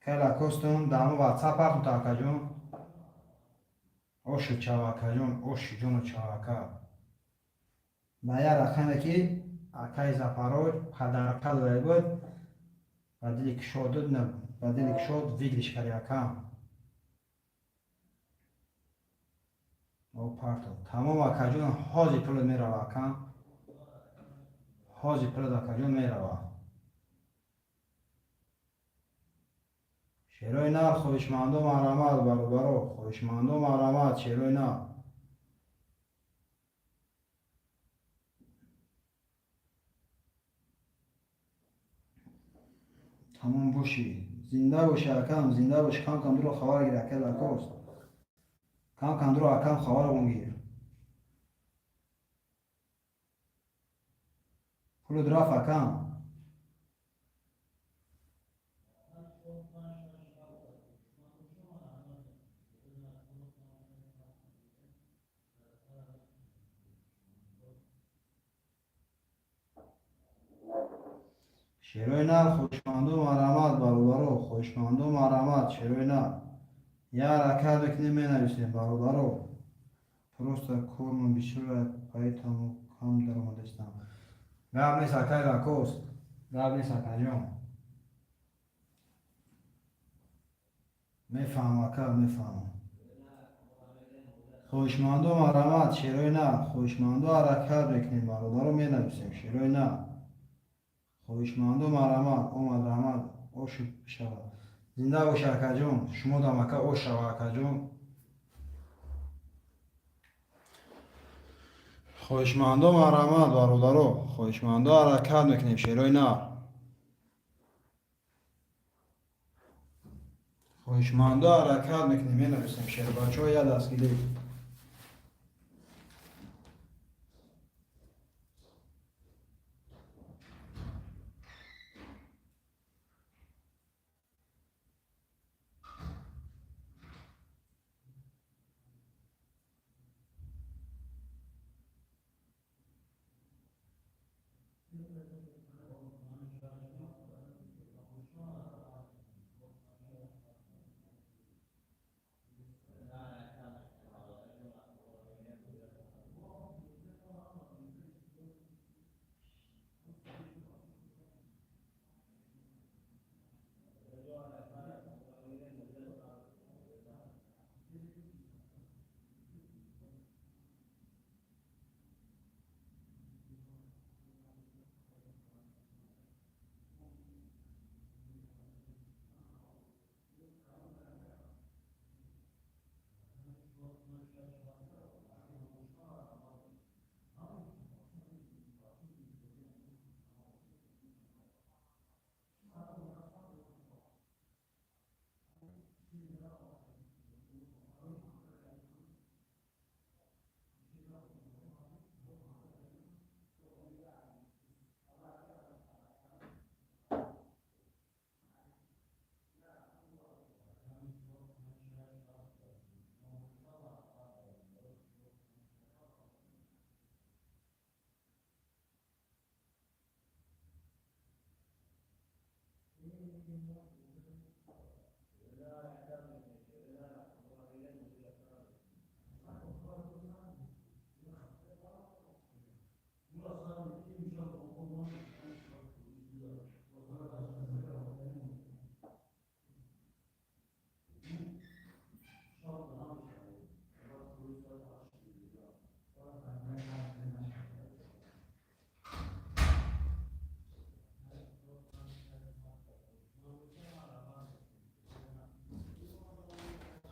که لکوستون دامو بطل پرتو تا اکا جون اوشو چاوکا جون اوشو جونو چاوکا. باید رقمه که اکای زفروج پدر قلبه بود بدلی که شد نه بدلی که شد ویگریش کری اکم او پرتو تمام اکا جون حاضی پلد می رو اکم. حاضی پلد اکا جون می رو. شیروی نر خویشمند و مرامت برادرو. خویشمند و مرامت شیروی نر. تمام بوشی زنده باشی اکم. زنده باشی کم کم درو خواه گیر اکل اکوست. کم کم درو اکم خواه رو گیر پلو دراف اکم. شیروی نر خویشمند و مرامت برادرو. خویشمند و مرامت شیروی نر یا حرکت بکنیم می نویسیم برادرو. پروست کورمون بیشتر پایتمو کم در آمدستم. قبل ساکای لاکوست قبل ساکایون میفهم که میفهم خوشمند و مرمت شیروی نه خوشمند و حرکت بکنیم برادر رو می نویسیم شیروی نه خوشمند و مرمت اومد رحمت او شود زنده و شرکت جون شما دمکه او شوکه جون خوشمند و مرمت برادر خوشمند و حرکت میکنیم شیروی نه خوشمند و حرکت میکنیم می نویسیم شیر بچه ها یه دستگیری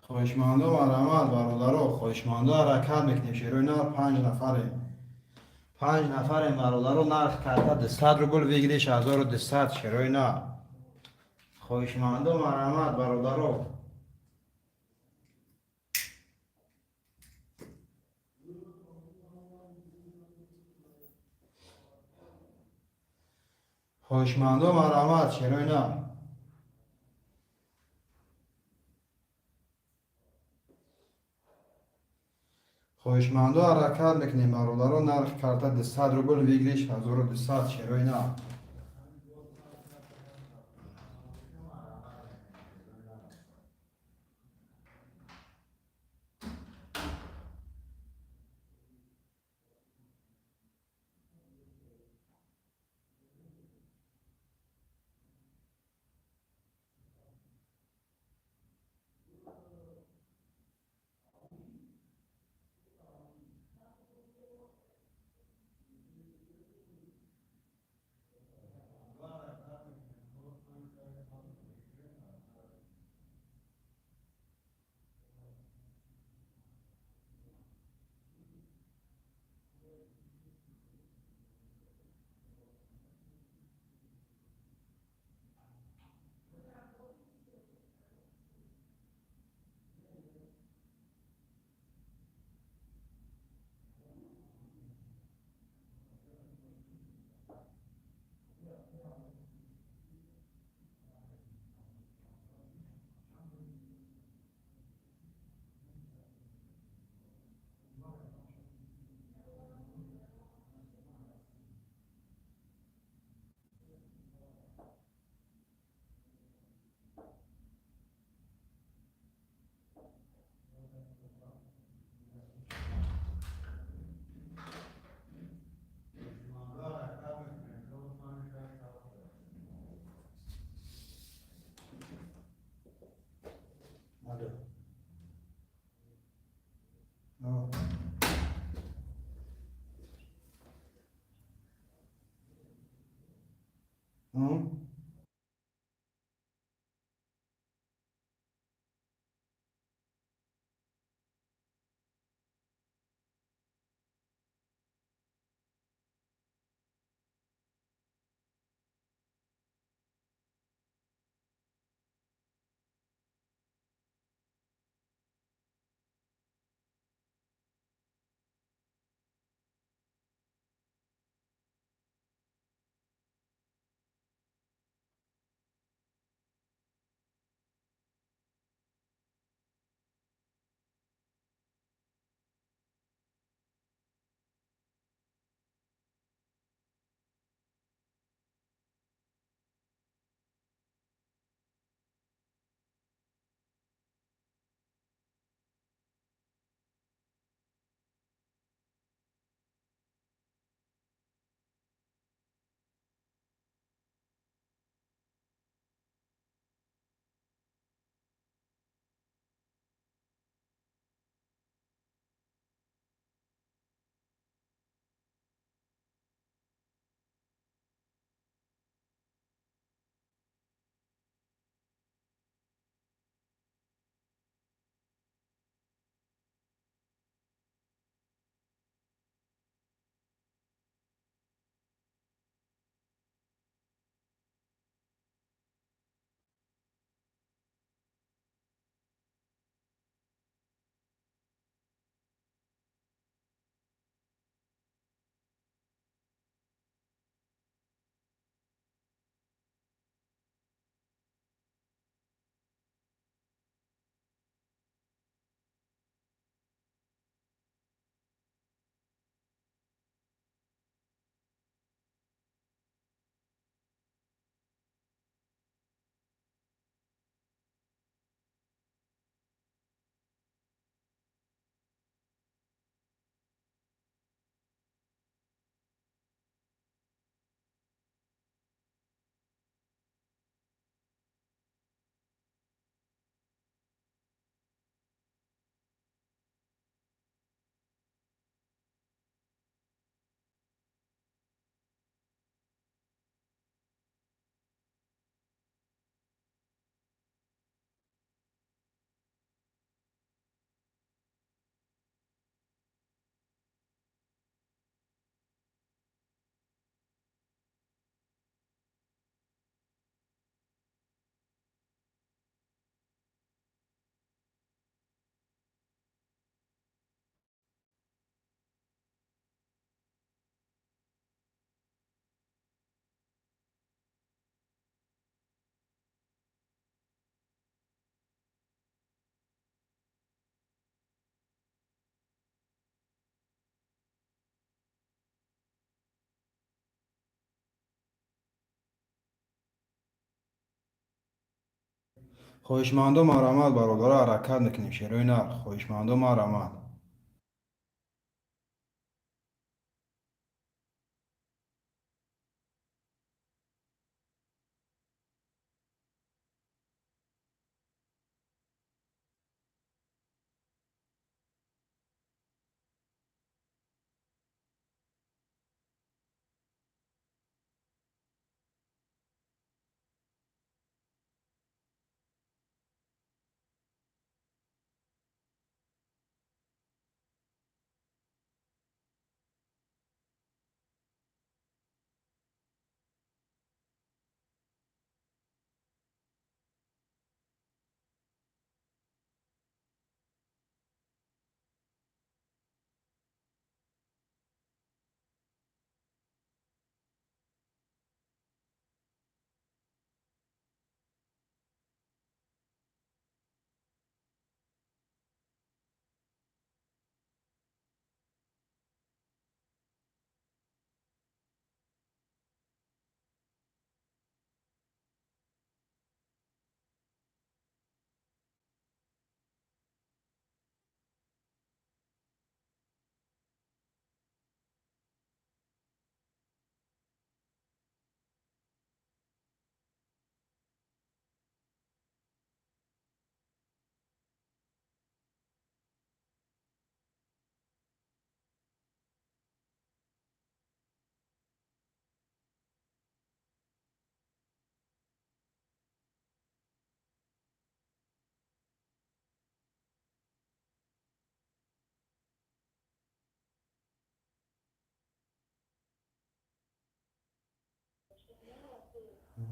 خوشمند و مرمت برادر خوشمند و حرکت میکنیم شیروی نه 5 نفریم برادر نرخ کرده 200 روبل بگیریش 1200 شیروی نه خوشمند و مرمت برادر خوشمند و مرمت شیروی نه خوشمند و حرکت میکنیم برادر نرخ کرده 200 روبل بگیریش 1200 شیروی نه ها؟ خۆشماندۆ مارەمات بەڕۆڵەرە ئاراکات دەکەین شێرۆی نار خۆشماندۆ مارەمات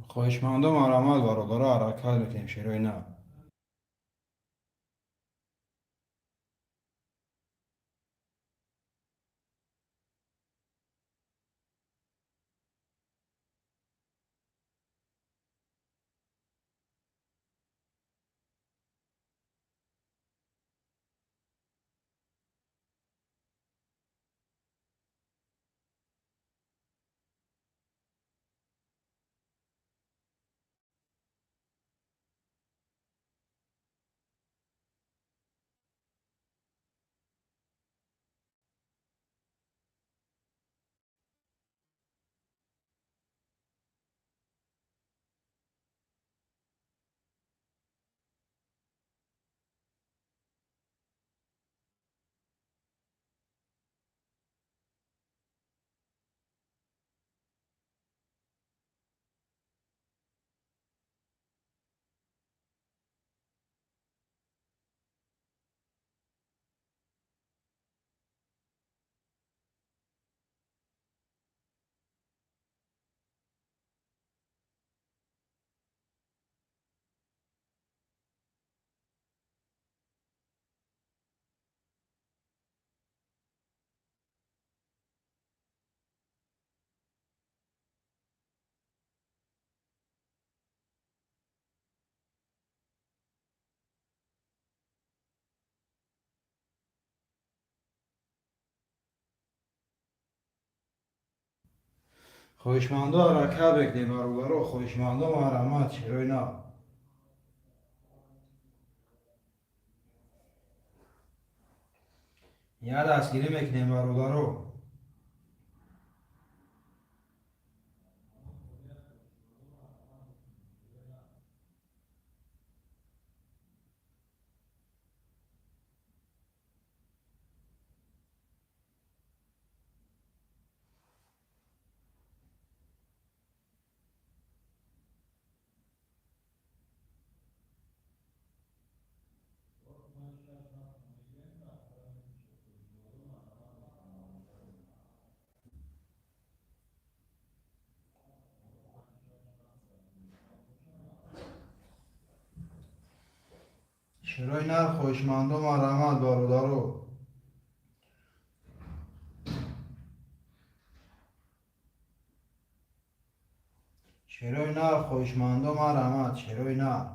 خواهشمندم آرامد برادرها حرکت بکنیم شیروی نه. خواهشمندم حرکت بکنیم برادرها. خواهشمندم آرامد شیروی نه. یه دستگیری میکنیم برادرها. شیروی نه خواهشمندم آرامد برادرها. شیروی نه خواهشمندم آرامد شیروی نه.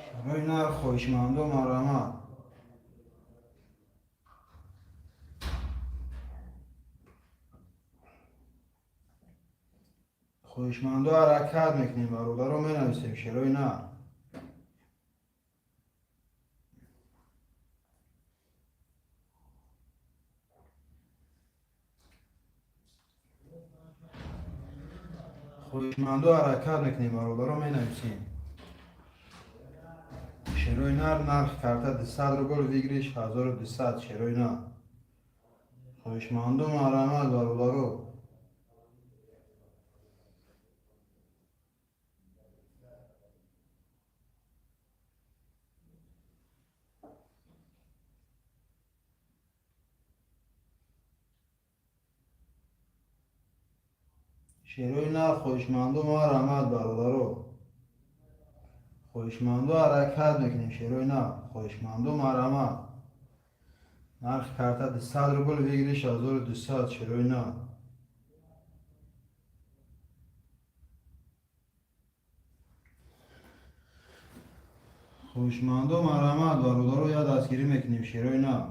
شیروی نه خواهشمندم آرامد. خواهشمندم حرکت میکنیم برادرها. می نویسیم شیروی نه. خواهشمندم حرکت میکنیم برادرها. می نویسیم شیروی نه. نرخ کرده 200 روبل ویگریش 1200 شیروی نه. خواهشمندم آرامد برادرها. شیروی نه خواهشمندم آرامد برادرها. خواهشمندم حرکت میکنیم شیروی نه. خواهشمندم آرامد. نرخ کرده 200 روبل ویگریش 1200 شیروی نه. خواهشمندم آرامد برادرها. یا دستگیری میکنیم شیروی نه.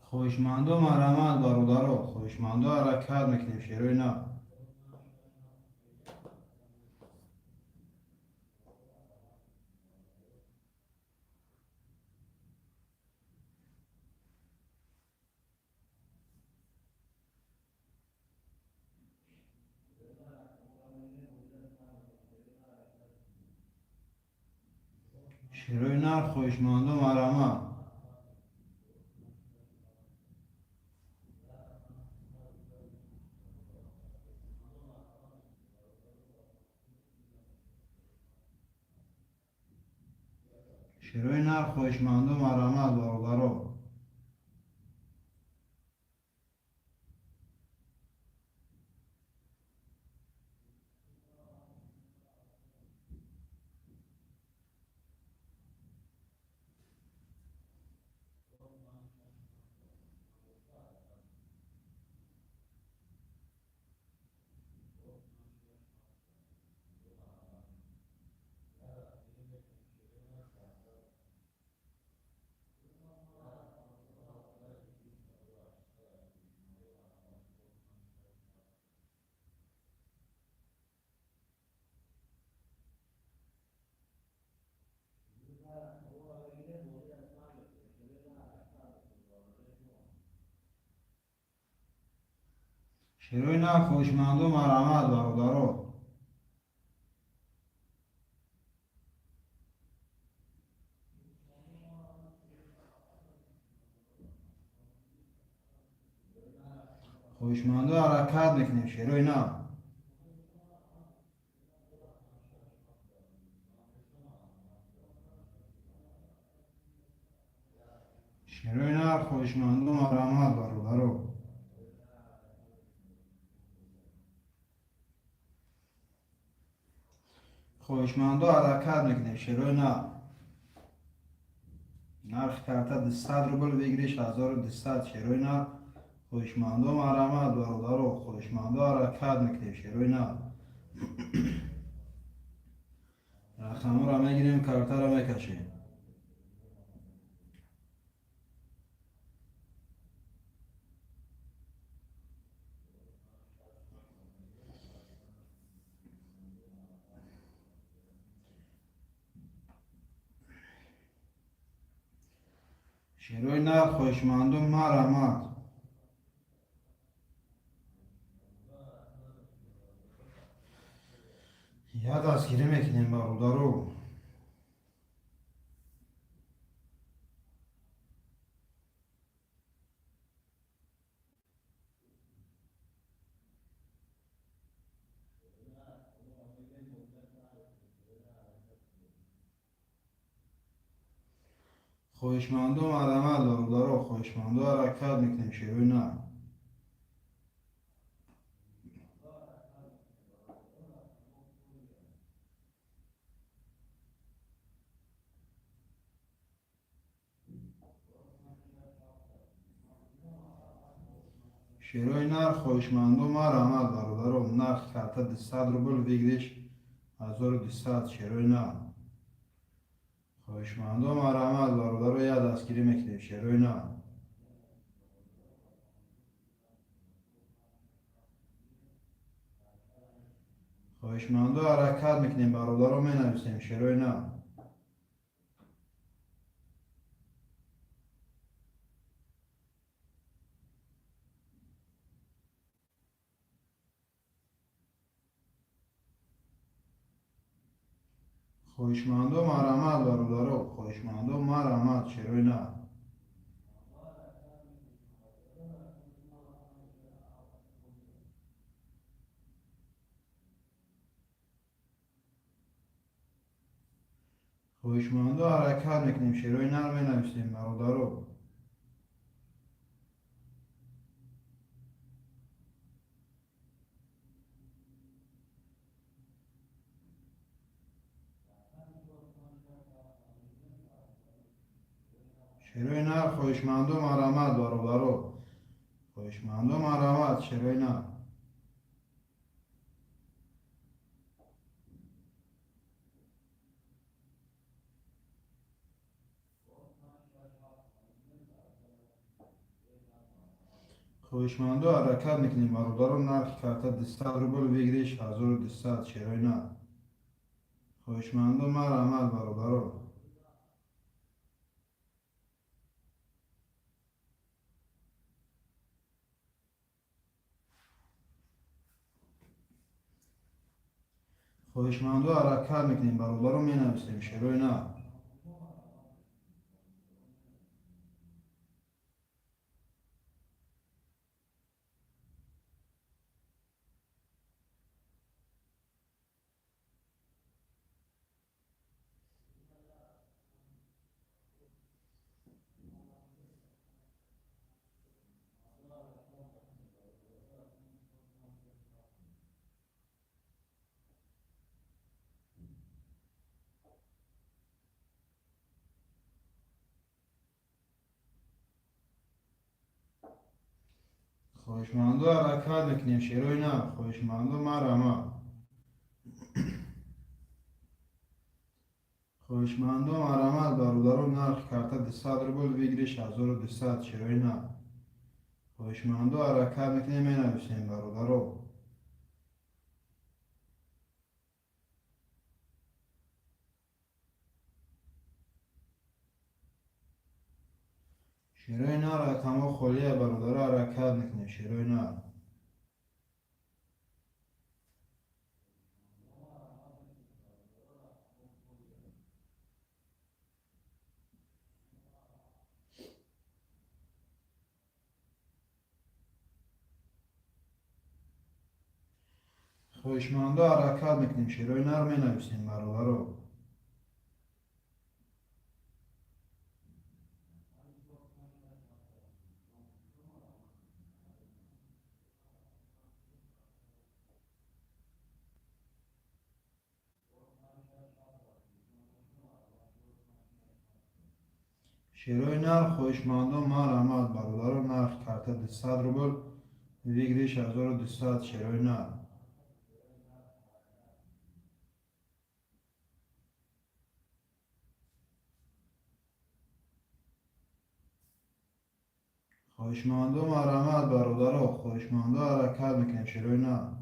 خواهشمندم آرامد برادرها. خواهشمندم حرکت میکنیم شیروی نه. شیروی نه خواهشمندم آرامد. شیروی نر خوشمند و مرامت برادرو. شیروی نر خوشمند و مرامت برادرو. خوشمند و حرکت میکنیم شیروی نر. شیروی نر خوشمند و مرامت برادرو. خوشمند و حرکت میکنیم شیروی نر. نرخ کارتا 200 روبل بگیریش 1200 شیروی نر. خوشمند و مرامت برادرو. خوشمند و حرکت میکنیم شیروی نر. رقم را میگیریم کارتا را میکشیم. شیروی نر خوشمند و مرامت. یا دستگیری میکنیم برادرو. خوشمند و مرامت برادرو. خوشمند و حرکت میکنیم شیروی نر. شیروی نر خوشمند و مرامت برادرو. نرخ کارتا 200 روبل بگیریش 1200 شیروی نر. خوشمند و مرامت برادرو. یا دستگیری میکنیم شیروی نر. خوشمند و حرکت میکنیم برادرو. می نویسیم شیروی نر. خوشمند و مرامت برادرو. خوشمند و مرامت شیروی نر. خوشمند و حرکت میکنیم شیروی نر. می نویسیم برادرو. شیروی نر خوشمند و مرامت برادرو. خوشمند و مرامت شیروی نر. خوشمند و حرکت میکنیم برادرو. نرخ کارتا 200 روبل بگیریش 1200 شیروی نر. خوشمند و مرامت برادرو. خوشمند و حرکت میکنیم برادرو. می نویسیم شیروی نر. خوشمند و حرکت میکنیم شیروی نه خوشمند و مرمت خوشمند و مرمت برادران نرخ کرده 200 روبل بگیریش 1200 شیروی نه خوشمند و حرکت میکنیم می نویسیم برادران شیروی نه رقم و خلیه برادر حرکت میکنیم شیروی نه خوشمند و حرکت میکنیم شیروی نه رو می نویسیم برادران شیروی نر خوشمند و مرمت برادران نرخ کرده 200 روبل بگیریش 1200 شیروی نر خوشمند و مرمت برادران خوشمند و حرکت میکنیم شیروی نر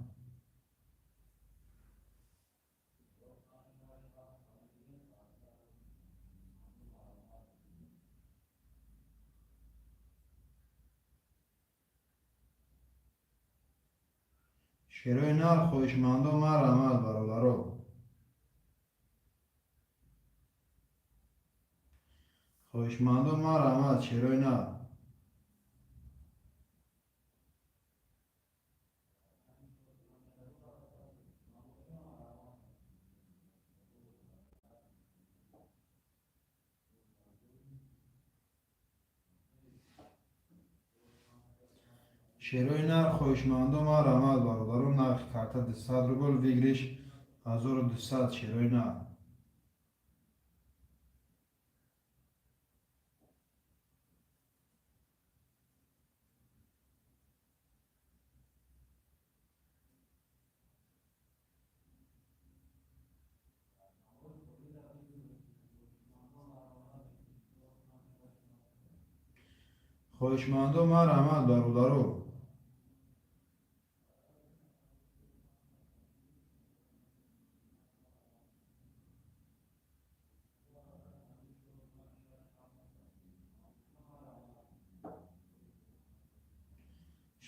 شیروی نر خوشمند و مرمت برادران خوشمند و مرمت شیروی نر شیروی نر خوشمند و مرمت برادران نرخ کرده 200 روبل بگیریش 1200 شیروی نر خوشمند و مرمت برادران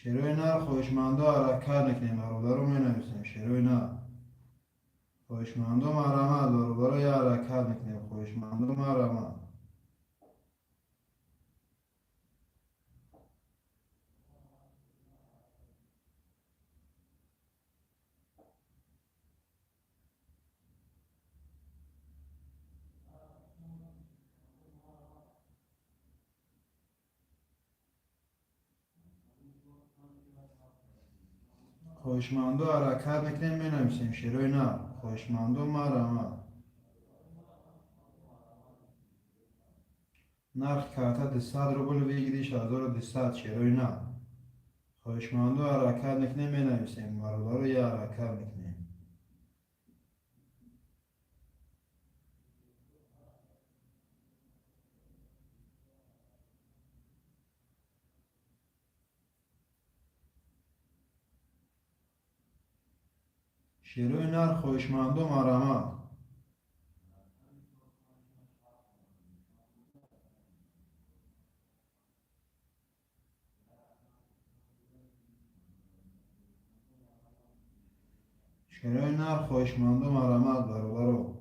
شیروی نر خوشمند و حرکت میکنیم برادران می نویسیم شیروی نر خوشمند و مرمت برادران یه حرکت میکنیم خوشمند و مرمت خوشمند و حرکت میکنیم می نویسیم شیروی نر خوشمند و مرمت نرخ کرده 200 روبل بگیریش 1200 شیروی نر خوشمند و حرکت میکنیم می نویسیم برادران یه حرکت میکنیم شیروی نر خوشمند و مرمت شیروی نر خوشمند و مرمت برادران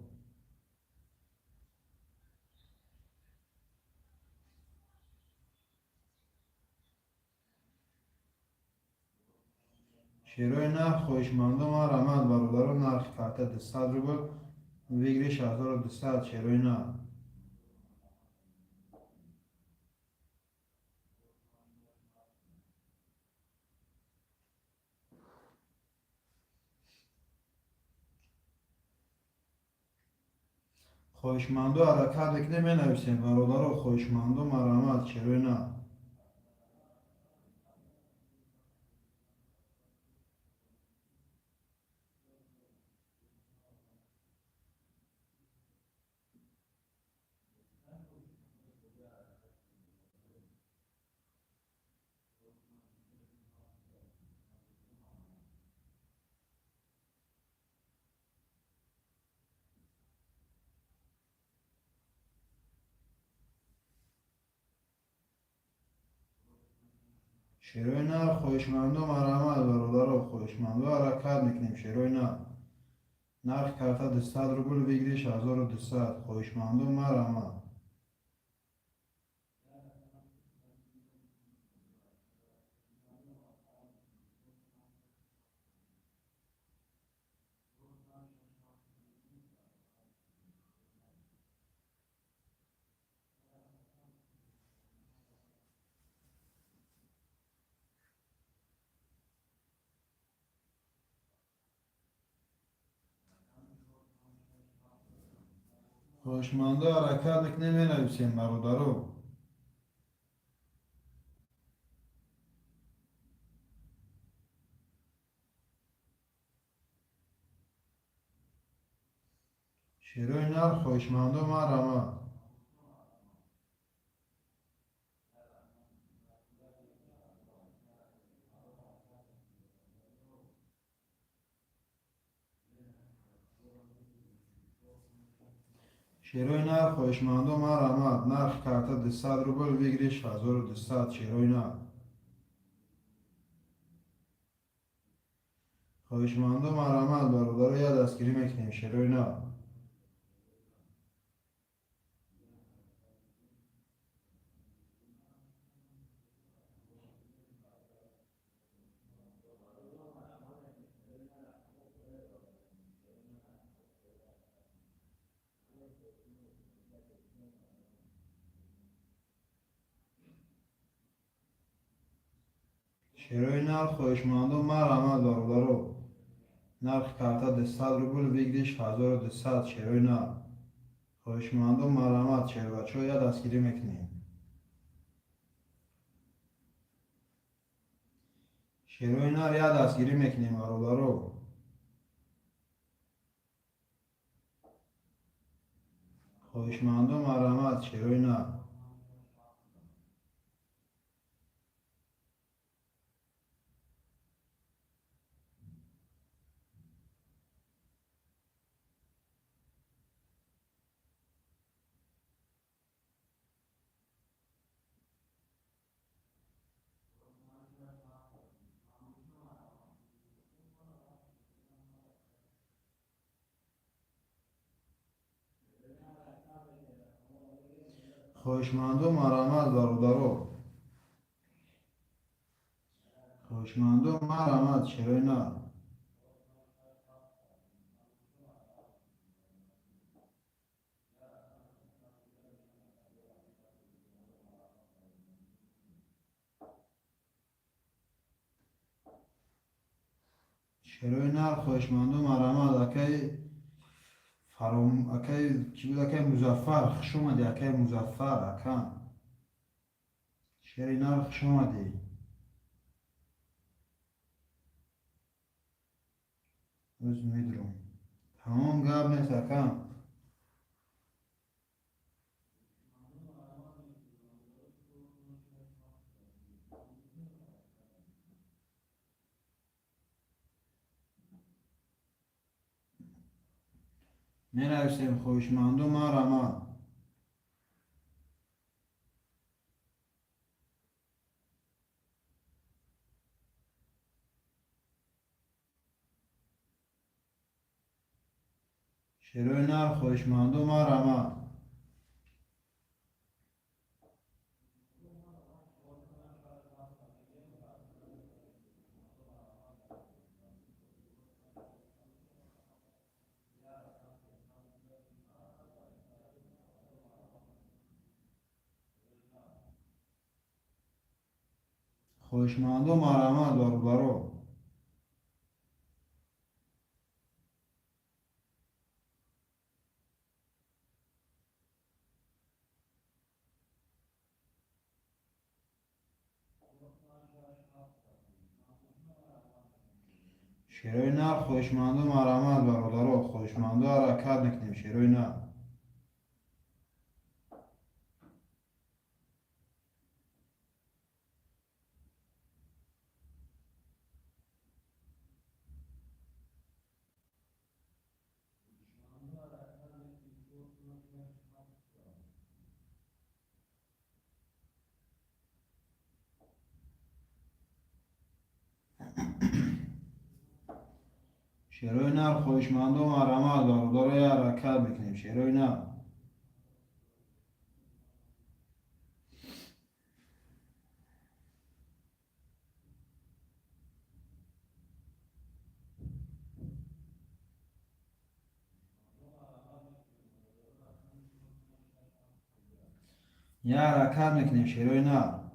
شیروی نر خوشمند و مرمت برادران نرخ کرده 200 روبل بگیریش 1200 شیروی نر خوشمند و حرکت میکنیم می نویسیم برادران خوشمند و مرمت شیروی نر شیروی نر خویشمندو مرامت برادر خویشمندو حرکت میکنیم شیروی نر نرخ کارتا 200 روبل بگیریش 1200 خویشمندو مرامت خویشمندو حرکت میکنیم می نویسیم برادرو شیروی نر خویشمندو مرامت شیروی نر خویشمندو مرامت نرخ کارتا 200 روبل بگیریش 1200 شیروی نر خویشمندو مرامت برادرو یا دستگیری میکنیم شیروی نر شیروی نر خویشمندو مرامت برادرو نرخ کارتا 200 روبل بگیریش 1200 شیروی نر خویشمندو مرامت شیر بچه یا دستگیری میکنیم شیروی نر یا دستگیری میکنیم برادرو خویشمندو مرامت شیروی نر خویشمندو مرامت برادرو خویشمندو مرامت شیروی نر شیروی نر خویشمندو مرامت اکی فرام اکی چی بود اکی مزفر خوش اومدی اکی مزفر اکم شیروی نر خوش اومدی روز میدرم تمام گاب نیست اکم می نویسیم خویشمندو مرامت شیروی نر خویشمندو مرامت خویشمندو مرامت برادرو شیروی نر خویشمندو مرامت برادرو خویشمندو حرکت میکنیم شیروی نر شیروی نر خوشمند و مرمت برادر یا حرکت میکنیم شیروی نر یا حرکت میکنیم شیروی نر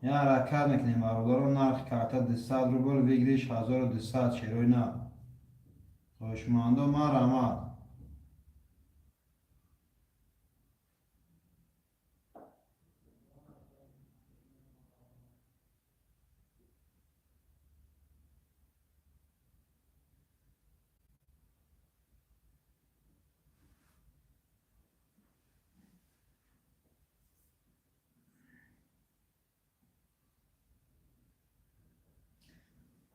یا حرکت میکنیم برادر نرخ کارت 200 روبل ویگریش 1200 شیروی نر خوشمند و مرمت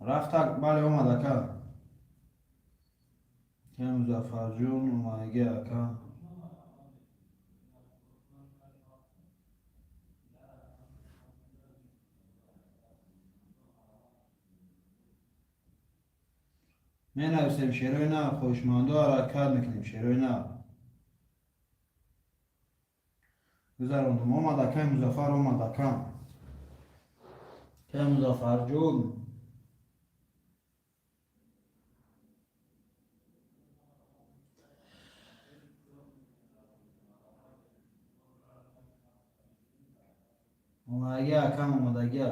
رفت بله اومد اکا که مزفر جون اومدگی اکا می نویسیم شیروی نه خوشمند و حرکت میکنیم شیروی نه گذراندم اومد اکا مزفر اومد اکا که مزفر جون اومدگی اکا اومدگی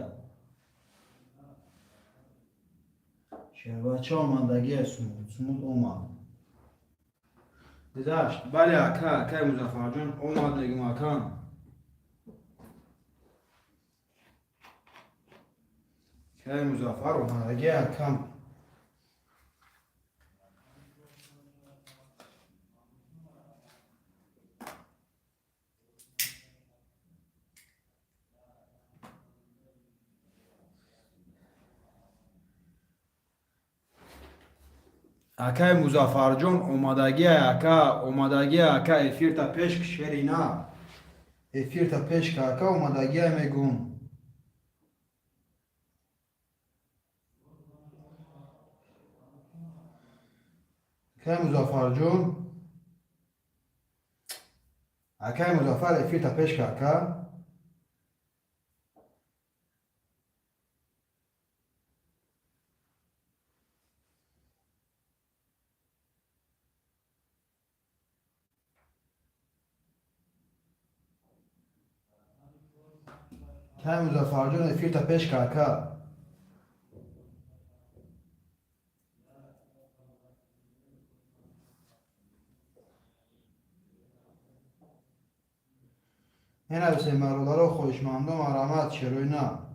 شیر بچه اومدگی سمود اومد گذشت بله اکا مزفر جون اومد نگیم اکا که مزفر اومدگی اکا اکای مزفر جون اومدگی اکا افیر تا پیش کشیری نه افیر تا پیش که اکا اومدگی میگون اکای مزفر جون اکای مزفر افیر تا پیش که اکا اکای مزفر جون افیر تا پیش که اکا این نویسه مرادر خوشمند و مرمت چروی نه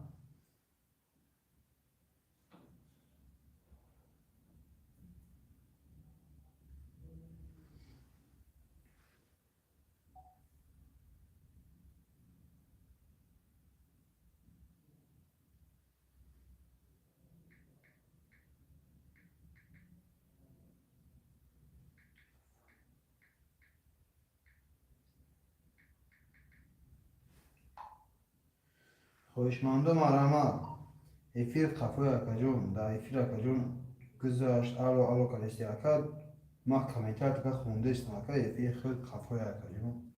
خوشمند و مرمت افیر خفای اکا جون در افیر اکا جون گذاشت الو کالستی اکا ما کامنتر تکا خونده استم اکا افیر خود خفای اکا جون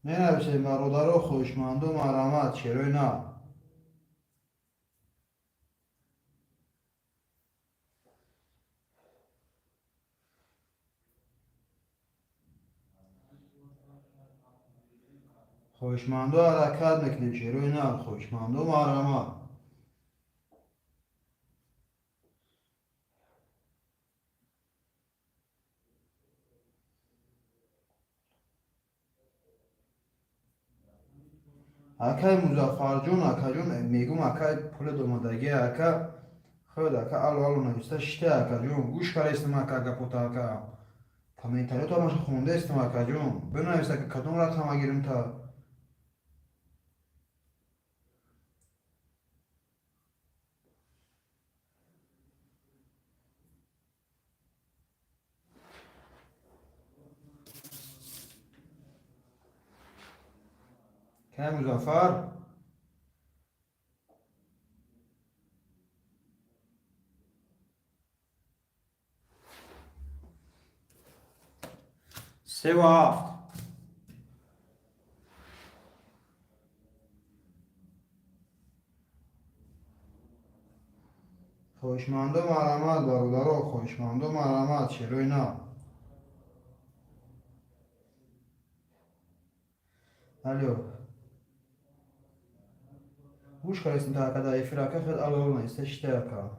می نویسه مرادر خوشمند و مرمت چروی نه خوشمند و حرکت میکنیم چروی نه خوشمند و مرمت اکای مزفر جون اکا جون میگم اکای پول دومدگی اکا خود اکا الو نویسته شته اکا جون گوش کار استم اکا گپوتا اکا کامنتاری تو همش خونده استم اکا جون بنویسته که کدوم رقم گیریم تا که مزفر سه و هفت. خوشمندم مرحمت برادرها، خوشمندم مرحمت چرا نه. الو وش خلصت تا كذا يفرق أخذ أول ما يستشتاك.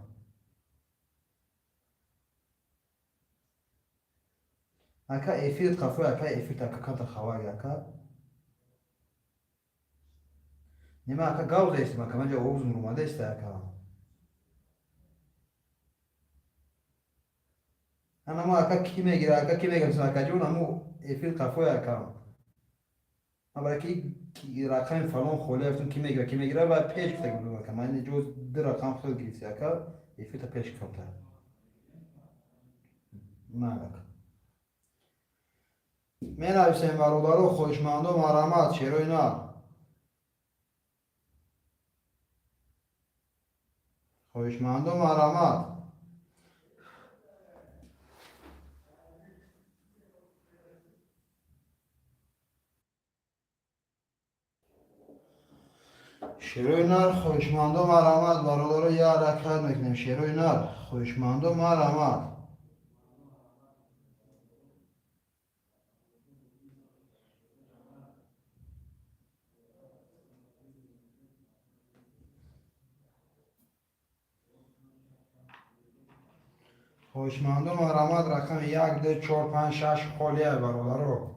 أكا يفيد خفوا أكا يفيد أكا كذا خواجة أكا نما أكا قاو زي ما كمان جو أوزم روما ده استاكا. أنا ما أكا كي ما يجرا أكا كي ما يجرا ساكا جونا مو يفيد خفوا أكا. أبغى كي رقم فلان خوله أفتون كي ما يجرا بعد بيش كتاك بلوما كمان جوز در رقم خود جلسة أكا يفيد بيش كتاك. ما أكا. من أبسم برادرها خوشمندم مرحمت چرا نه. خوشمندم مرحمت. شیروی نر خوشمندم مرحمت برادرها یه حرکت میکنیم. شیروی نر خوشمندم مرحمت. خوشمندم مرحمت رقم 1 2 4 5 6 خالیه برادرها.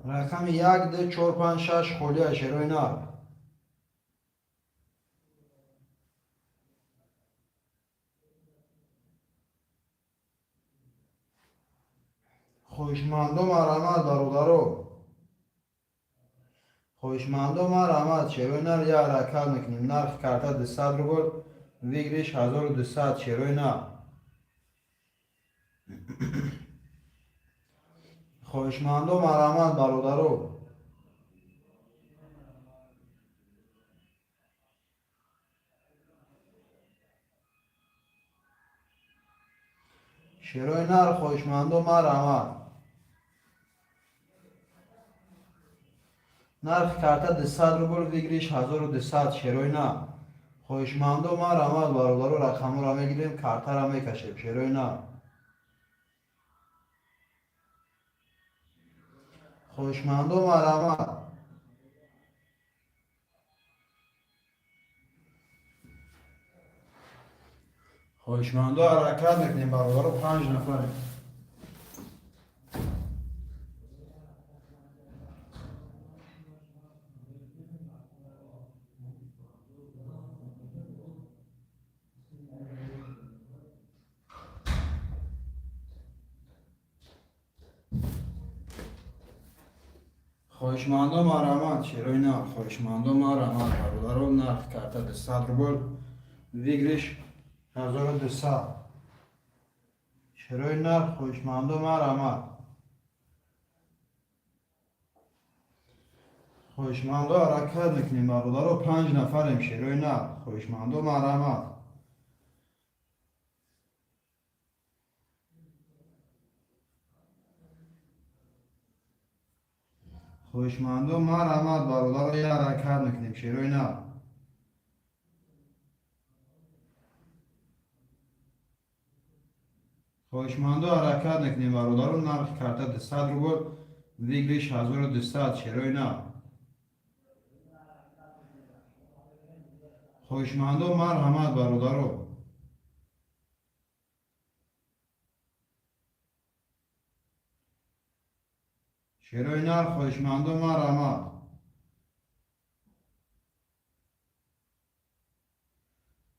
رقم 1 2 4 5 6 خالیه شیروی نر. خوشمندم مرحمت برادرها. خوشمندم مرحمت شیروی نر یه حرکت میکنیم. نرخ کرده 200 روبل ویگریش 1200 شیروی نر. خوشمندم مرحمت برادرها. شیروی نر خوشمندم مرحمت. نرخ کرده 200 روبل ویگریش 1200 شیروی نر. خوشمندم مرحمت برادرها رقم را میگیریم کارت را میکشیم شیروی نر. خوشمندم مرحمت. خوشمندم حرکت میکنیم برادرها 5 نفره. خوشمندم مرحمت شیروی نر. خوشمندم مرحمت برادرها نرخ کرده 200 روبل ویگریش 1200 شیروی نر. خوشمندم مرحمت. خوشمندم حرکت میکنیم برادرها 5 نفریم شیروی نر. خوشمندم مرحمت. خوشمندم مرحمت برادرها یه حرکت میکنیم شیروی نر. خوشمندم حرکت میکنیم برادرها نرخ کرده 200 روبل ویگریش 1200 شیروی نر. خوشمندم مرحمت برادرها. شیروی نر خوشمندم مرحمت.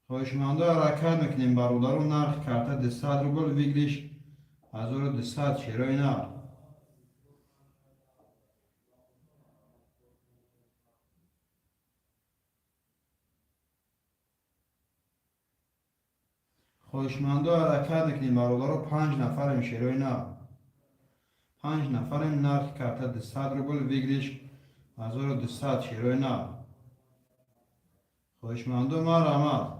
خوشمندم حرکت میکنیم برادرها نرخ کرده 200 روبل ویگریش 1200 شیروی نر. خوشمندم حرکت میکنیم برادرها 5 نفریم شیروی نر. 5 نفریم نرخ کرده 200 روبل ویگریش 1200 شیروی نر. خوشمندم مرحمت.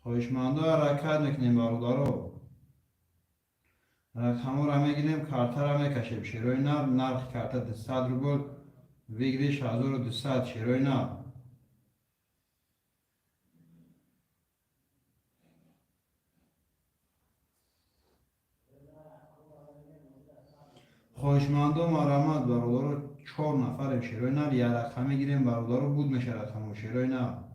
خواهشمندو حرکت میکنیم برادرو. رقم را میگیریم، کارت را میکشیم. شیروی نر نرخ کارت 200 روبل، ویگریش 1200. شیروی نر. خواهشمندو مرامت برادرو، 4 نفریم. شیروی نر یک رقم میگیریم برادرو، بود میشه رقم. شیروی نر.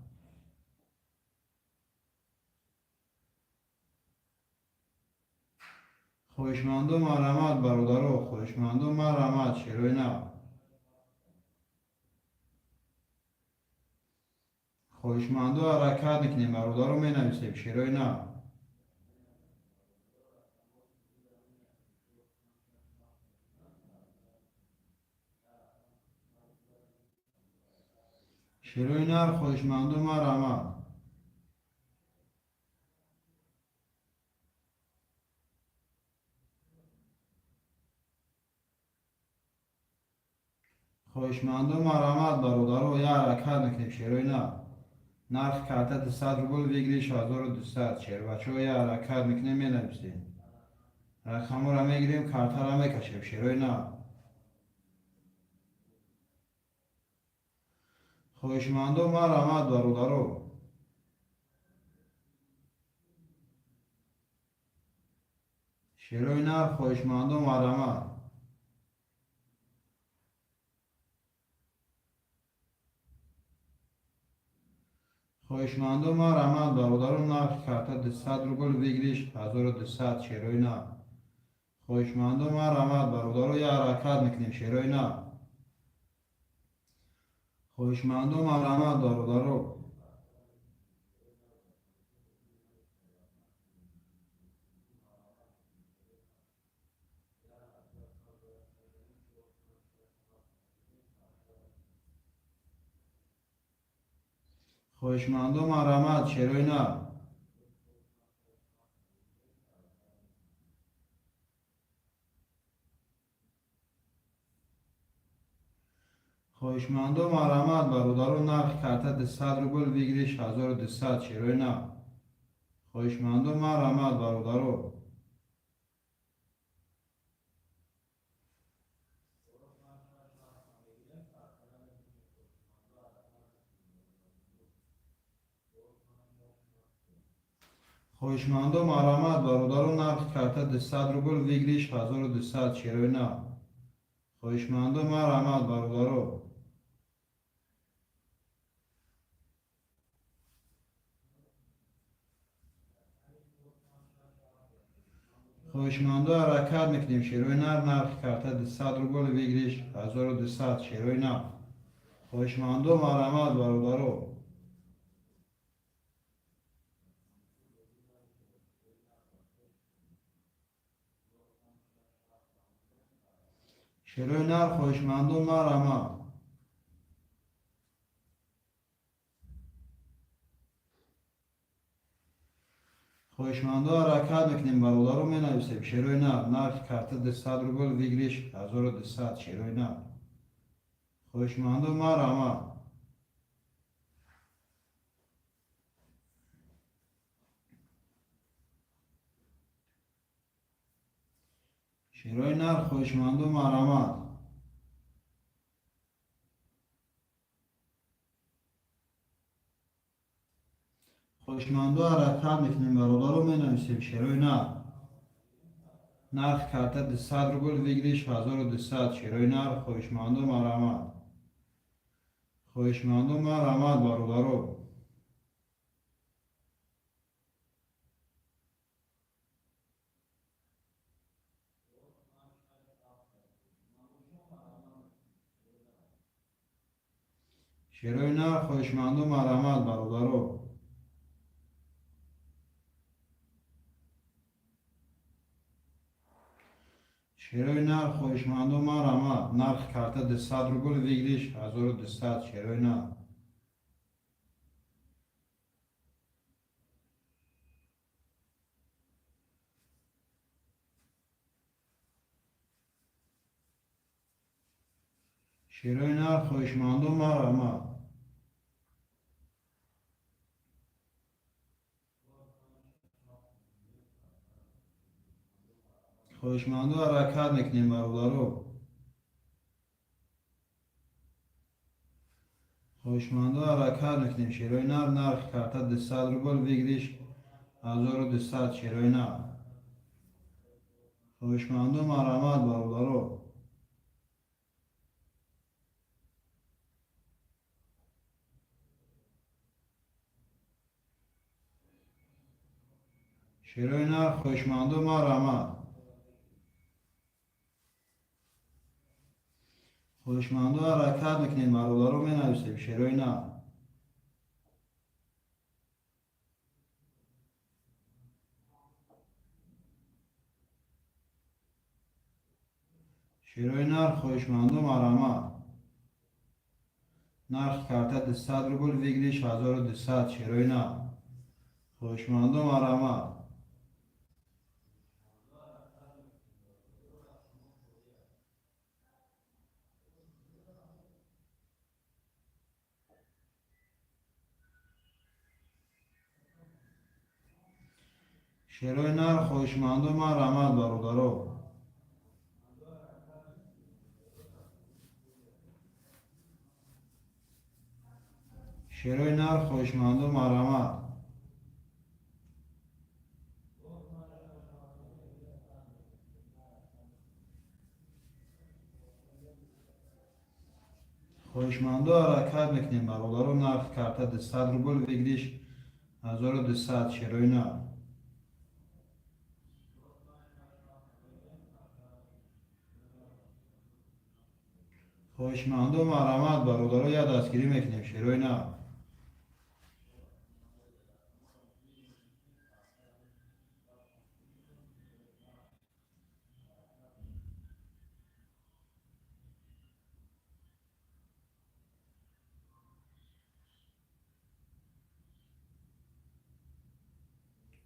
خواهشمندو مرامت برادرو، خواهشمندو مرامت. شیروی نر. خواهشمندو حرکت میکنیم برادرو، می نویسیم. شیروی نر. شیروی نر. خواهشمندو مرامت. خواهشمندو مرامت برادرو، یک حرکت میکنیم. شیروی نر. نرخ کارت 200 روبل، ویگریش 1200. شیر بچه ها یک حرکت میکنیم، می نویسیم. رقم را میگیریم، کارت را میکشیم. شیروی نر. خواهشمندو مرامت برادرو. شیروی نر. خواهشمندو مرامت. خواهشمندو مرامت برادرو، نرخ کارت 200 روبل، ویگریش 1200. شیروی نر. خواهشمندو مرامت برادرو، یک حرکت میکنیم. شیروی نر. خواهشمندو مرامت برادرو. خواهشمندو مرامت. شیروی نر. خواهشمندو مرامت برادرو، نرخ کارت 200 روبل، ویگریش 1200. شیروی نر. خواهشمندو مرامت برادرو. خواهشمندو مرامت برادرو، نرخ کارت 200 روبل، ویگریش 1200. شیروی نر. خواهشمندو مرامت برادرو. خواهشمندو حرکت میکنیم. شیروی نر. نرخ کارت 200 روبل، ویگریش 1200. شیروی نر. خواهشمندو مرامت برادرو. شیروی نر. خواهشمندو مرامت. خواهشمندو حرکت میکنیم برادرو، می نویسیم. شیروی نر. نرخ کارت 200 روبل، ویگریش 1200. شیروی نر. خواهشمندو مرامت. شیروی نر. خواهشمندو مرامت. خواهشمندو حرکت میکنیم برادرو، می نویسیم. شیروی نر. نرخ کارت 200 روبل، ویگریش 1200. شیروی نر. خواهشمندو مرامت. خواهشمندو مرامت برادرو. شیروی نر. خواهشمندو مرامت برادرو. شیروی نر. خواهشمندو مرامت. نرخ کارت 200 روبل، ویگریش 1200. شیروی نر. شیروی نر. خواهشمندو مرامت. خواهشمندو حرکت میکنیم برادرو. خواهشمندو حرکت میکنیم. شیروی نر نرخ کرده 200 روبل بگیریش 1200 شیروی نر. خواهشمندو مرحمت برادرو. شیروی نر خواهشمندو مرحمت. خواهشمندو حرکت میکنیم برادرو می نویسیم شیروی نر. شیروی نر خواهشمندو مرحمت. نرخ کرده 200 روبل بگیریش 1200 شیروی نر. خواهشمندو مرحمت. شیروی نر خواهشمندو مرحمت برادرو. شیروی نر خواهشمندو مرحمت. خواهشمندو حرکت میکنیم برادرو. نرخ کرده 200 روبل بگیریش 1200 شیروی نر. خواهشمندو مرحمت برادرو. یا دستگیری میکنیم شیروی نر.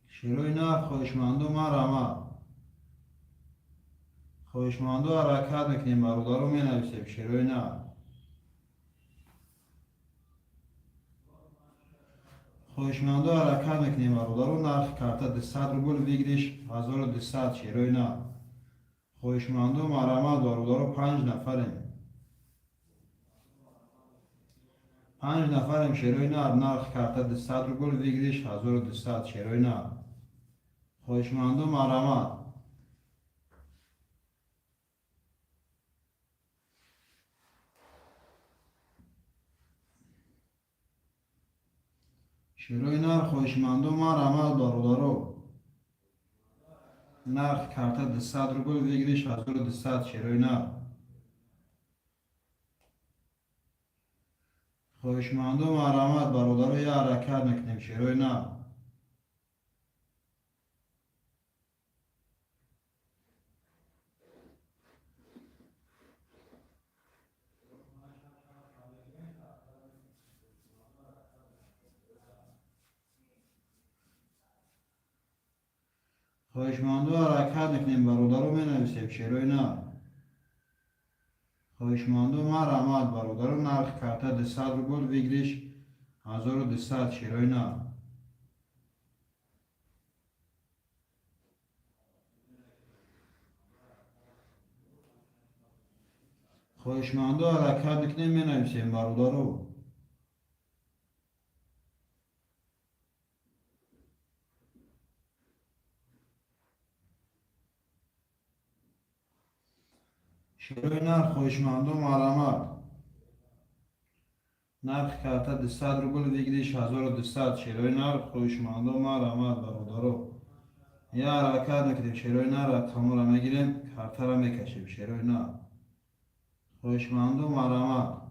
شیروی نر خواهشمندو مرحمت. خواهشمندو حرکت میکنیم برادرو می نویسیم شیروی نر. خواهشمندو حرکت میکنیم برادرو. نرخ کرده 200 روبل بگیریش 1200 شیروی نر. خواهشمندو مرحمت برادرو. 5 نفریم. 5 نفریم شیروی نر. نرخ کرده 200 روبل بگیریش 1200 شیروی نر. خواهشمندو مرحمت. شیروی نر خواهشمندو مرحمت برادرو. نرخ کرده 200 روبل بگیریش 1200 شیروی نر. خواهشمندو مرحمت برادرو. یه حرکت میکنیم شیروی نر. خواهشمندو حرکت میکنیم برادرو می نویسیم شیروی نر. خواهشمندو مرحمت برادرو. نرخ کرده 200 روبل بگیریش 1200 شیروی نر. خواهشمندو حرکت میکنیم می نویسیم برادرو. شیروی نر خواهشمندو مرحمت. نرخ کرده 200 روبل بگیریش 1200 شیروی نر. خواهشمندو مرحمت برادرو. یه حرکت میکنیم شیروی نر. رقم را میگیریم کارت را میکشیم شیروی نر. خواهشمندو مرحمت.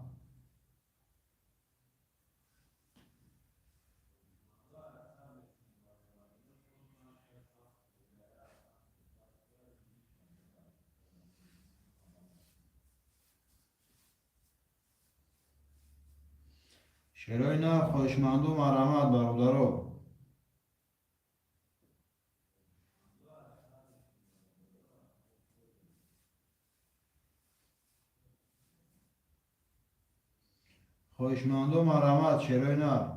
شیروی نر خواهشمندو مرحمت برادرو. خواهشمندو مرحمت شیروی نر.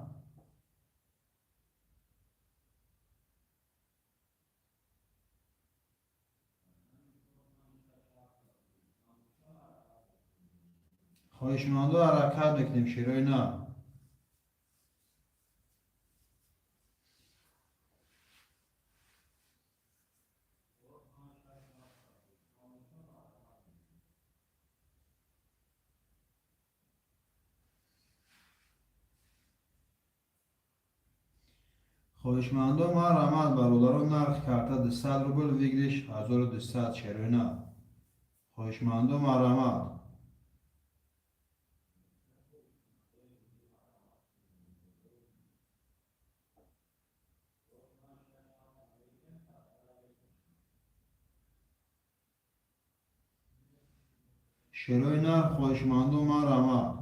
خواهشمندو حرکت بکنیم شیروی نه. خواهشمندو ما رحمت برادران نرخ کرده 200 روبل ویگلیش 1200 شیروی نه. خواهشمندو ما رحمت. شیروی نه خواهشمندو ما رحمت.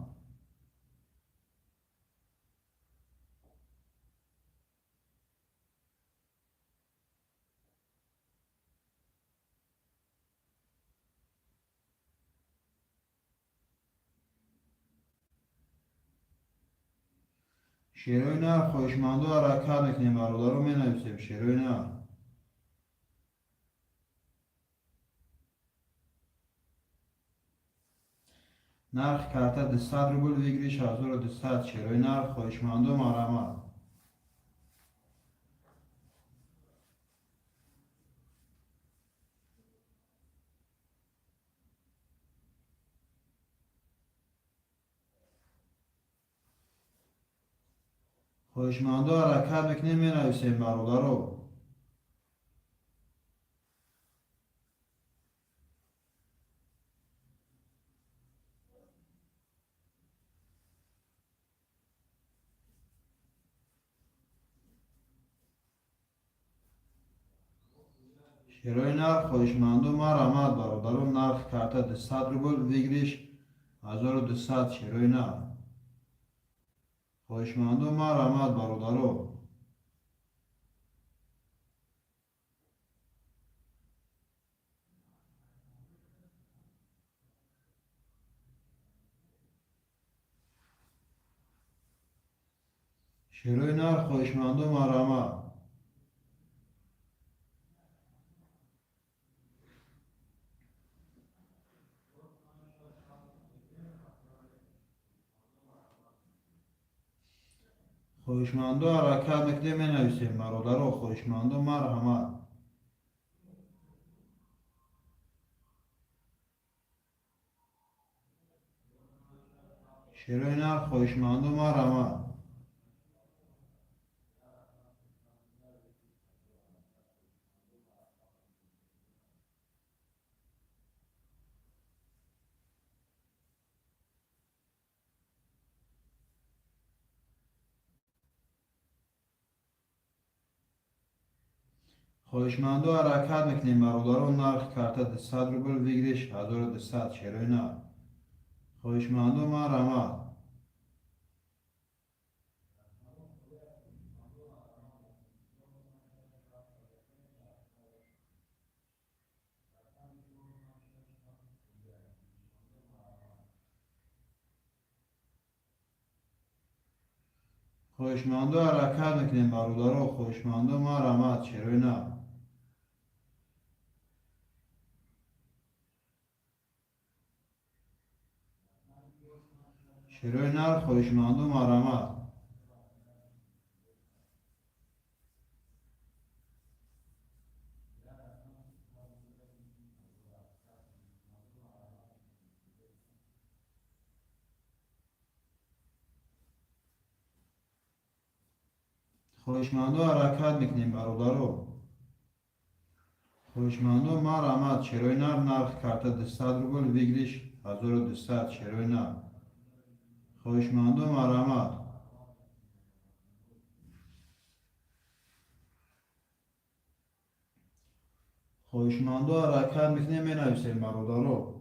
شیروی نه خواهشمندو حرکت بکنیم برادران می نویسیم شیروی نه. نرخ کرده 200 روبل ویگلیش 1200 شیروی نه خواهشمندو ما رحمت. خواهشمندو حرکت بکنیم می نویسیم برادران. شیروی نرخ خواهشمندو ما رحمت برادران نرخ کرده 200 روبل ویگلیش 1200 شیروی نه. خواهشمندو ما رحمت برادران. شیروی نرخ خواهشمندو ما رحمت. خواهشمندو حرکت بکنیم می نویسیم برادران خواهشمندو ما رحمت. شیروی نرخ خواهشمندو ما رحمت. خواهشمندو حرکت بکنیم برادران نرخ کرده 200 روبل ویگلیش 1200 شیروی نه. خواهشمندو ما رحمت. خواهشمندو حرکت بکنیم برادران خواهشمندو ما رحمت شیروی نه. شیروی نرخ خواهشمندو ما رحمت. خواهشمندو حرکت بکنیم برادران خواهشمندو ما رحمت. شیروی نرخ کرده 200 روبل ویگلیش 1200 شیروی نه. خواهشمندو ما رحمت. خواهشمندو حرکت بکنیم می نویسیم برادران.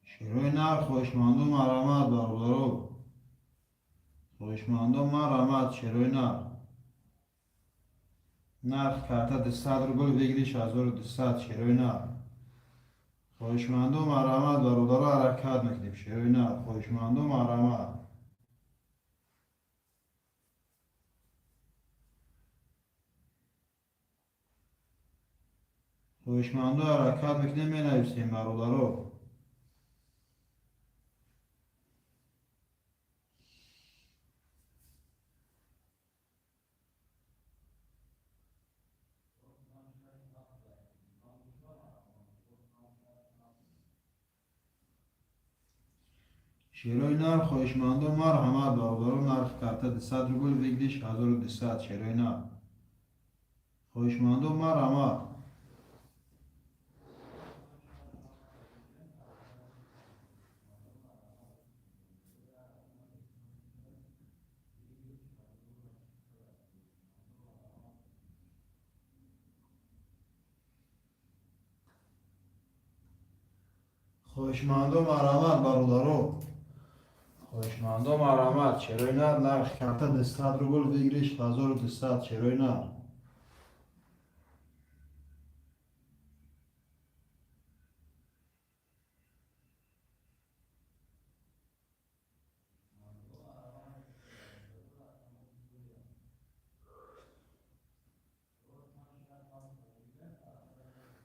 شیروی نرخ خواهشمندو ما رحمت برادران خواهشمندو ما رحمت شیروی نرخ. نرخ کارت 200 روبل بگیریش 1200 شیروی نرخ خواهشمندم مرحمت برادر حرکت میکنیم شیروی نرخ خواهشمندم مرحمت خواهشمندم حرکت میکنیم می نویسیم برادر شیروی نرخ خواهشمندم مرحمت برادر نرخ کارت 200 روبل بگیریش 1200 شیروی نرخ خواهشمندم مرحمت خواهشمندم مرحمت برادر خواهشمندم مرحمت شیروی نرخ کارت 200 روبل بگیریش 1200 شیروی نرخ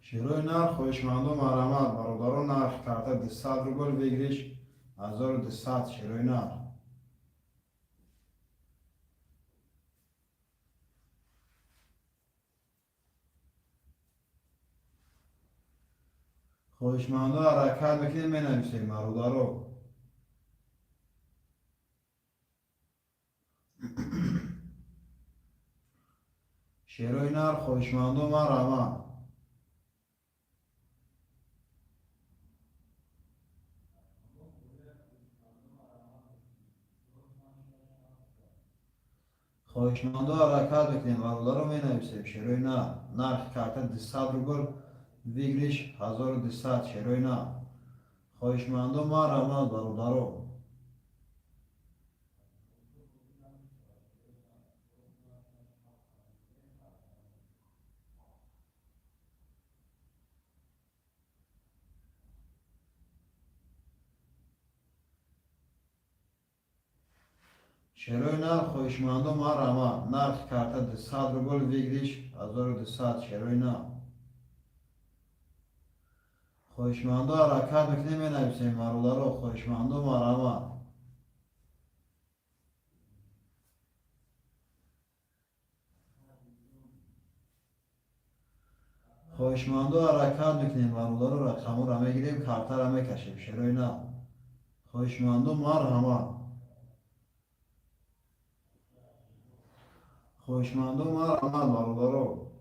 شیروی نرخ خواهشمندم مرحمت برادر نرخ کارت 200 روبل بگیریش 1200 شیروی نرخ خواهشمندم حرکت میکنیم می نویسیم برادر شیروی نرخ خواهشمندم مرحمت خواهشمندم حرکت میکنیم برادر می نویسیم شیروی نرخ کارت 200 روبل بگیریش 1200 شیروی نرخ خواهشمندم مرحمت برادر شیروی نرخ خواهشمندم مرحمت نرخ کارت 200 روبل بگیریش 1200 شیروی نرخ خواهشمندم حرکت میکنیم می نویسیم برادر خواهشمندم مرحمت خواهشمندم حرکت میکنیم برادر رقم را میگیریم کارت را میکشیم شیروی نرخ خواهشمندم مرحمت خواهشمندم مرحمت برادر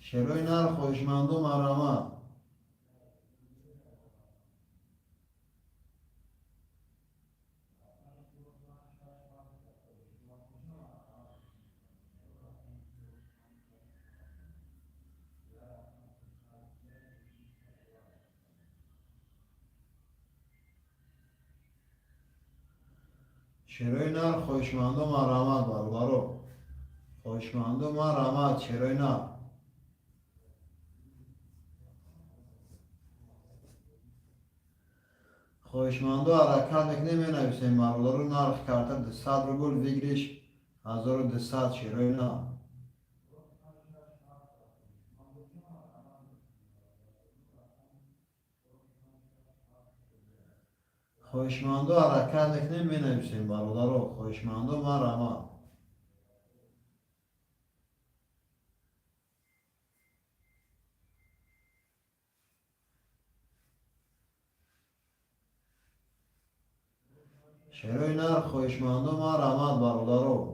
شیروی نرخ خواهشمندم مرحمت شیروی نرخ خواهشمندم مرحمت برادر خواهشمندم مرحمت شیروی نرخ خواهشمندم حرکت میکنیم می نویسیم برادر نرخ کارت 200 روبل بگیریش 1200 شیروی نرخ خواهشمندم حرکت میکنیم می نویسیم برادر خواهشمندم مرحمت شیروی نرخ خواهشمندم مرحمت برادر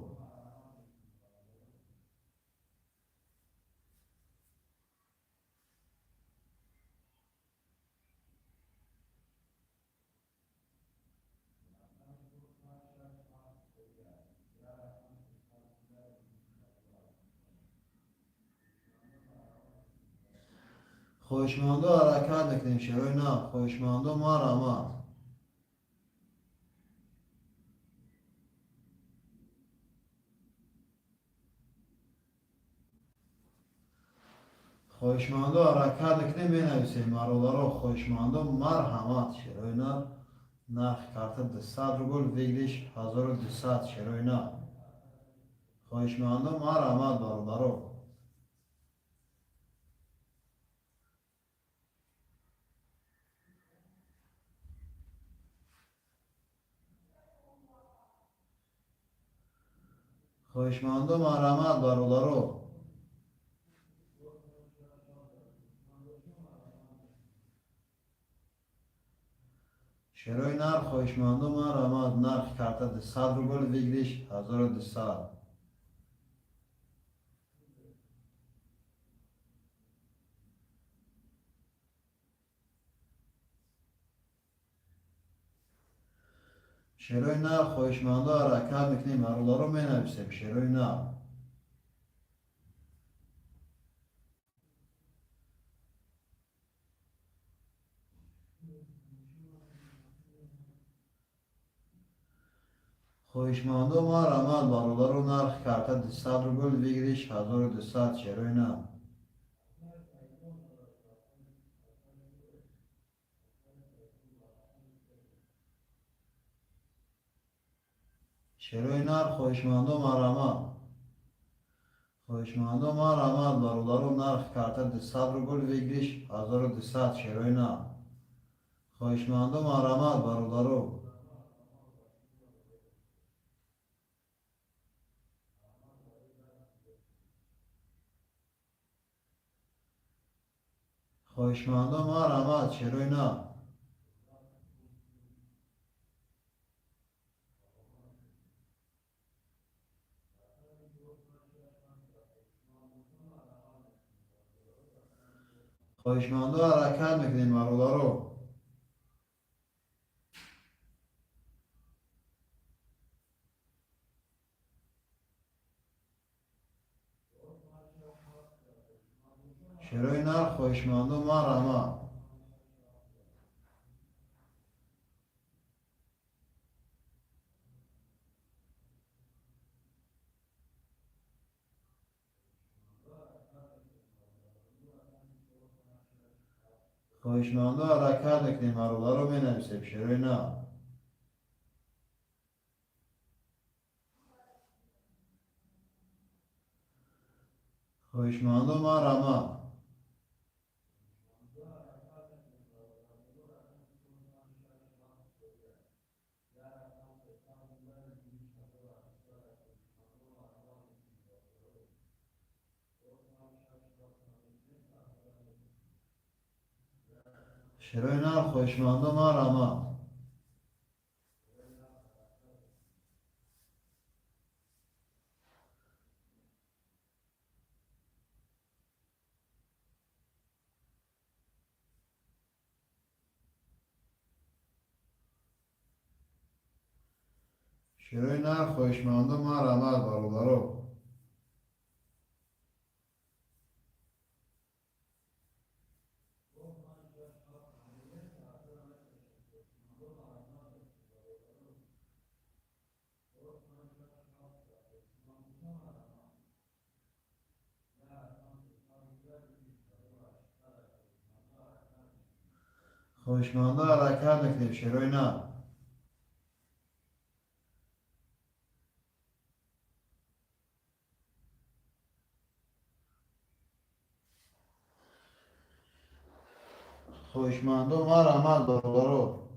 خوشمانده حرکت میکنیم شروع نه خوشمانده ما رحمت خوشمانده حرکت میکنیم می نویسیم مرولارو خوشمانده مرحمت شروع نه نرخ کارت 200 روبل ویگلیش 1200 شروع نه خوشمانده مرحمت برادرو خوشمانده مرحمت برادرو شروع نرخ خوشمانده مرحمت نرخ کارت 200 روبل ویگلیش 1200 شروع نرخ خوشمانده حرکت میکنیم مرولارو می نویسیم شروع نرخ خوشمانده مرحمت برادرو نرخ کارت 200 روبل ویگلیش 1200 شروع نرخ شروع نرخ خوشمانده مرحمت خوشمانده مرحمت برادرو نرخ کارت 200 روبل ویگلیش 1200 شروع نرخ خوشمانده مرحمت برادرو خوشمانده مرحمت شروع نرخ خوشمانده حرکت میکنیم برادرو شروع نرخ خوشمانده مرحمت خوشمانده حرکت میکنیم مرولارو می نویسیم شروع نرخ خوشمانده مرحمت شروع نرخ خوشمانده مرحمت شروع نرخ خوشمانده مرحمت برادرو خوشمانده حرکت میکنیم شروع نرخ خوشمانده مرحمت برادرو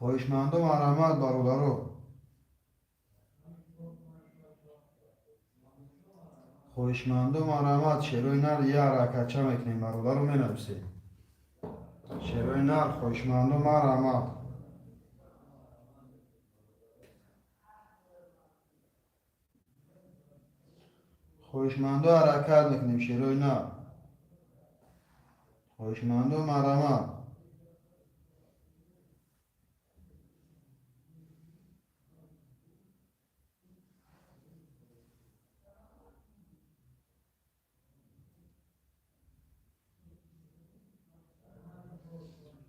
خواهشمندم مرحمت برادرو. خواهشمندم مرحمت شیروی نر یه حرکت چه میکنیم برادرو می نویسی. شیروی نر خواهشمندم مرحمت. خواهشمندم حرکت میکنیم شیروی نر. خواهشمندم مرحمت.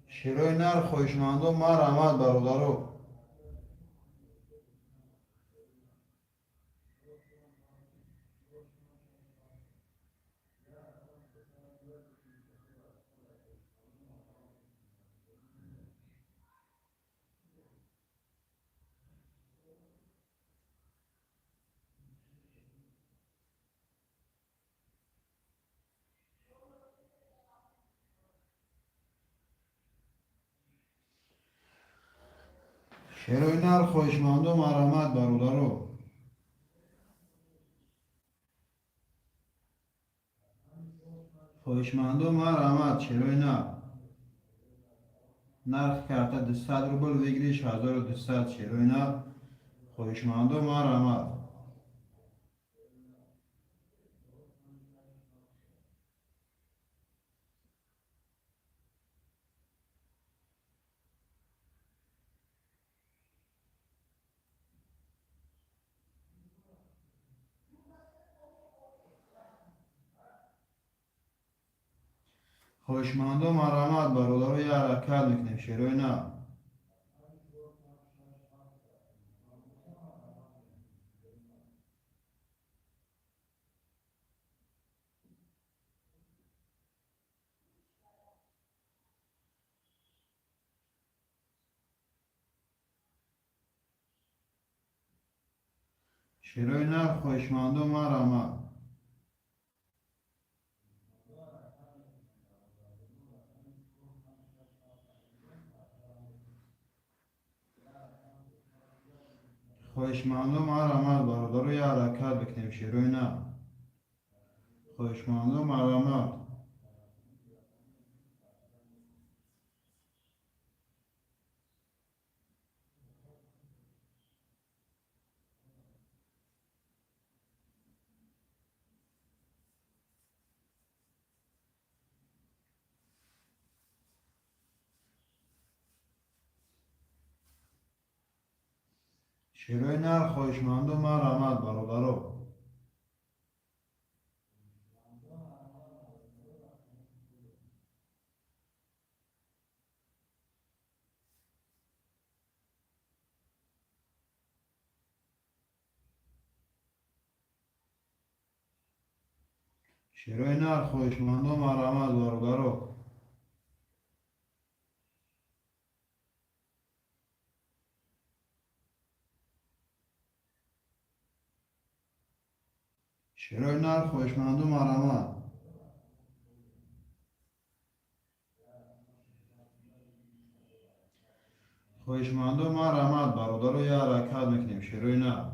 شیروی نر خواهشمندم مرحمت برادرو. شیروی نر خواهشمندم مرحمت برادرو. خواهشمندم مرحمت شیروی نر. نرخ کرده 200 روبل بگیریش 1200 شیروی نر. خواهشمندم مرحمت. خواهشمندم مرحمت برادرو یه حرکت میکنیم شیروی نر. شیروی نر خواهشمندم مرحمت. خواهشمندم مرحمت برادرو یه حرکت بکنیم شیروی نر. خواهشمندم مرحمت. شیروی نر خواهشمندم مرحمت برادرو. شیروی نر خواهشمندم مرحمت برادرو. شیروی نر خواهشمندم مرحمت. خواهشمندم مرحمت برادرو یه حرکت میکنیم شیروی نر.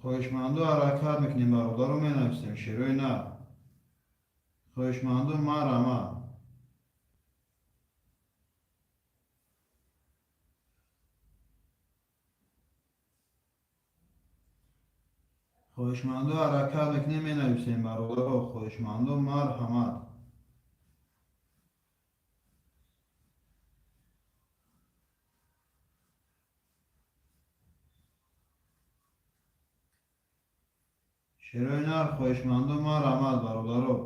خواهشمندو حرکت میکنیم برادر رو مینویسیم شیروی نه. خواهشمندو مرحمت. خواهشمندو حرکت میکنیم مینویسیم برادر رو. خواهشمندو مرحمت. شیروی نه خواهشمندو مرحمت برادر رو.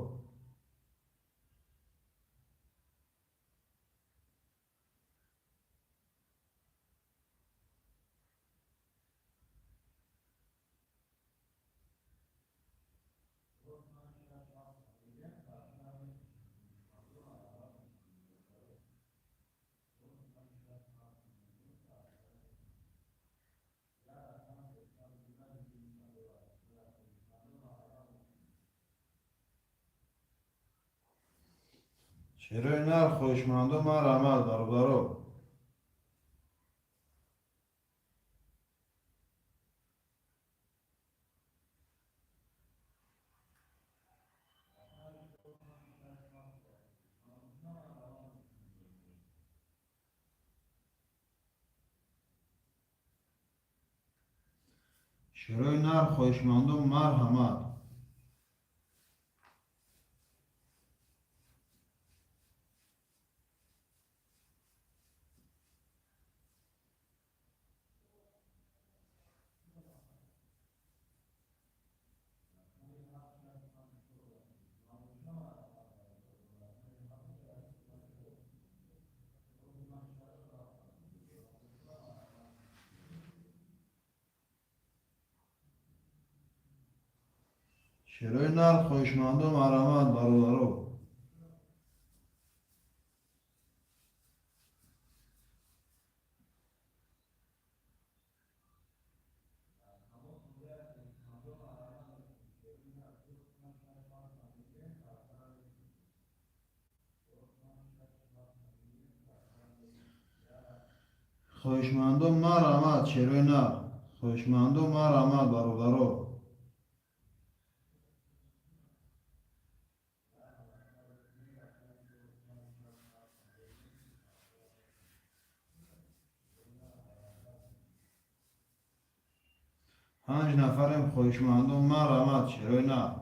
شیروی نه خواهشمندو مرحمت برادر رو. شیروی نه خواهشمندو مرحمت. شیروی نه خواهشمندو مرحمت برادر رو. خواهشمندو مرحمت شیروی نه خواهشمندو مرحمت برادر رو. پنج نفریم خواهشمندو مرحمت شیروی نه.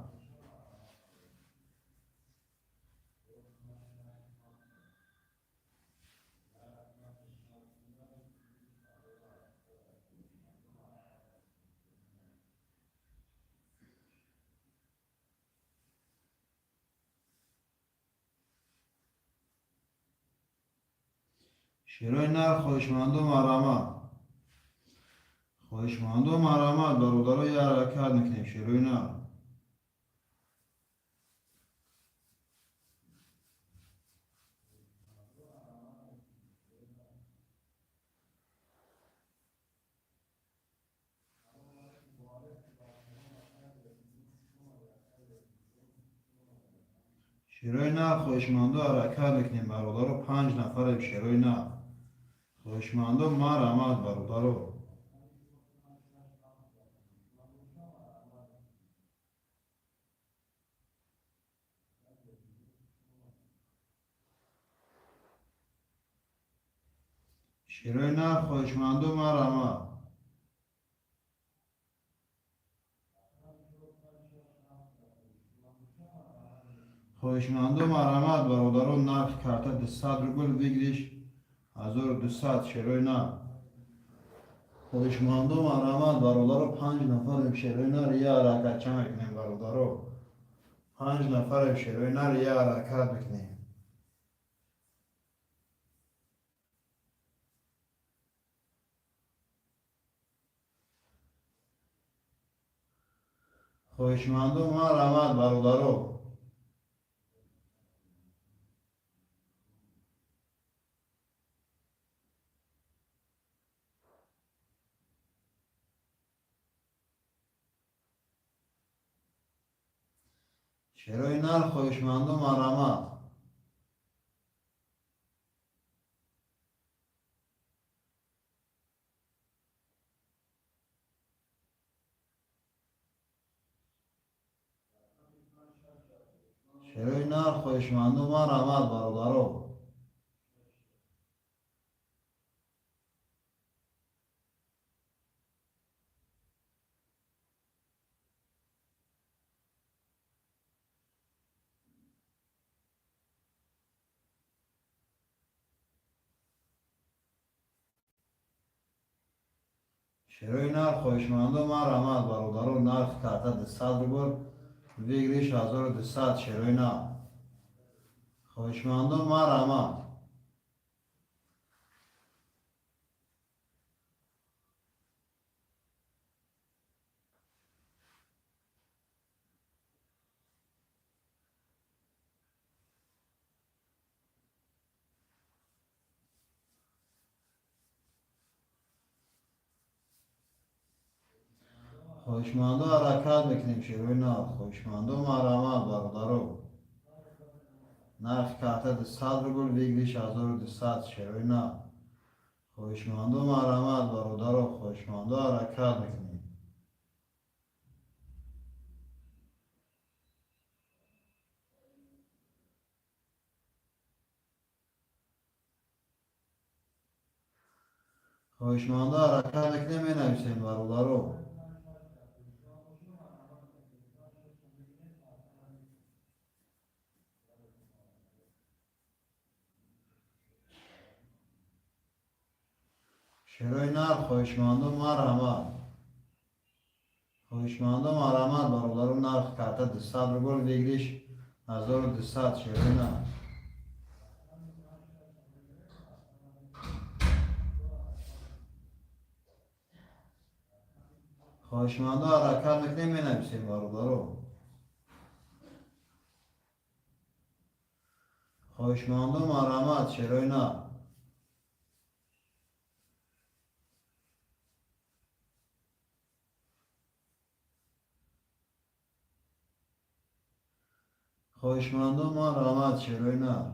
شیروی نه خواهشمندو مرحمت. خواهشمندو مرحمت برادر رو یه حرکت میکنیم شیروی نه. شیروی نه خواهشمندو حرکت میکنیم برادر رو. پنج نفریم شیروی نه خواهشمندو مرحمت برادر رو. شیروی نه خواهشمندو مرحمت. خواهشمندو مرحمت برادر رو. نقش کرده 200 روبل بگیریش 1200 شیروی نه. خواهشمندو مرحمت برادر رو. پنج نفریم شیروی نه یه حرکت چه میکنیم برادر رو. پنج نفریم شیروی نه یه حرکت میکنیم. خواهشمندو مرحمت برادر رو. شیروی نه خواهشمندو مرحمت. نر خوشمندو ما رحمت برادرو. شروع نر خوشمندو ما رحمت برادرو نرخ کرده 200 روبل ویگریش 1200 شروع نر خوشمندو ما رحمت. خوشمندو حرکت میکنیم شروع نر خوشمندو ما رحمت برادرو نرخ کرده 200 روبل ویگریش 1200 شروع نر خوشمندو ما رحمت برادرو خوشمندو حرکت میکنیم. خوشمندو حرکت میکنیم می نویسیم برادرو. شروع نر خوشمندو ما رحمت خوشمندو ما رحمت برادرو نرخ کرده 200 روبل ویگریش 1200 شروع نر خوشمندو حرکت میکنیم می نویسیم برادرو. خوشمندو ما رحمت شروع نر خوشمندو ما رحمت شروع نر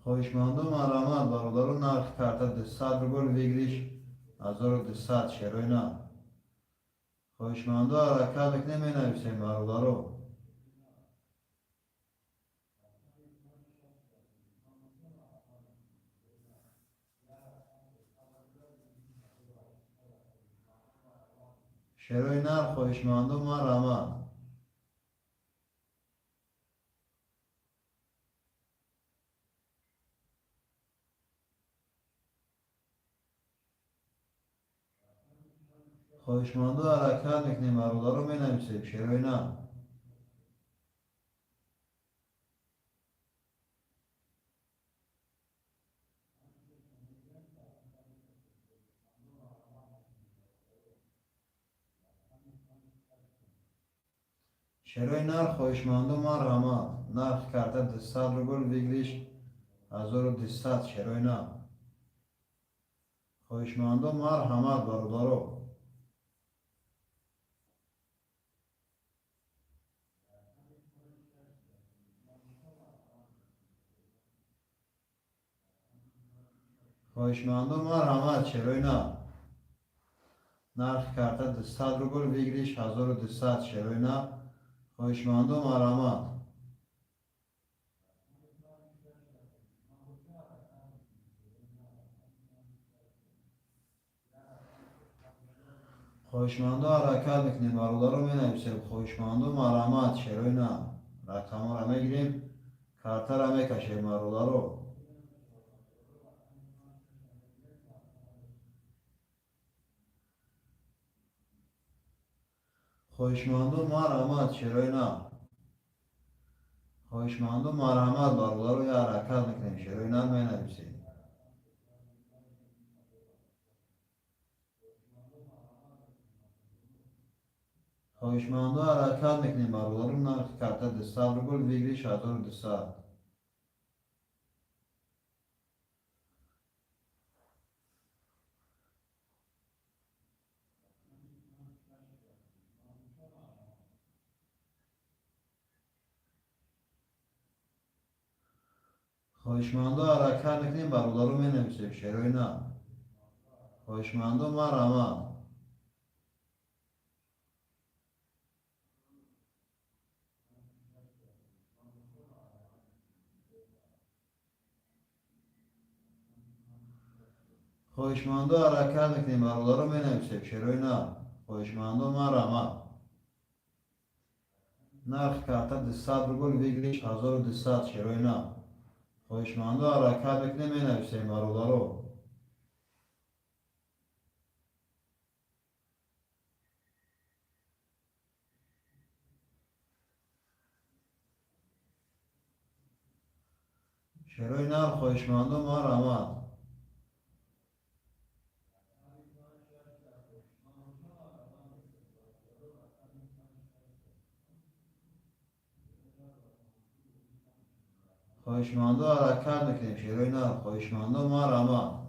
خوشمندو ما رحمت برادرو نرخ کرده 200 روبل ویگریش 1200 شروع نر خوشمندو حرکت میکنیم می نویسیم برادرو. شروع نر خوشمندو ما رحمت خوشمندو حرکت میکنیم برادرو می نویسیم شروع نر شروع نر خوشمندو ما رحمت نرخ کرده 200 روبل ویگریش 1200 شروع نر خوشمندو مرحمت برادرو. خوشمندو مرحمت شروع نر نرخ کرده 200 روبل ویگریش 1200 شروع نر خوشمندو مرحمت. خوشمندو حرکت میکنیم برادرو می نویسیم خوشمندو مرحمت شروع نر رقم را میگیریم کارتا را میکشیم برادرو. خوشمندو مرحمت شروع نر خوشمندو مرحمت برادرو یا حرکت میکنیم شروع نر می نویسیم. خوشمندو حرکت میکنیم برادرو نرخ کرده 200 روبل ویگریش 1200. خواهشمندو حرکت میکنیم برادر رو مینویسیم شعرهای نه. خواهشمندو مرحمت. خواهشمندو حرکت میکنیم برادر رو مینویسیم شعرهای نه. خواهشمندو مرحمت. نرخ کارتا 200 روبل ویگلیش 1200 شعرهای نه. خواهشمندو حرکت میکنیم مینویسیم برادر رو. شعرهای نه خواهشمندو مرحمت. خواهشمندو حرکت میکنیم شعرهای نه. خواهشمندو مرحمت.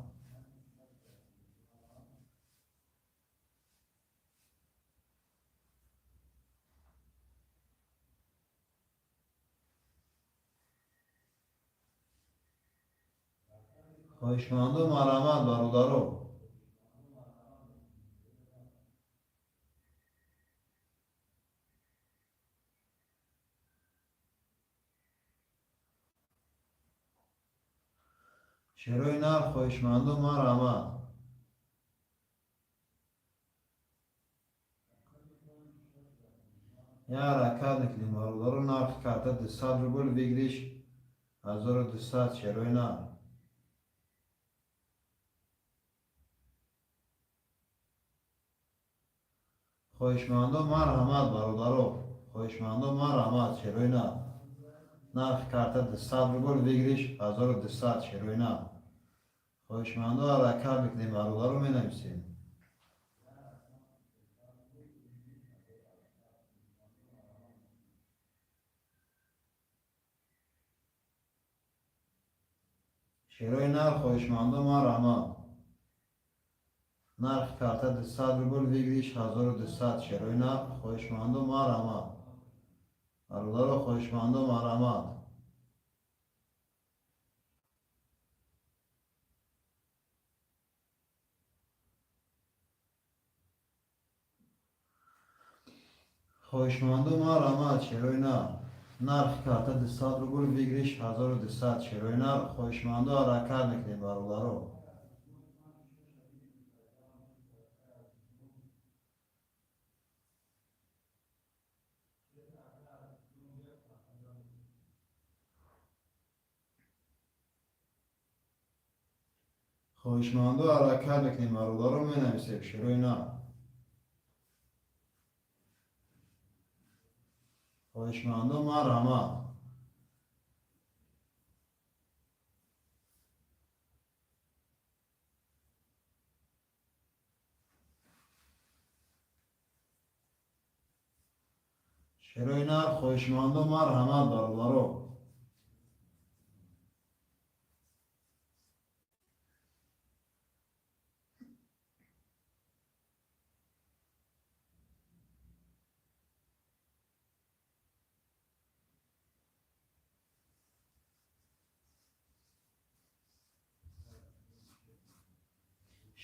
خواهشمندو مرحمت برادرو. شعرهای نه خواهشمندو مرحمت. یه حرکت میکنیم برادرو. نرخ کارتا 200 روبل ویگلیش 1200 شعرهای نه. خواهشمندو مرحمت برادرو. خواهشمندو مرحمت شعرهای نه. نرخ کارتا 200 روبل ویگلیش 1200 شعرهای نه. خواهشمندو حرکت میکنیم برادرو مینویسیم. شعرهای نه خواهشمندو مرحمت. نرخ کارتا 200 روبل ویگلیش 1200 شعرهای نه. خواهشمندو مرحمت برادرو. خواهشمندو مرحمت. خواهشمندو مرحمت شعرهای نه. نرخ کارتا 200 روبل ویگلیش 1200 شعرهای نه. خواهشمندو حرکت میکنیم برادرو. خواهشمندو حرکت میکنیم برادرو مینویسیم شعرهای نه. خواهشمندو مرحمت. شعرهای نه خواهشمندو مرحمت برادرو.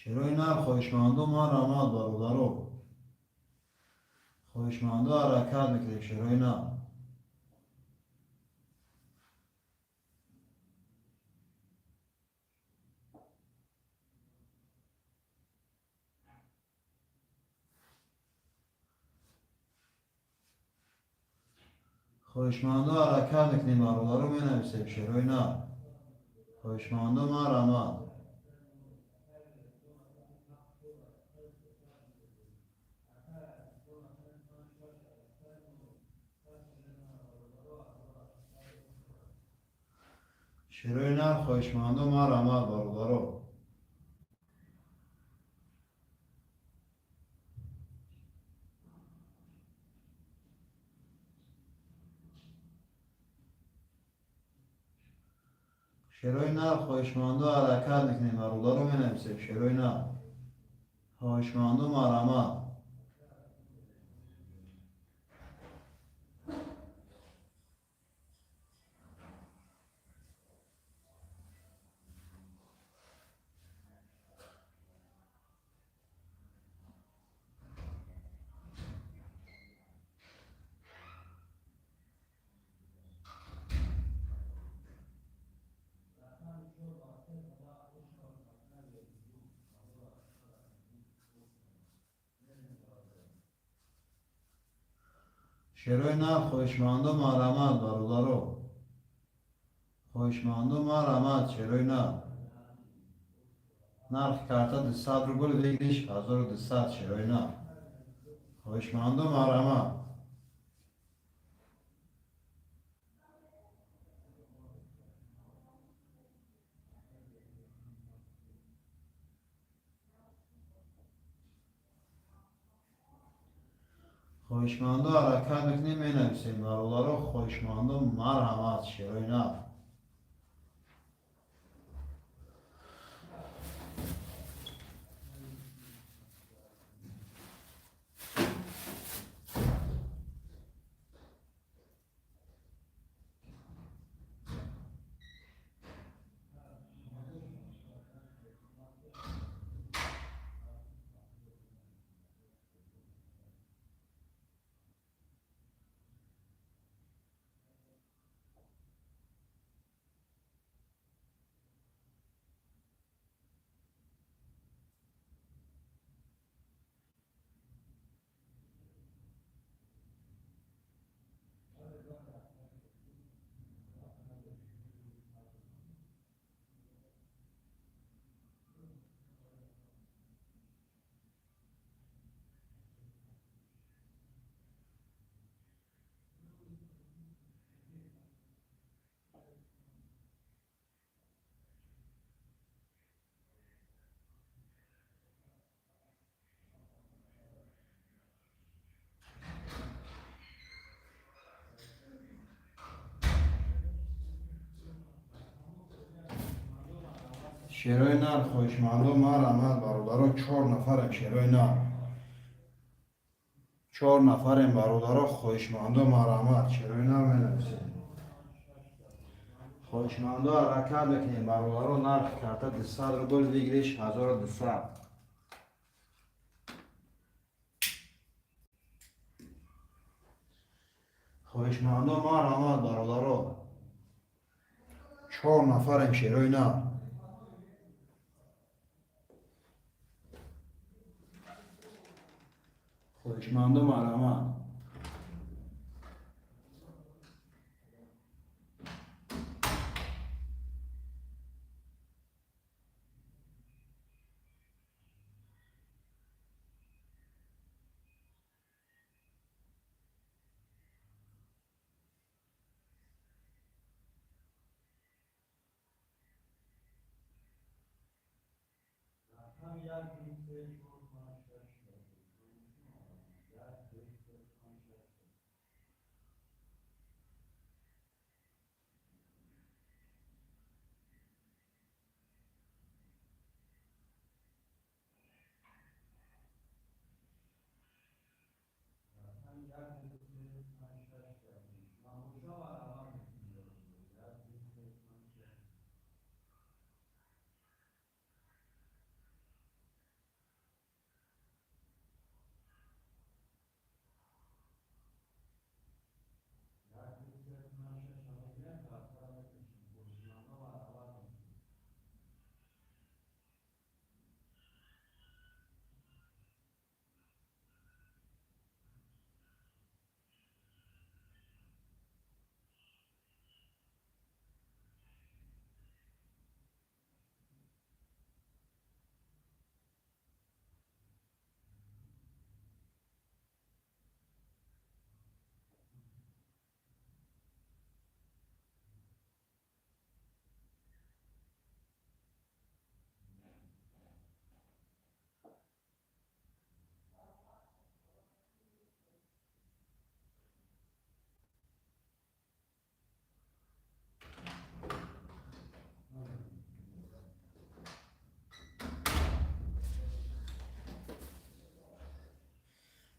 شعرهای نه خواهشمندو مرحمت برادرو. خواهشمندو حرکت میکنیم شعرهای نه. خواهشمندو حرکت میکنیم برادرو مینویسیم شعرهای نه. خواهشمندو مرحمت. شعرهای نه خواهشمندو مرحمت برادرو. شعرهای نه خواهشمندو حرکت میکنیم برادرو مینویسیم شعرهای نه. خواهشمندو مرحمت. شیروی نر خوشماندو مرامت برادرو. خوشماندو مرامت شیروی نر. نرخ کارتا 200 روبل بگیریش 1200 شیروی نر. خوشماندو مرامت. خوشماندو حرکت میکنیم می نویسیم برادرو. خوشماندو مرامت شیروی نر. شیروی نر خوشماندو مرامت برادرو. 4 نفرم شیروی نر. 4 نفرم برادرو. خوشماندو مرامت شیروی نر می نویسیم. خوشماندو حرکت میکنیم برادرو. نرخ کارتا 200 روبل بگیریش 1200. خوشماندو مرامت برادرو. 4 نفرم شیروی نر. خوشماندو مرامت.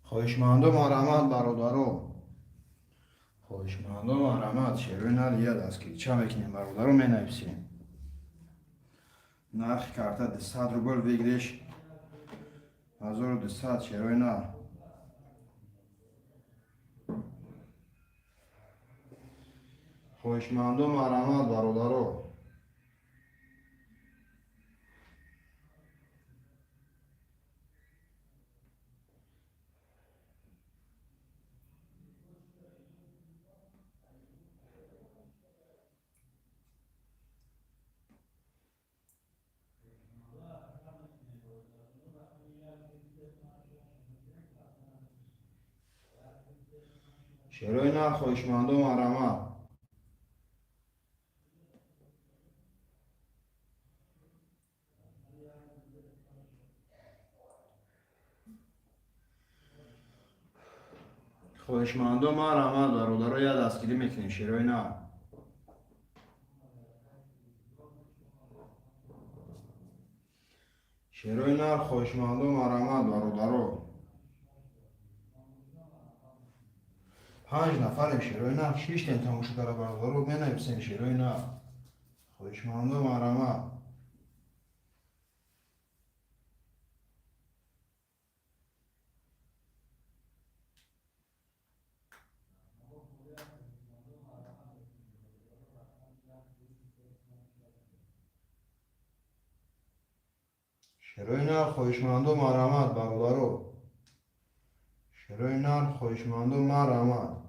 خوشماندو مرامت برادرو. خوشماندو مرامت شیروی نر. یه دست چه میکنیم برادرو می نویسیم. نرخ کارتا 200 روبل بگیریش 1200 شیروی نر. خوشماندو مرامت برادرو. شیروی نر خوشمند و مرمت. خوشمند و مرمت برادر رو یه دستگیری میکنیم شیروی نر. شیروی نر خوشمند و مرمت برادر رو. 5 نفریم شیروی نر 6 تن تماشا داره برادر رو بنویسیم شیروی نر. خوشمند و مرمت. شیروی نر خوشمند و مرمت برادر رو. شیروی نر خوشمند و مرمت.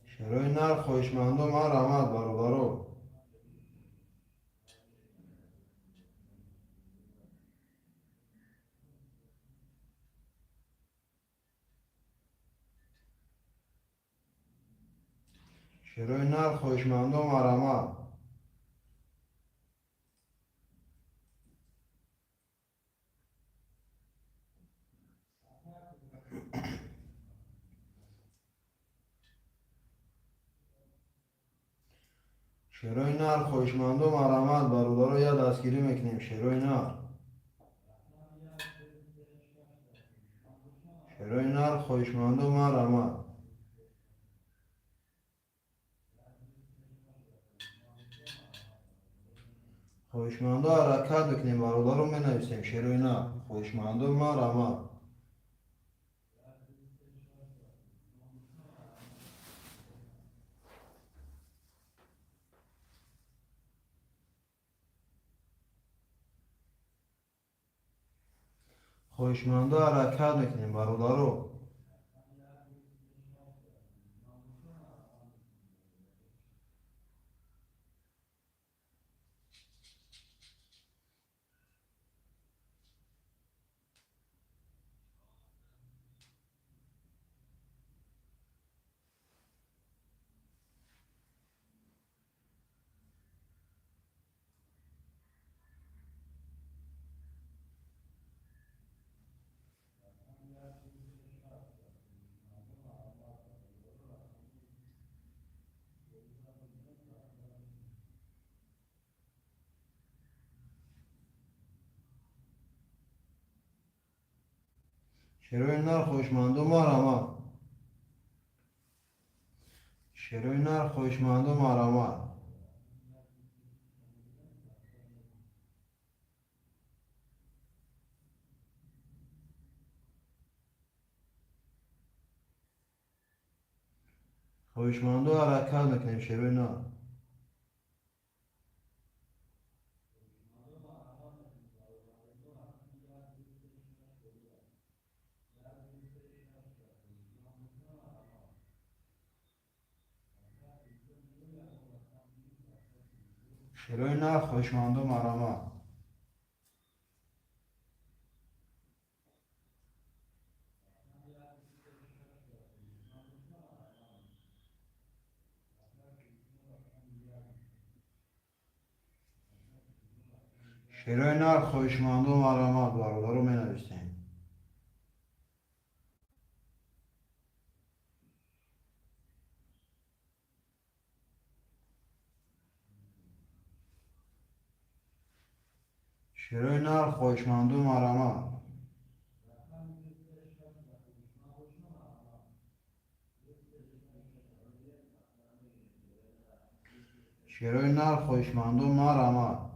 شیروی نر خوشمند و مرمت برادر رو. شیروی نر خوشمند و مرمت. شیروی نر خوشمند و مرمت برادر رو یه دستگیری میکنیم شیروی نر. شیروی نر خوشمند و مرمت. خوشمند و حرکت بکنیم برادر رو بنویسیم شیروی نر. خوشمند و مرمت. خوشمند و حرکت بکنیم برادر رو. شیروی نر خوشمند و مرمت. شیروی نر خوشمند و مرمت. خوشمند و حرکت میکنیم شیروی نر. شیروی نر خوشمند و مرمت. شیروی نر خوشمند و مرمت برادر رو مینویسیم. شیروی نر خوشمند و مرمت. شیروی نر خوشمند و مرمت.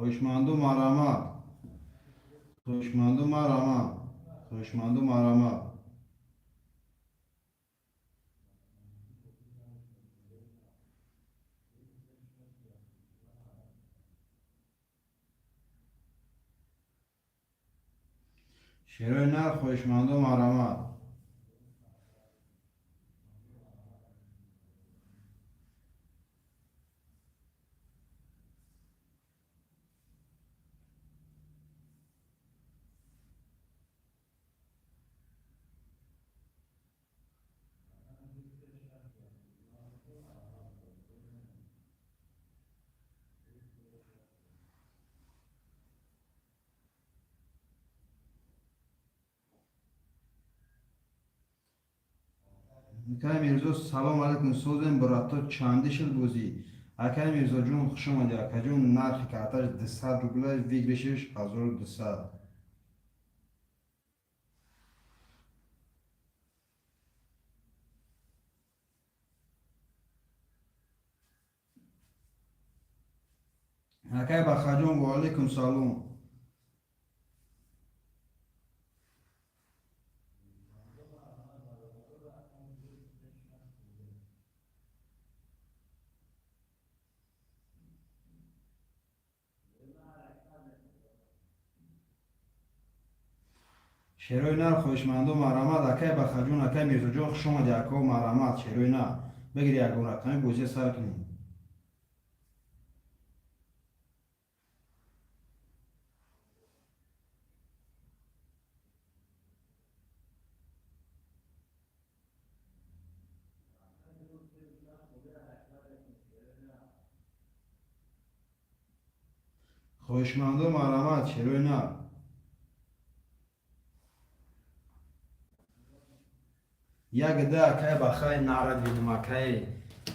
خوشمند و مرامت خوشمند و مرامت خوشمند و مرامت شیروی نر خوشمند و مرامت اکای میرزا سلام علیکم سوزن براتو چندی شل بوزی اکای میرزا جون خوش اومدی اکای جون نرخ کارتاش 200 روبله ویگرشش 1200 اکای بخجون و علیکم سلام شیروی نر خوشمند و مرامت اکای بخجون اکای میرزا جون خوش اومدی اکا و مرامت شیروی نر بگیری اگه رقمی بوزی سر کنی خوشمند و مرامت شیروی نر یک ده اکای بخای نارد بینم اکای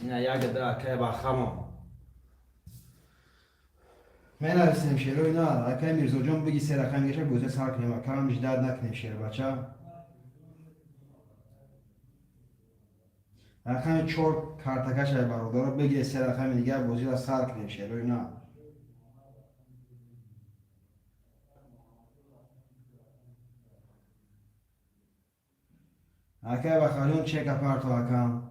اینا یک ده اکای بخمو من نرسیم شیروی نر اکای میرزا جون بگی سه رقم گشه بوزی سر کنیم اکا هم جداد نکنیم شیر بچه رقم 4 کارتکش های برادر بگی سه رقم دیگه بوزی را سر کنیم شیروی نر اکای بخجون چه کپر تو اکام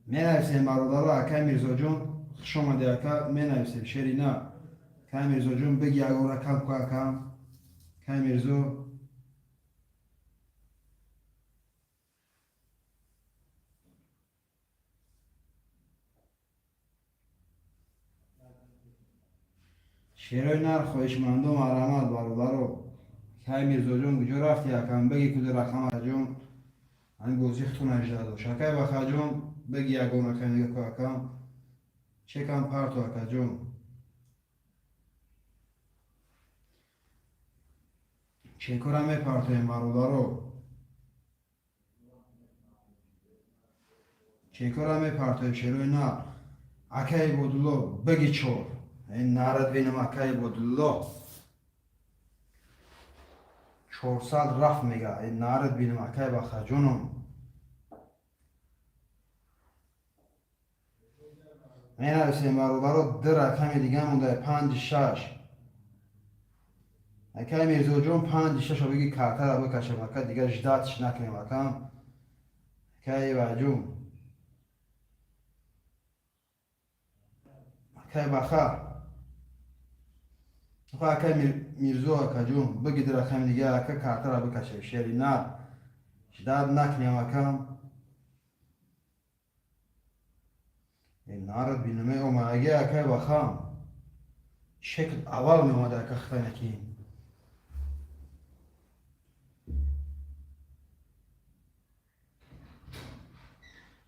می نویسیم برادر اکای میرزا جون خوش اومده اکا می نویسیم شیری نه اکای میرزا جون بگی اگه رقم که اکام اکای میرزا شیروی نر خوشمند و مرامت برادر اکای میرزا جون کجا رفتی اکام بگی کدو رقم اکا جون این بوزی خطون اجده داشت اکای بخا جون بگی اگه رقم دیگه که اکام چه کم پرتو اکا جون چه کارم میپرتو این برادر چه کارم میپرتو شیروی نر اکای بودلو بگی چور این نرد بینم اکای بودلو 400 رفت میگه این نرد بینم اکای بخا جونم می نویسیم برادر ده رقم دیگه مونده 5 6 اکای میرزا جون 5 6 رو بگی کارتر رو بکشم اکا دیگه جدادش نکنیم اکام اکای وجون اکای بخا اکای میرزا اکا جون بگی ده رقم دیگه اکا کارتر رو بکشم شیری نه جداد نکنیم اکام این نارد بینمه اومگه اکای بخام شکل اول میماده اکا خطنکیم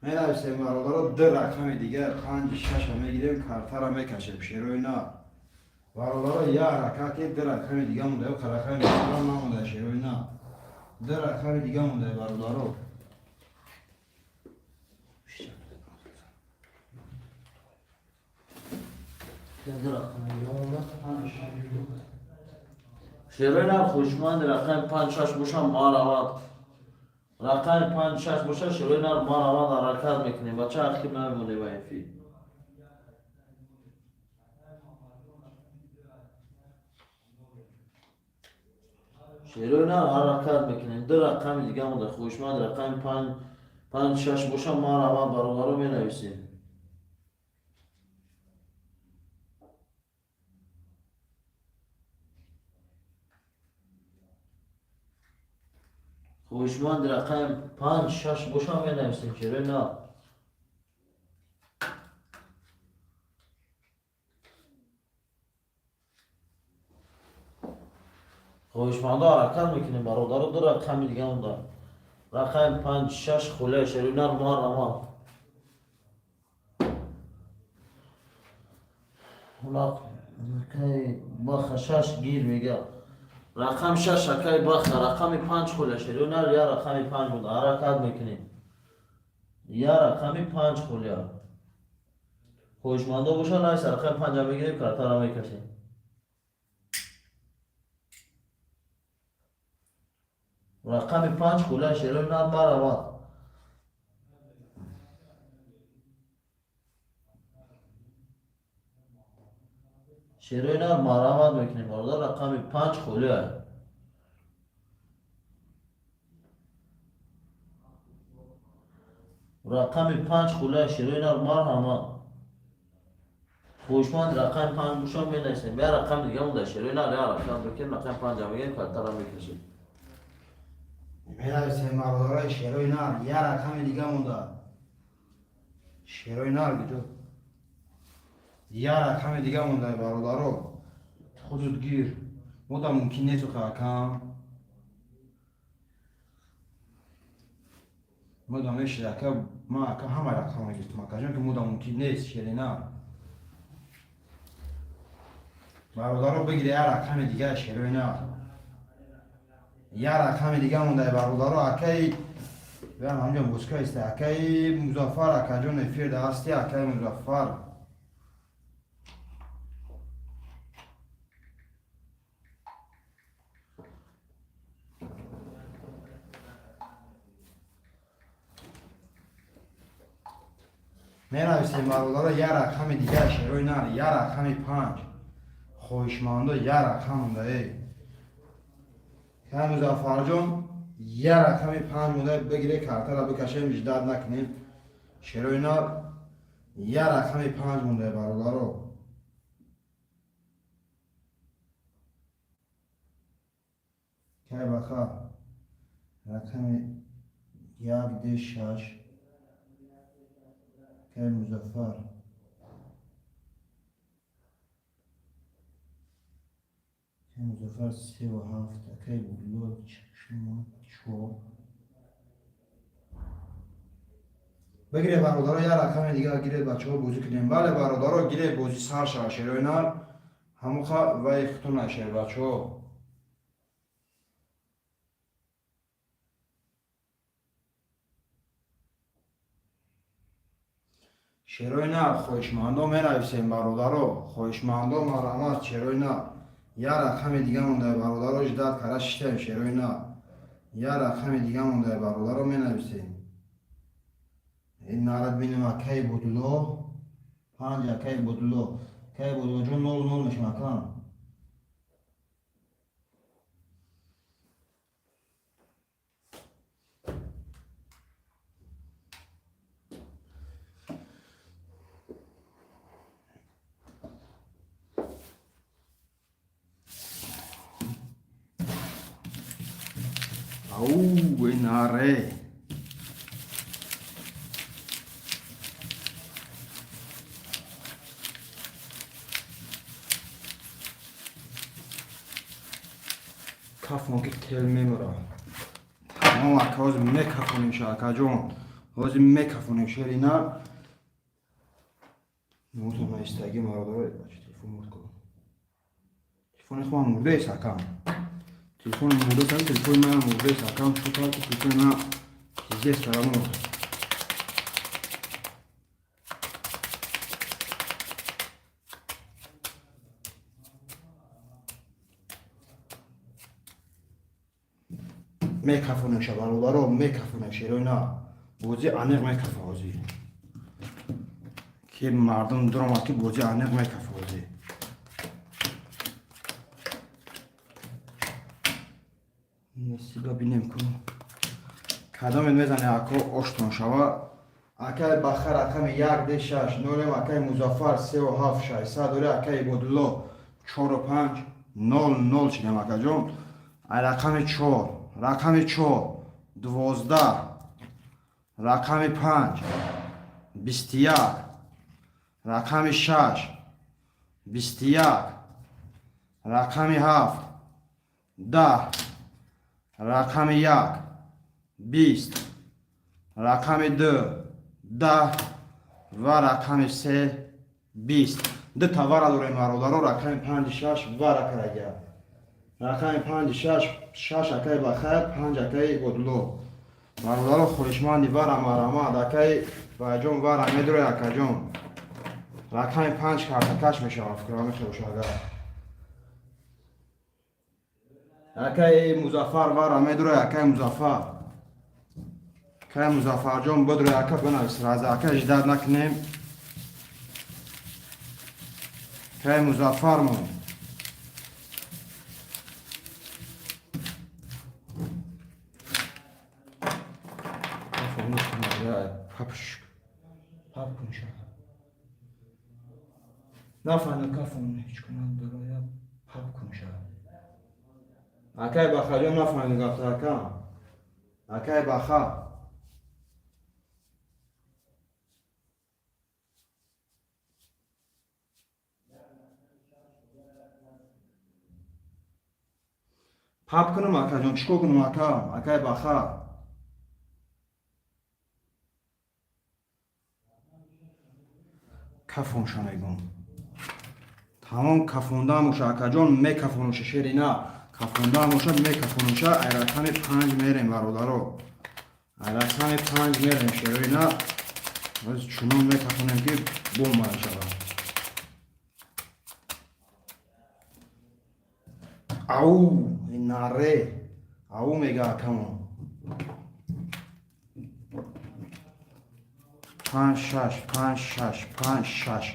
می نویسیم برادر ده رقم دیگه 5 6 رو میگیریم کارتر رو میکشیم شیروی نه برادر یه حرکتی ده رقم دیگه مونده و رقم دیگه نمونده شیروی نه ده رقم دیگه مونده برادر شیروی نر خوشمند رقم 5 6 باشه ما رواد رقم 5 6 باشه شیروی نر ما رواد حرکت میکنیم بچه اخیر نمیمونه با این فیلم شیروی نه حرکت میکنیم. دو رقم دیگه مونده خوشمند رقم پنج شش باشه ما اول برادر رو می نویسیم. خوشمند رقم پنج شش باشه می نویسیم. شیروی نه خوشمندا حرکت میکنیم برادر. دو رقم دیگه مونده رقم پنج شش خوله. شیروی نه ما اول اونا که باخ شش گیر میگه رقم شش اکای باخ رقم پنج خوله. شیروی نه یا رقم پنج مونده حرکت میکنیم یا رقم پنج خوله. خوشمندا باشه نه رقم پنج هم بگیریم کارتا را میکشیم. رقم پنج خوله. شیروی نه برابر شیروی نه مرامت میکنیم برادر. رقم پنج خوله. رقم پنج خوله. شیروی نه مرحمت خوشمند رقم پنج بوشم می نویسیم. یا رقم دیگه مونده شیروی نه یا رقم بکنیم رقم پنج هم بگیریم کارتا را میکشیم. می‌نویسیم برادرای شیروی نار یه رقم دیگه مونده شیروی نار گیتو یه رقم دیگه مونده برادرو خودت گیر مودا ممکن نیست تو خاکم مودا میشه که ما که همه رقم گیرتم که که مودا ممکن نیست شیروی نار برادرو بگیری یه رقم دیگه شیروی نار یه رقم دیگه مونده برادرو اکی بیان همجا بوسکه است اکی مظفر اکی جون نفیر دستی اکی مظفر می‌نویسیم برادرها یه رقم دیگه شیروی نار یه رقم پنج خوشمانده یه رقم مونده که مظفر جون یه رقم پنج مونده بگیره کارتا را بکشه مجدد نکنیم شیروی نار یه رقم پنج مونده برادرها که بخواه رقم یک ده شش که مظفر که مظفر سه و هفت که بلو شما چو بگیره برادرها یه رقم دیگه گیره بچه ها بوزی کنیم. بله برادرها گیره بوزی سر شد شیروی نار همو خواه و اختون نشه بچه ها شیروی نار خوشمندو می نویسیم برادرها خوشمندو مرحمت شیروی نار یه رقم دیگه مونده برادرها جداد کرش شتیم شیروی نار یه رقم دیگه مونده برادرها می نویسیم این نارد بینیم اکی بودلو پنج اکی بودلو جون نول نول میشه مکان اوه این ناره کف مگه تل میمورا تمام اکاز میکفونیم شاکا جون هازی میکفونیم شیری نه موتو نایستگی مراداره بچه تلفون مرد کنم تلفون خواه مرده ساکم تلفون مرده ساکم تلفون من مرده ساکم شو که تلفون من چیزی است فرامون میکفونیم شبالودارو میکفونیم شیروی نه بوزی انق میکفه هازی که مردم درم که بوزی انق میکفه هازی سیدا بینیم کنم کدام میزنه اکو اشتون شوا اکای بخر رقم 1 دی 6 نولم اکای مظفر 3 و 7 600 دوره اکای گودلو 4 و 5 0 0 شدیم اکا جون رقم 4 رقم 4 12 رقم 5 21 رقم 6 21 رقم 7 10 رقم 1 20 رقم 2 10 و رقم 3 20 دو تا ور داریم برادران رقم 5 6 و رقم 5 6 اکای بخیر 5 اکای گودلو برادران خورشمندی ورم ورم اکای و جون ورم میدروی اکا جون رقم 5 کارتکش میشه افکرام خوشاگه اکای مظفر ورم میدروی اکای مظفر که مظفر جون بدروی اکا بنویس راز اکا اجداد نکنیم که مظفر مون پاپ کن شد نفهمه کافون هیچ کنم درویا پاپ کن شد اکای بخا جون نفهمه گفت اکا اکای بخا پاپ کنم اکا جون چکو کنم اکا اکای بخا کفون شنگون تمام کفونده موشه اکا جون می کفونوشه شیری نه کفونده موشه می کفونوشه ایرکم 5 میریم برادرو ایرکم 5 میریم شیری نه از چونون می کفونیم که بوم باید شود او این نره او میگه اکمون 5 6 5 6 5 6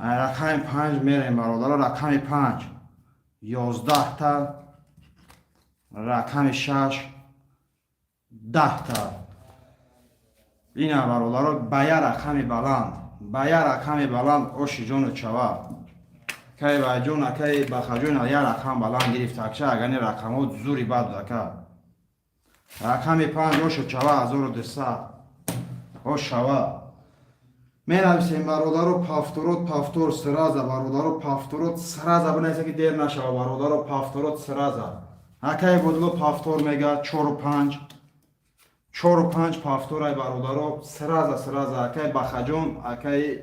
رقم 5 میریم برادر رقم 5 11 تا رقم 6 10 تا این برادر با یه رقم بلند با یه رقم بلند اوشی جون چوا که با جون که با خجون یه رقم بلند گرفت اکشه اگه رقم ها زوری بد دکه رقم 5 اوشی چوا 1200 او شوا می نویسیم برادر پافتورود پافتور سرازه برادر پافتورود سرازه بنویسه که دیر نشوه برادر پافتورود سرازه اکای بودلو پافتور میگه 4 و 5 4 و 5 پافتور ای برادر سرازه اکای بخجون اکای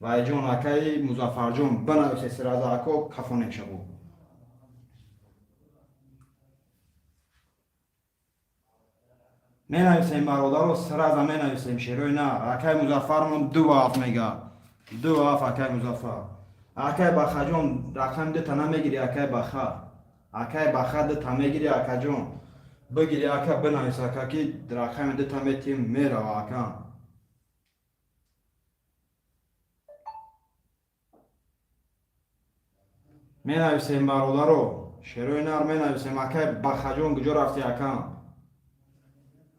وایجون اکای مظفر جون بنویسه سرازه اکو کفونه شبو می نویسیم برادر سرازه می نویسیم شیروی نه اکای مظفرمون 2 هفت میگه 2 هفت اکای مظفر اکای بخا جون رقم ده تا نمیگیری اکای بخا ده تا میگیری اکا جون بگیری اکا بنویس اکا که رقم ده تا میتیم میره اکا می نویسیم برادر شیروی نر می نویسیم اکای بخا جون کجا رفتی اکا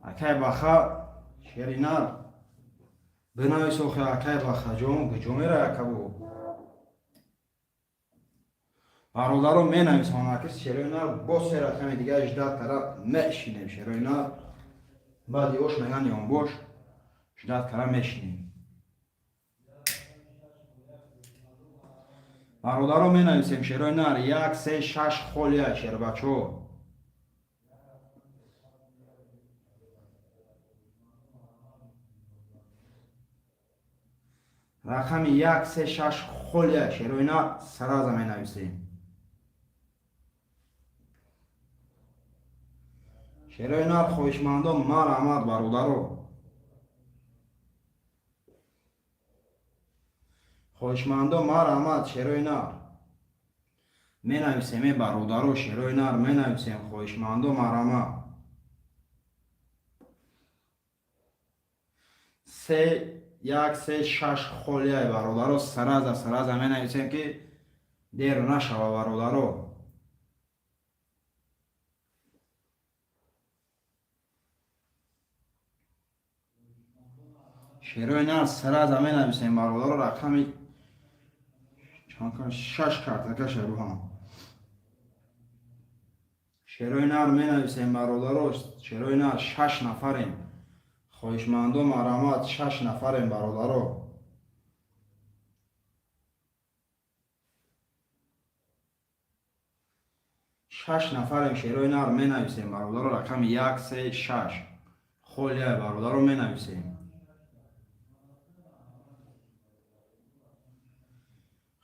اکای بخا شیری نر بنویس اوخی اکای بخا جون کجا میره اکا بو برادر می نویسم اکا شیروی نر با سه رقم دیگه اجداد طرف میشینیم شیروی نر بعد یوش میگن یون بوش اجداد طرف میشینیم برادر می نویسیم شیروی نر 1 3 6 خولیه شیر بچو رقم 1 3 6 خولیه شیروی نر سرازه می نویسیم شیروی نر خوشمندم مار آمد برادرو خوشمندم مار آمد شیروی نر می نویسیم برادرو شیروی نر می نویسیم خوشمندم مار آمد 3 1 3 6 خولیه برادرو سرازه می نویسیم که دیر نشوه برادرو شیروی نر سر زمین نویسیم برادر رقمی چند کن 6 کارت که شروع هم شیروی نر می نویسیم برادر شیروی نر 6 نفریم خواهشمندم مرحمت 6 نفریم برادر 6 نفریم شیروی نر می نویسیم برادر رقم 1 3 6 خولیه برادر رو می نویسیم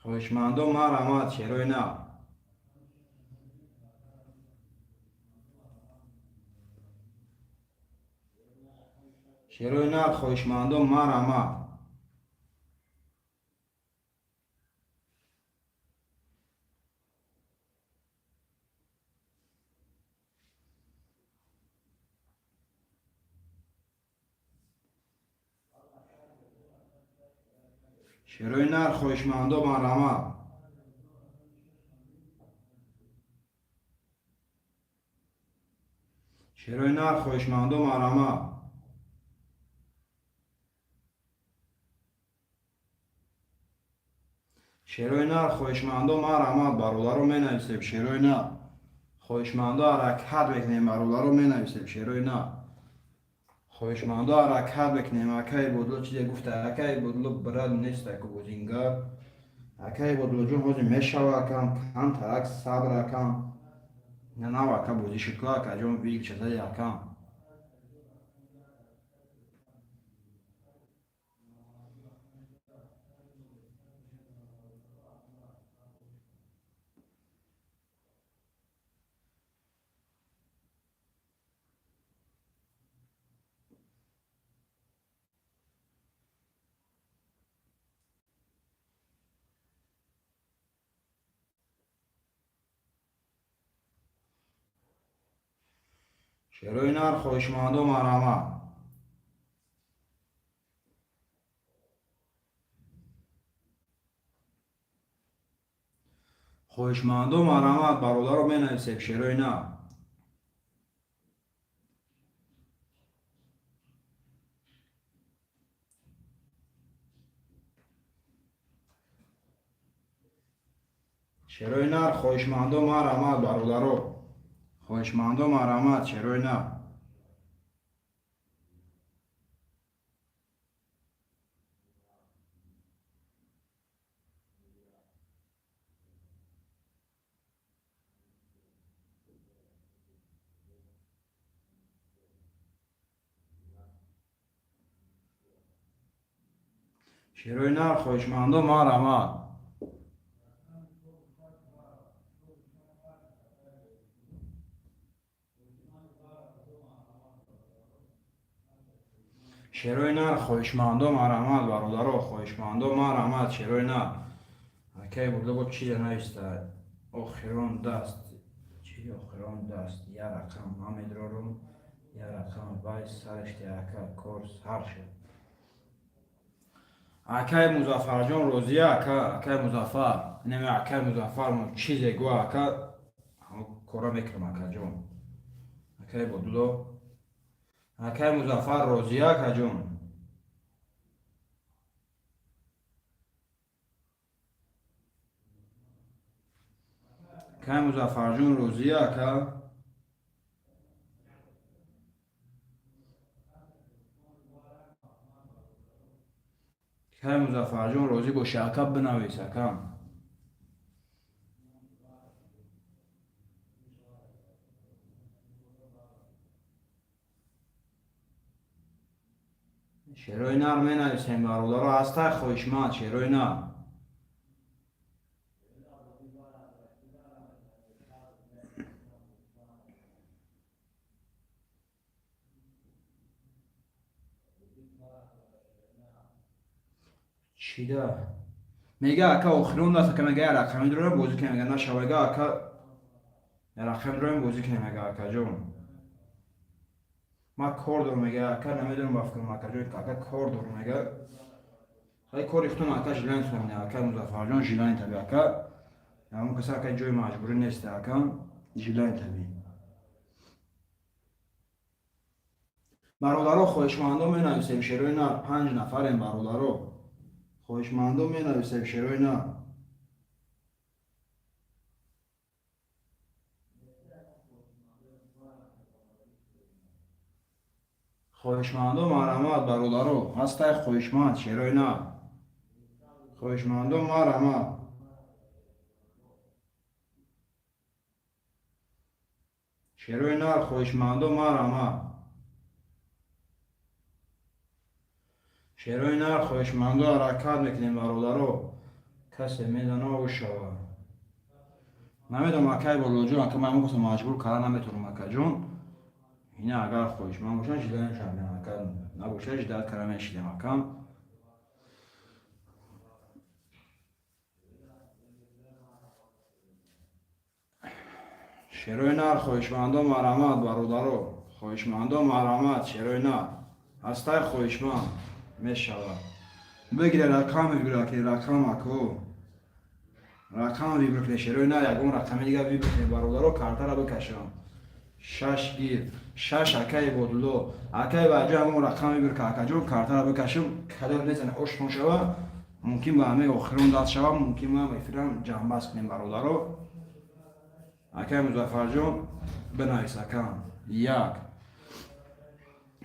خواهشمندم مرحمت شیروی نر شیروی نر خواهشمندم مرحمت شیروی نر خواهشمندم مرحمت شیروی نر خواهشمندم مرحمت شیروی نر خواهشمندم مرحمت برادر رو می نویسیم شیروی نر خواهشمندا حرکت بکنیم برادر رو می نویسیم شیروی نر خواهشمندا حرکت بکنیم اکای بودلو چیزی گفته اکای بودلو براد نیست که بودینگا اکای بودلو جون هوزی میشوا کم ترک صبر کم نه نه اکا بودی شکلا اکا جون ویگ چیزایی اکم شیروی نر خواهشمندم مرحمت خواهشمندم مرحمت برادر رو می نویسیم شیروی نر شیروی نر خواهشمندم مرحمت برادر رو خواهشمندم مرحمت شیروی نر شیروی نر خواهشمندم مرحمت شیروی نر خواهشمندم مرحمت برادر رو خواهشمندم مرحمت شیروی نر اکی بوده بود چی نویسته آخران دست چی آخران دست یه رقم همین رو یه رقم باید سرش اکا کورس هر شد اکای مظفر جان روزیه اکای مظفر نمی اکای مظفر مو چیزی گو اکا همه کورا میکنم اکا جان اکای بودلو اکای مظفر روزیه اکا جان اکای مظفر جان روزیه اکا اکای مظفر جان روزی گوشه اکا بنویس اکا شیروی نر می نویسیم برادر رو هسته خواهشمند شیروی نر چی ده میگه اکا آخرون دست که میگه رقمی دارم بازی که میگه نشوگه اکا رقم دارم بازی که میگه اکا جون ما کار دارم میگه اکا نمیدونم بافکرم اکا جون اکا کار دارم میگه خیلی کار اختون اکا جلین سومنه اکا مظفر جان جلین تبی اکا همون کسی اکا جوی مجبوری نیست اکا جلین تبی برادرها خواهشمندم می نویسیم شیروی نر 5 نفریم برادرها خواهشمندم می نویسیم شیروی نر خواهشمندم مرحمت برادرها هسته خواهشمند شیروی نر خواهشمندم مرحمت شیروی نر خواهشمندم مرحمت شیروی نر خواهشمندم حرکت میکنیم برادرها کسی میدانه او شود نمیدونم اکی بالا جون که من گفتم مجبور کردن نمیتونم اکی جون اینه اگر خواهشمند باشن جدایش هم اکی نباشه جدایت کردن میشیدیم اکم شیروی نر خواهشمندم مرحمت برادرها خواهشمندم مرحمت شیروی نر هسته خواهشمند میشود بگیره رقم بگیره که رقم اکو رقم بگیره شیروی نر یکون رقم دیگه بگیره برادرها کارتا را بکشم 6 گیر 6 اکی بودلو اکی باجه همون رقم بگیره که اکا جون کارتا را بکشم کدر نیزنه اشتون شود ممکن به همه آخرون دست شود ممکن به همه فیلم جمع بست کنیم برادرها اکی مظفر جون بنویس اکم یک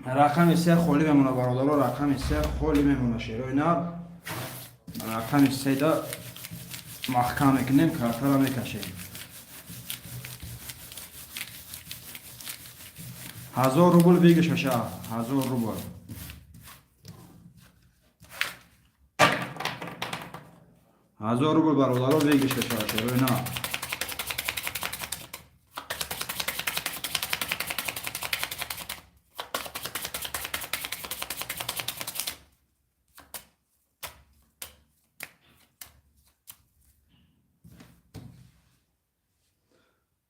رقم 3 خالی میمونه برادرها رقم 3 خالی میمونه شیروی نر رقم 3 دا محکم میکنیم کارتا را میکشیم 1000 روبل بگیش بشه 1000 روبل 1000 روبل برادرها بگیش بشه شیروی نر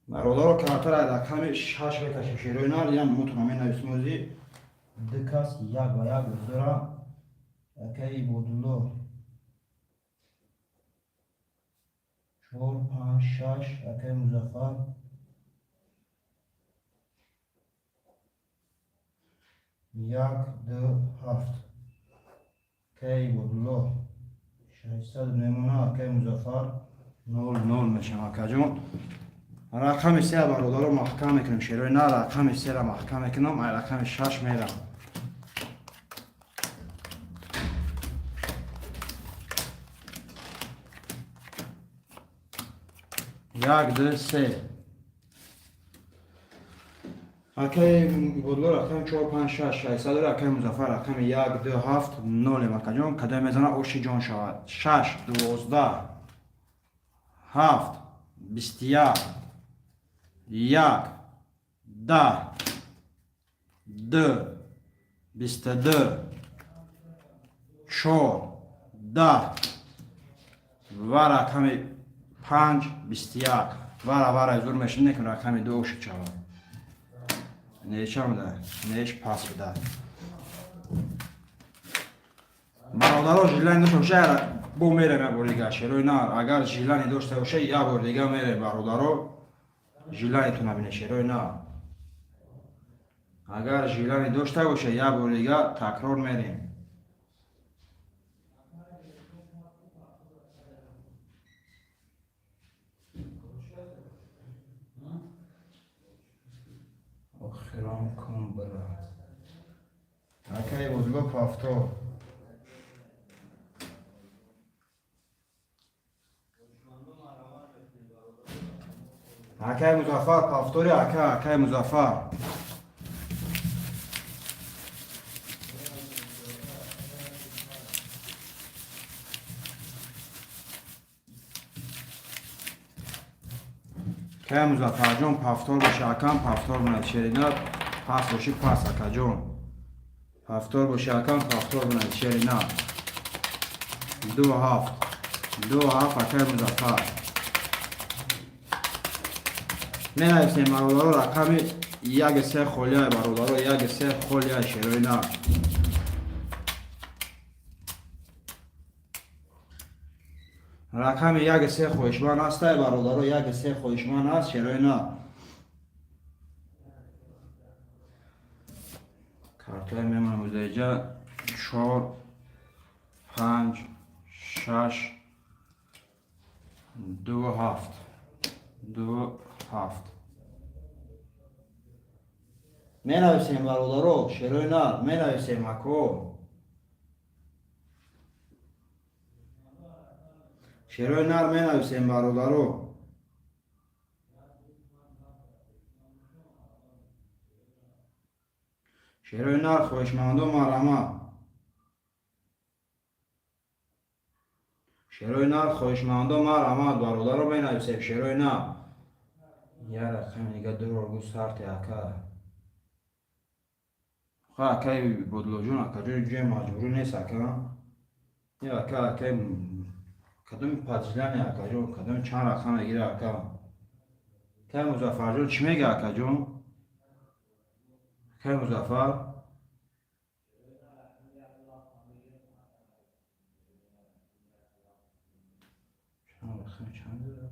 برادرها کارتا را رقم 6 بکشیم شیروی نر یعنی متونم این نویسیم موزی دکاس یک و یک بزدره اکی بودلو 4 5 6 اکی مظفر یک دو هفت اکی بودلو 600 میمونه اکی مظفر 0 0 میشم اکا جون رقم 3 برادرها محکم میکنیم شیروی نر رقم 3 را محکم میکنم رقم 6 میرم یک دو سه اکی بودلو رقم 4 5 6 600 اکی مظفر رقم 1 2 7 0 مکا جون کده میزنه اوشی جان شود 6 12 7 21 یک 10 2 22 4 10 و رقم 5 21 و زور میشینه که رقم 2 شد شود نیچه بده نیش پاس بده برادرها ژیلن داشته باشه بو میره یک بار دیگه شیروی نر اگر ژیلنی داشته باشه یک بار دیگه میره برادرها ژیلنی تو نبینه شیروی نر اگر ژیلنی داشته باشه یک بار دیگه تکرار میریم آخرام کن برد اکی بودلو پافتو اکی مظفر پافتوری اکی مظفر که مظفر جون پافتور باشه اکم پافتور بناید شیرینات پاس باشی پاس اکا جون پافتور باشه اکم پافتور بناید شیرینات 2 7 2 7 اکی مظفر می نویسیم برادرها رقم 1 3 خالیه برادرها 1 3 خالیه شیروی نر رقم 1 3 خواهشمند است برادرها 1 3 خواهشمند است شیروی نر وقتی میمونم از اینجا 4 5 6 2 7 2 7 می نویسیم برادرو شیروی نر می نویسیم اکو شیروی نر می نویسیم برادرو شیروی نر خوشمند و مرحمت شیروی نر خوشمند و مرحمت برادرو می نویسیم شیروی نر یه رقم دیگه دور رو سرت اکا خواه اکای بدلو جون اکا جوی مجبوری نیست اکا یا اکا کدوم پادشلانی اکا جون کدوم چند رقم گیره اکا که مظفر جون چی میگه اکا جون که مظفر چند رقم چند داره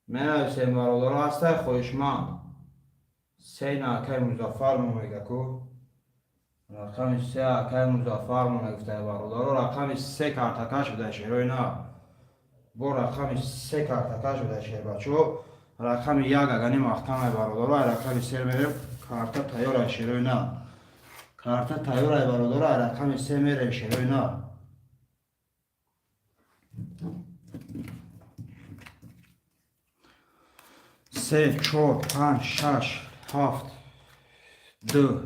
من نویسیم برادر هسته خوشمند سه ناکه مظفر مو میگه کو رقم سه اکه مظفر مو نگفته برادر رقم سه کارتکش بده شیروی نه بو رقم سه کارتکش بده شیر بچو رقم یک اگنی مختم برادر رقم سه میره کارت تیار شیروی نه کارت تیار برادر رقم سه میره شیروی نه سه چهار پنج شش هفت دو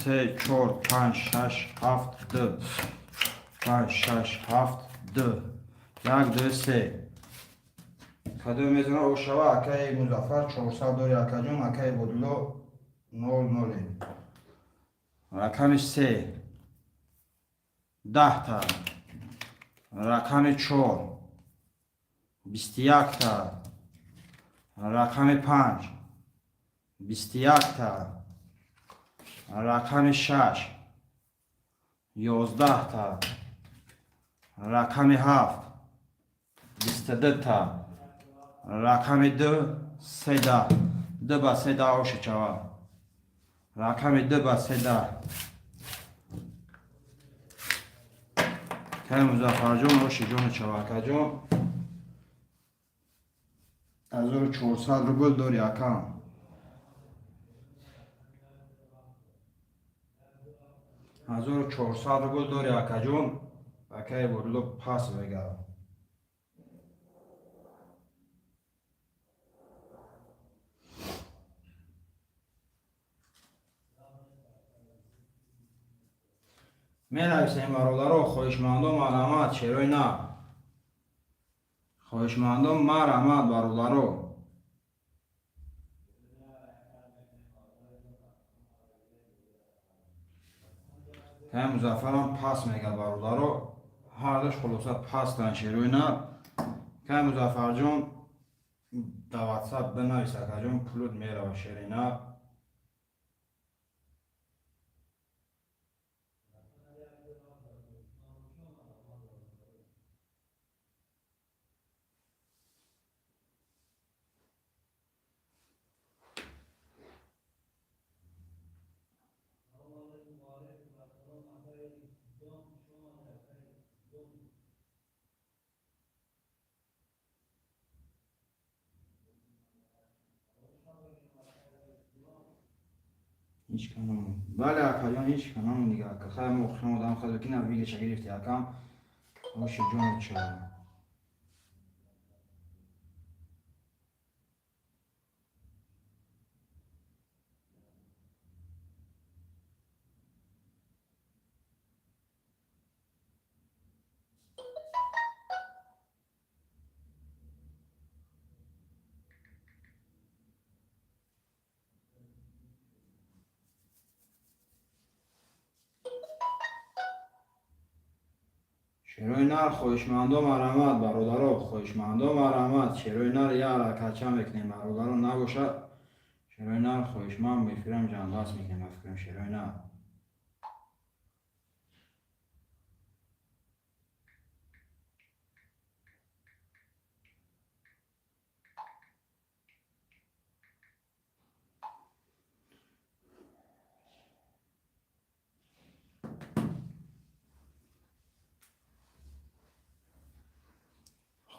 سه چهار پنج شش هفت دو پنج شش هفت دو یک دو سه کدو میزنه او شوا اکای مظفر 400 دوری اکا جون اکای بدلو 00 رقم سه 10 تا رقم 4 21 تا رقم 5 21 تا رقم 6 11 تا رقم 7 22 تا رقم 2 13 2 با 13 اوش چوا رقم 2 با 13 که مظفر جون اوش جون چوا که جون 1400 روبل داری اکام 1400 روبل داری اکا جون اکای بدلو پاس بگرم می نویسیم برادرو خوشمندم مرحمت شیروی نه خوشمندم مرحمت برادرو که مظفرم پاس میگه برادرو هر دوش خلاصه پاس کن شیروی نه که مظفر جون در واتساپ بنویسه که جون پلود میره و شیروی نه هیچ کنم بله اکا جان هیچ کنم دیگه اکا خیلی مخشم آدم خیلی که نبیگه چه گرفتی اکام خوش جون چه شیروی نر خوشمندم مرحمت برادرو خوشمندم مرحمت شیروی نر یه حرکت میکنیم برادرو نباشه شیروی نر خوشمند میفیرم جان دست میکنیم افکرم شیروی نر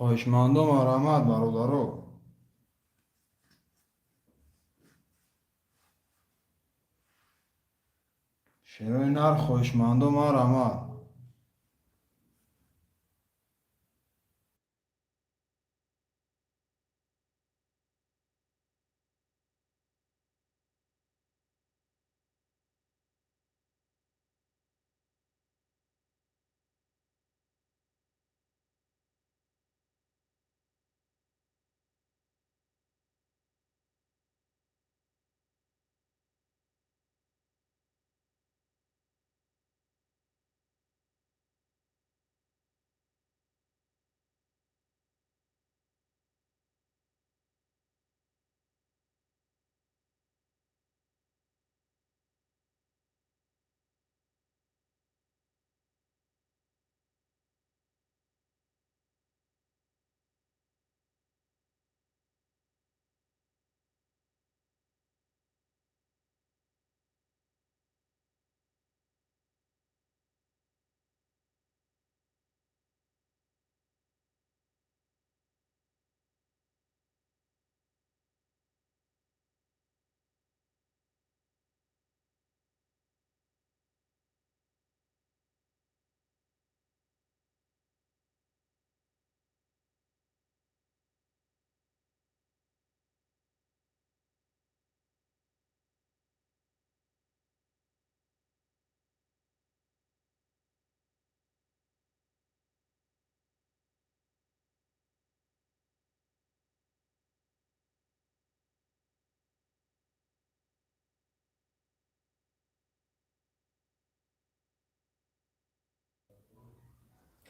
خواهشمندم مرحمت برادرو. شیرای نر خواهشمندم مرحمت.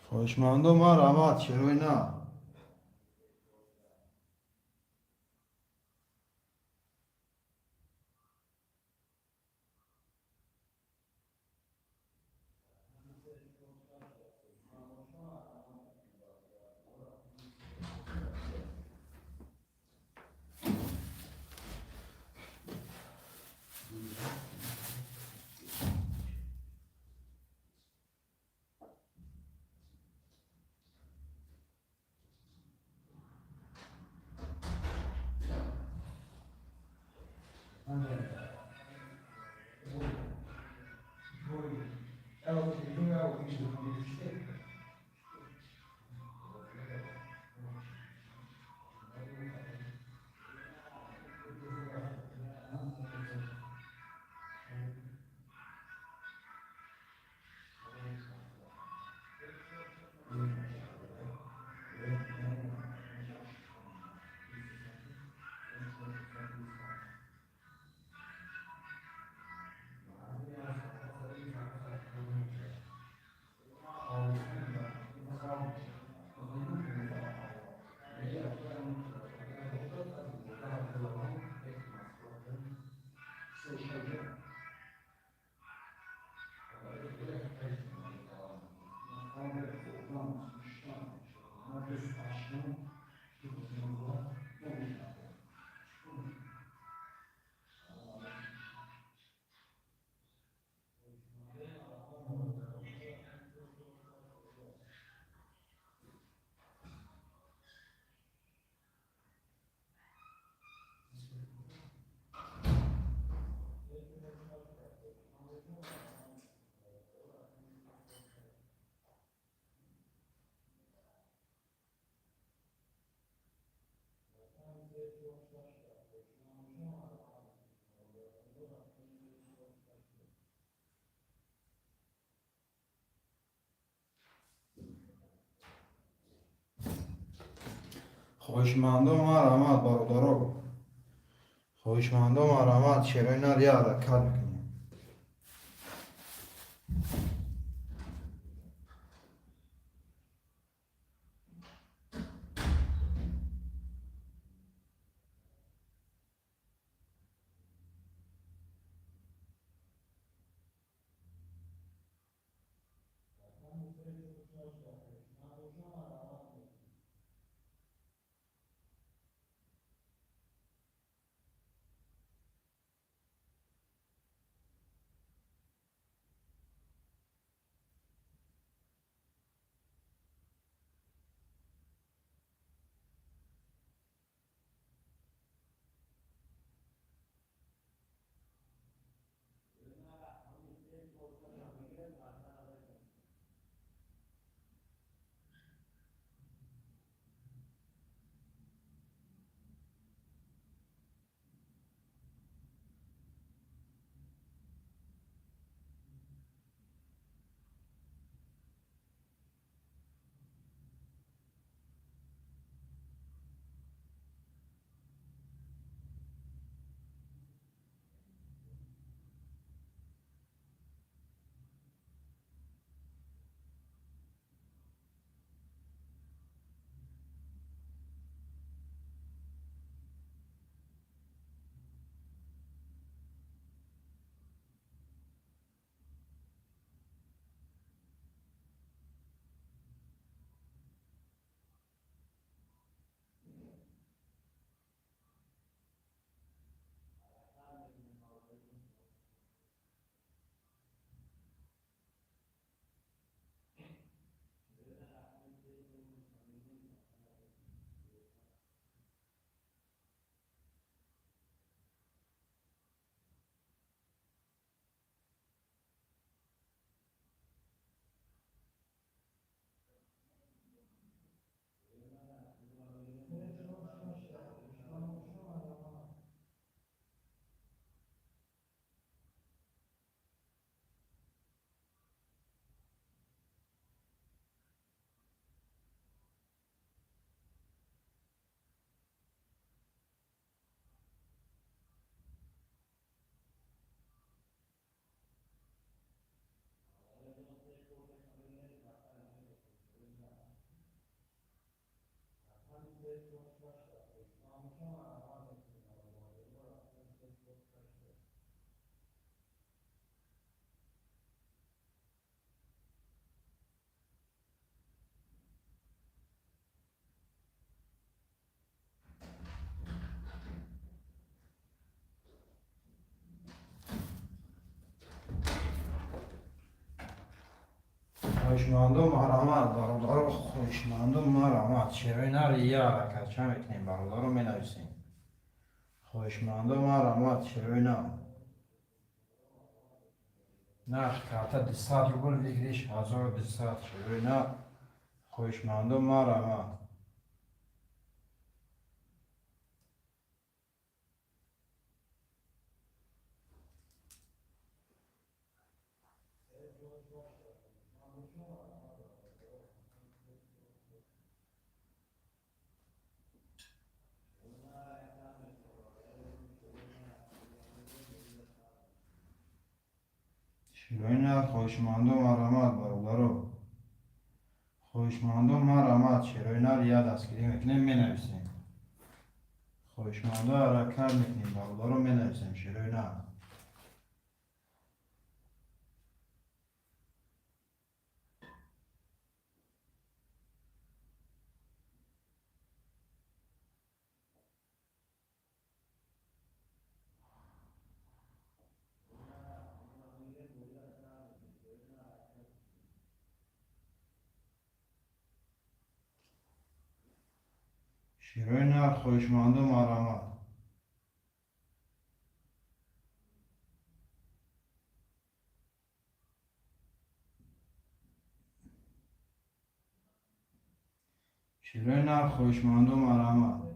خواهشمندم مرحمت شیرای نر. خواهشمندم مرحمت برادرو. خواهشمندم مرحمت شیرای نر یه حرکت میکنیم. خواهشمندم مرحمت برادر خواهشمندم مرحمت شیرای نر یه حرکت چه میکنیم برادر رو می نویسیم خواهشمندم مرحمت شیرای نر نرخ کارت 200 روبل بگیریش 1200 شیرای نر خواهشمندم مرحمت شیرای نر خواهشمندم مرحمت برادر خواهشمندم مرحمت شیرای نر یه دستگیری میکنیم می نویسیم خواهشمندم حرکت میکنیم برادر رو می نویسیم شیرای نر شیرای نر خواهشمندم مرحمت شیرای نر خواهشمندم مرحمت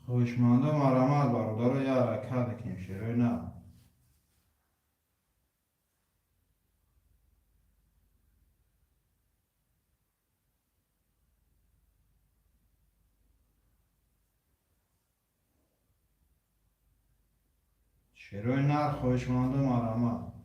خواهشمندم مرحمت برادر رو یه حرکت کنیم شیرای نر شیرای نر خواهشمندم مرحمت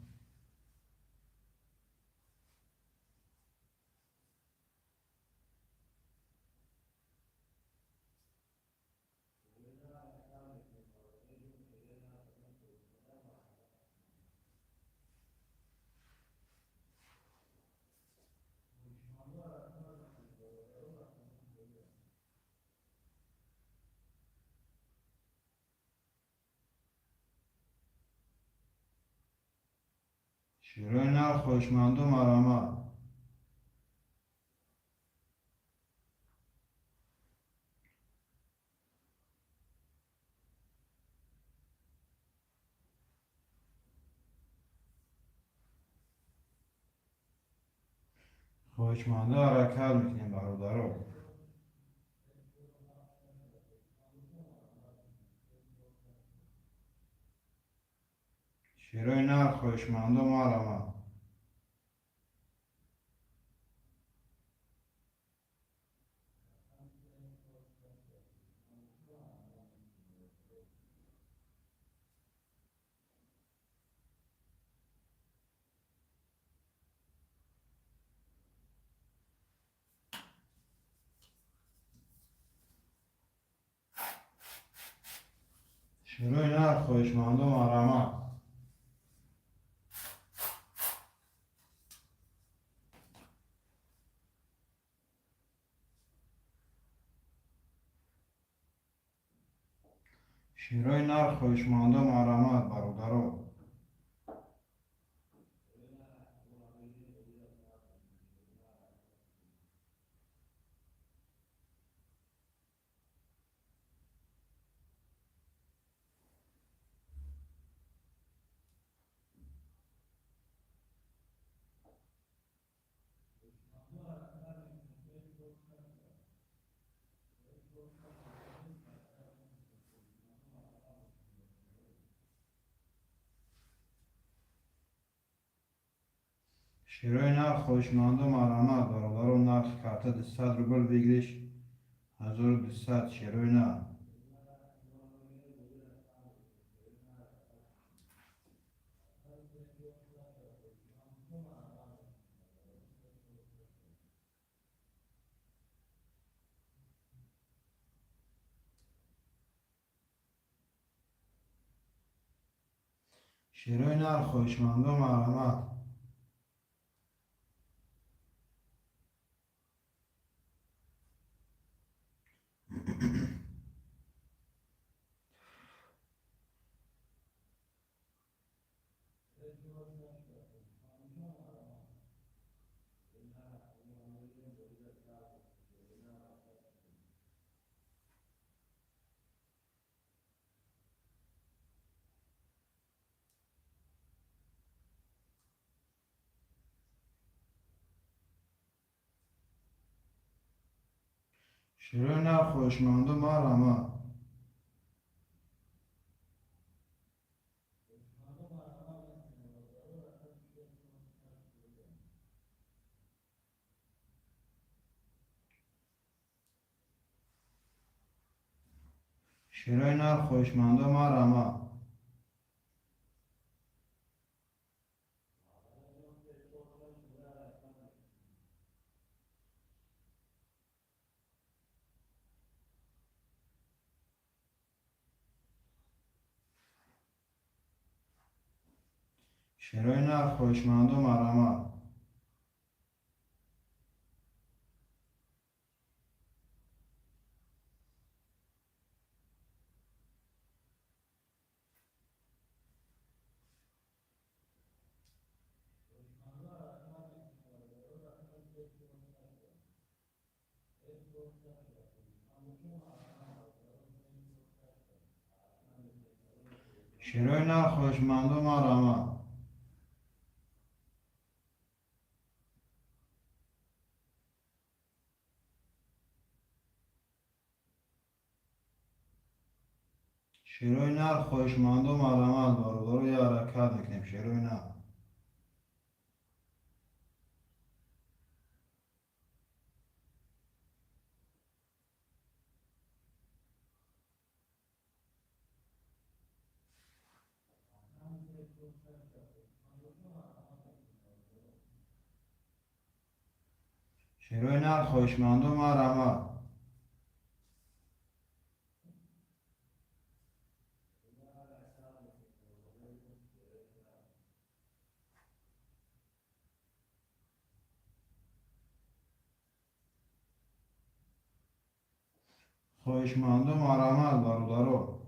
شیرای نر خواهشمندم مرحمت خواهشمندم حرکت میکنیم برادر رو شیرای نر خواهشمندم مرحمت شیرای نر خواهشمندم مرحمت شیرای نر خواهشمندم مرحمت برادر رو شیرای نر خواهشمندم مرحمت برادر رو نرخ کارت 200 روبل بگیریش 1200 شیرای نر شیروی نر خوشمند و مرحمت. شیروی نر خوشمند و مرحمت. شیروی نر خوشمند و مرحمت. شیروی نر خوشمند و مرحمت. شیروی نر خوشمند و مرحمت. شیروی نر خوشمند و مرحمت. برادر یه حرکت میکنیم. شیروی نر. شیروی نر خوشمند و مرحمت. خوشمند و مرحمت برادر.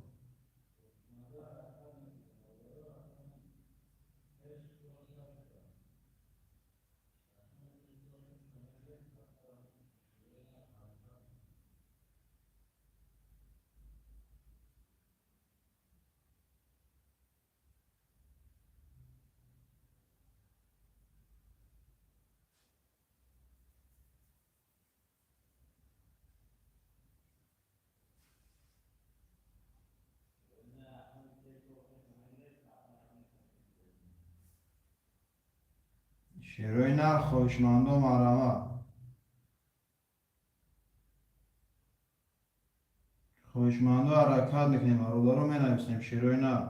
شیروی نر خوشمند و مرحمت. خوشمند و حرکت میکنیم. برادر رو مینویسیم. شیروی نر.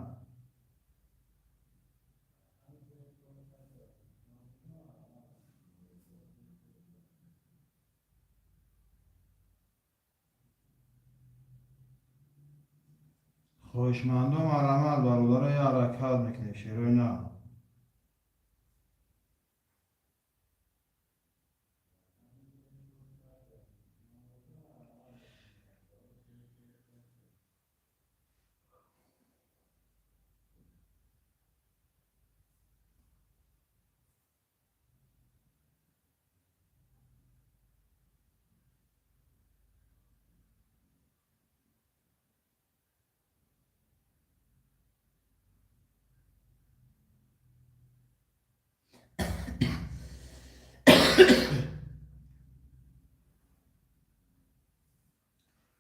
خوشمند و مرحمت برادر یه حرکت میکنیم. شیروی نر.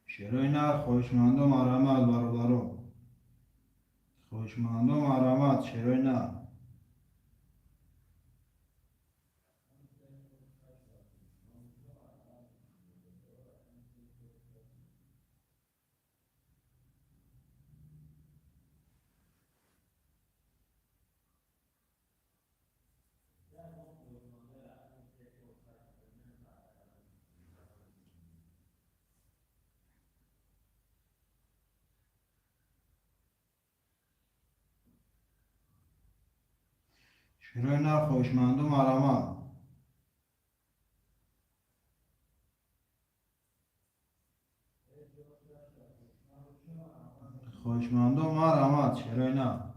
شیروی نر خوشمند و مرحمت برادر. خوشمند و مرحمت. شیروی نر. شیرای نر خوشمند و مرامت. خوشمند و مرامت شیرای نر.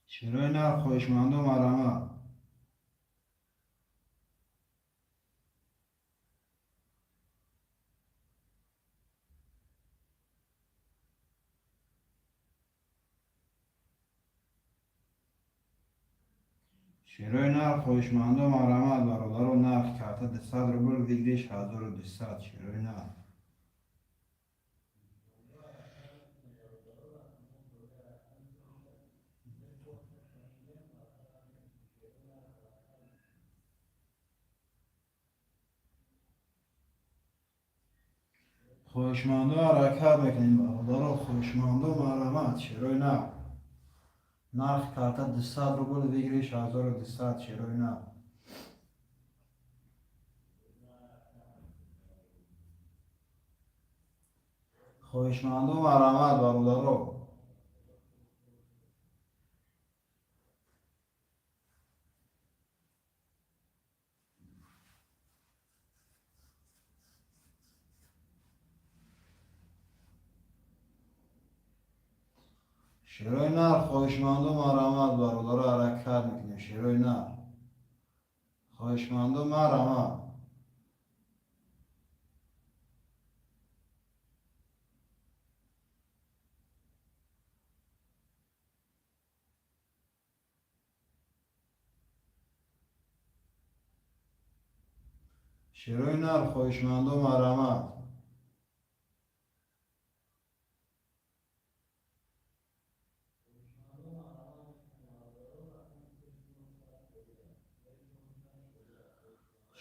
شیرای نر خوشمند و مرامت. شیرای نر خوشمند و مرامت برادر و نرخ کرده 200 روبل دیگریش 1200 شیرای نر. خوشمند و حرکت بکنیم برادر و خوشمند و مرامت شیرای نر. نرخ کرده 200 روبل دیگریش 1200 شیرای نر. خوشمند و مرامت برادر. شیرای نر خوشمند و مرامت برادر حرکت میکنیم شیرای نر. خوشمند و مرامت. شیرای نر خوشمند و مرامت.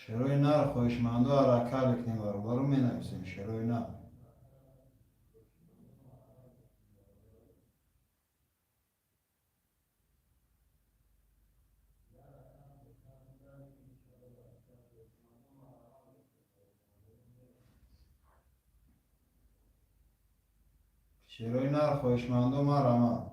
شیرای نر خوشمند و حرکت میکنیم برادر می نویسیم شیرای نر. شیرای نر خوشمند و مرامت.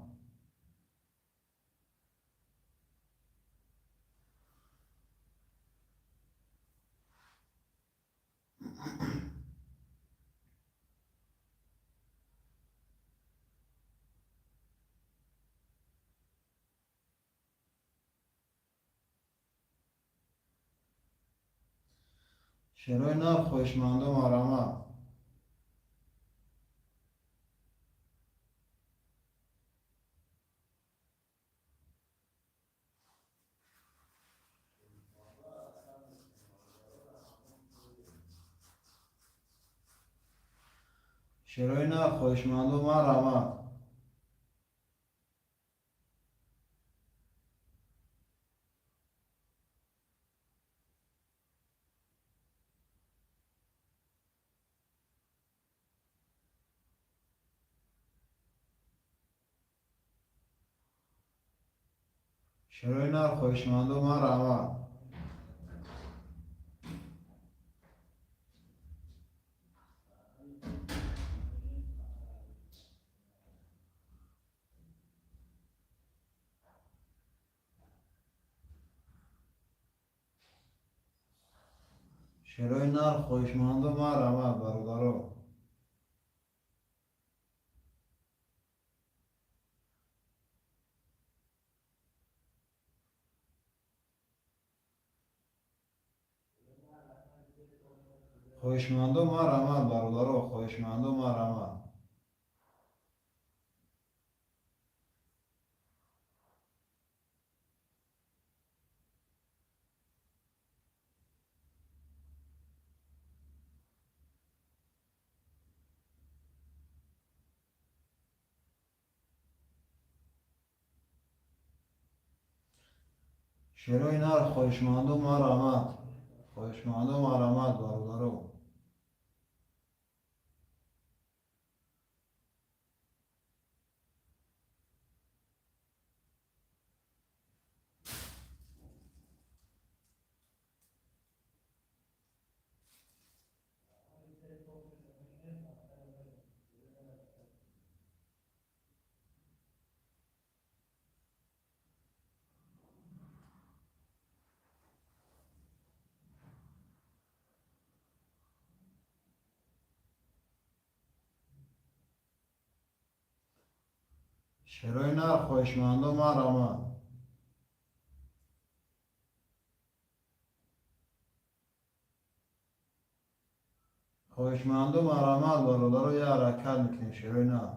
شیرای نر خوشمند و مرامت. شیرای نر خوشمند و مرامت. شیرای نر خوشمند و مرامت. شیرای نر خوشمند و مرامت برادر. خوشمند و مرامت برادر. خوشمند و مرامت. شروع نر خوشمندم آرامد خوشمندم آرامد برادرو. شروع نر خوشمندم آرامد خوشمندم آرامد برادرو یه حرکت میکنیم شروع نر.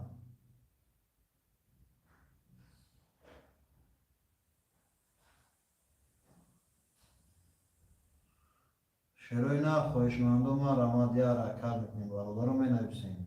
شروع نر خوشمندم آرامد یه حرکت میکنیم برادرو می نویسیم.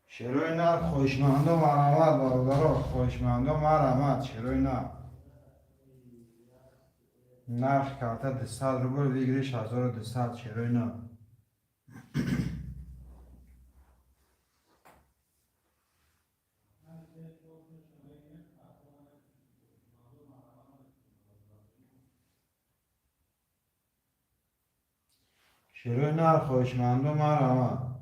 شروع نر خوشمندم آرامد برادرو خوشمندم آرامد شروع نر. نرخ کارت 200 روبل ویگریش 1200 شروع نر. شروع نر خوشمندم آرامد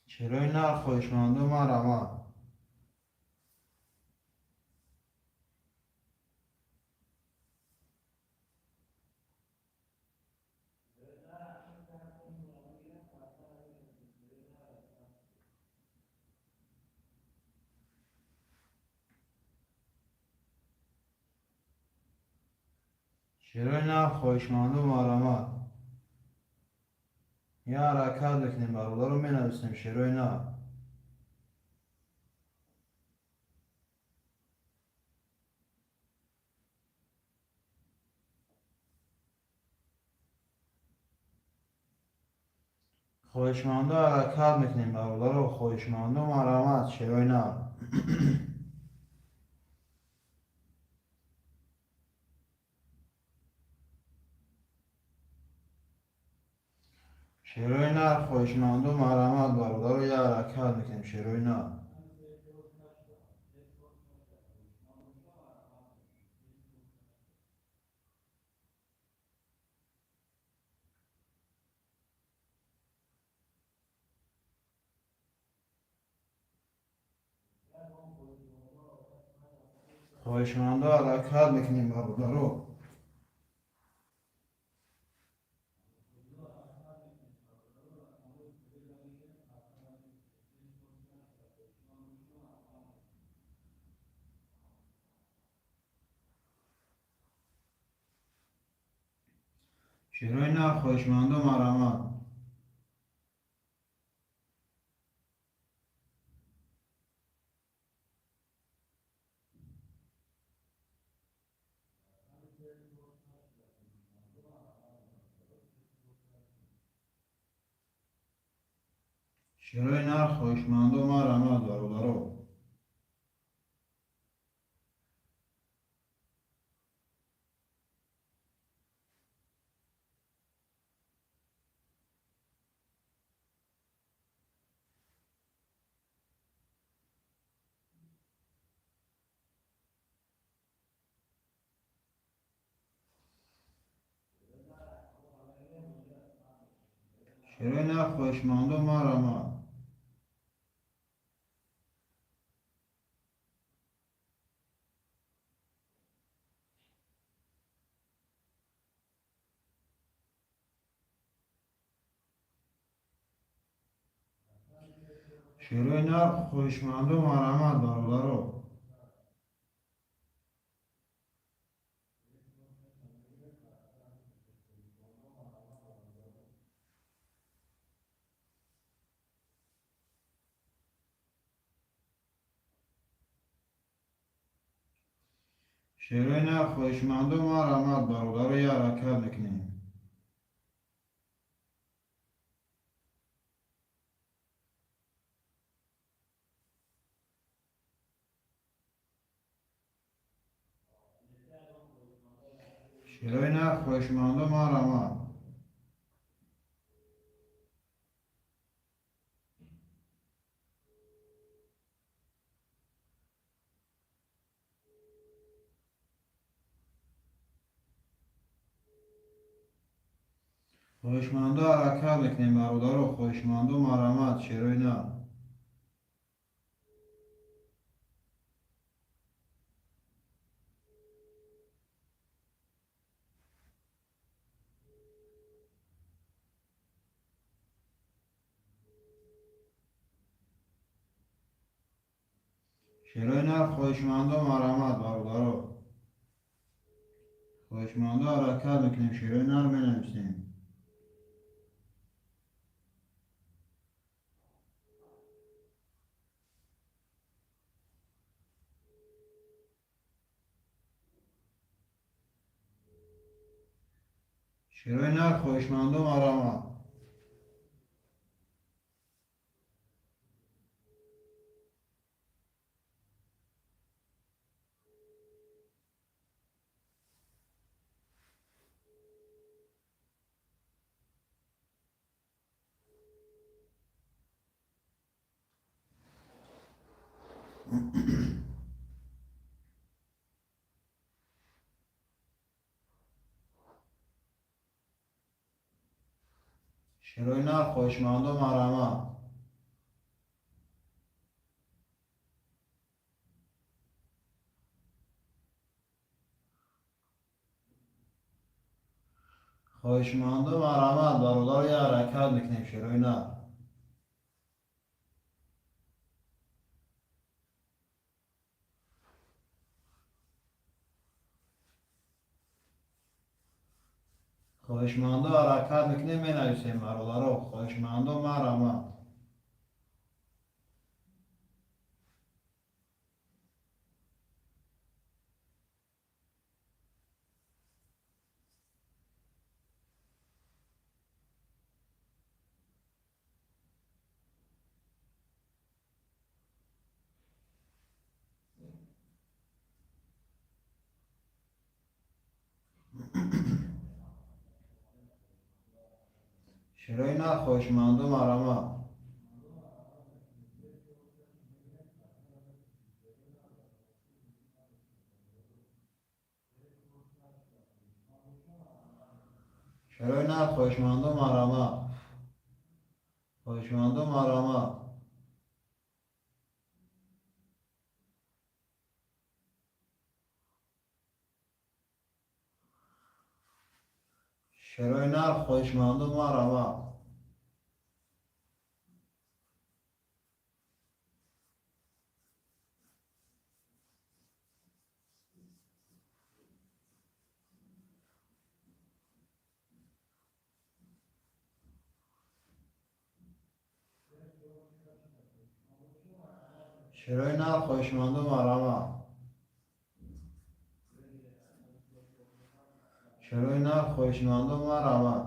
شروع نر خوشمندم آرامد شروع نر خوشمندم آرامد یا حرکت بکنیم برادر رو می نویسیم شیروی نر. خواهشمنده حرکت میکنیم برادر رو خواهشمنده مرحمت شیروی نر. شیروی نر خواهشمنده مرحمت برادر رو یا حرکت میکنیم شیروی نر. خواهشمنده حرکت میکنیم برادر رو. شیروی نر خواهشمنده مرحمت. شیروی نر خواهشمنده مرحمت برادر رو. شیروی نر خواهشمنده مرحمت. شیروی نر خواهشمنده مرحمت برادر رو. شیروی نر خواهشمنده مرحمت برادر رو یا حرکت میکنیم. شیروی نر خواهشمنده مرحمت. خواهشمنده حرکت میکنیم برادر رو خواهشمنده مرحمت شیروی نر. شیروی نر خواهشمنده مرحمت برادر رو. خواهشمنده حرکت میکنیم شیروی نر می نویسیم. شیروی نر خواهشمنده مرحمت. شیروی نر خواهشمنده مرحمت. خواهشمنده مرحمت برادر یا حرکت میکنیم شیروی نر. خواهشمندو حرکت میکنیم می نویسیم برادرها. خواهشمندو مرحمت. شروع نه خواهشمندو مرحمت. شروع نه خواهشمندو مرحمت. خواهشمندو مرحمت. شروع نه خواهشمندو مرحمت. شروع نه خواهشمندو مرحمت. شروع نه خواهشمندو مرحمت.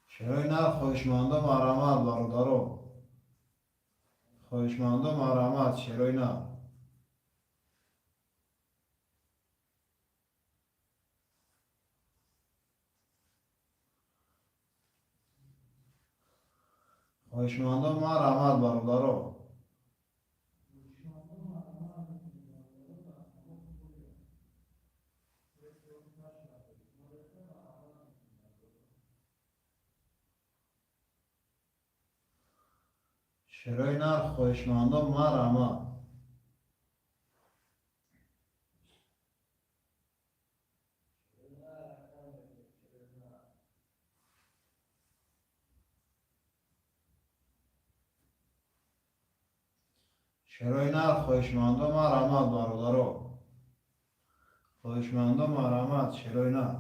شروع نه خواهشمندو مرحمت برادرو. خواهشمندو مرحمت. شروع نه. خواهشمندو مرحمت برادرو. شروع نه خواهشمندو مرحمت. شروع نه خواهشمندو مرحمت برادرو. خواهشمندو مرحمت. شروع نه.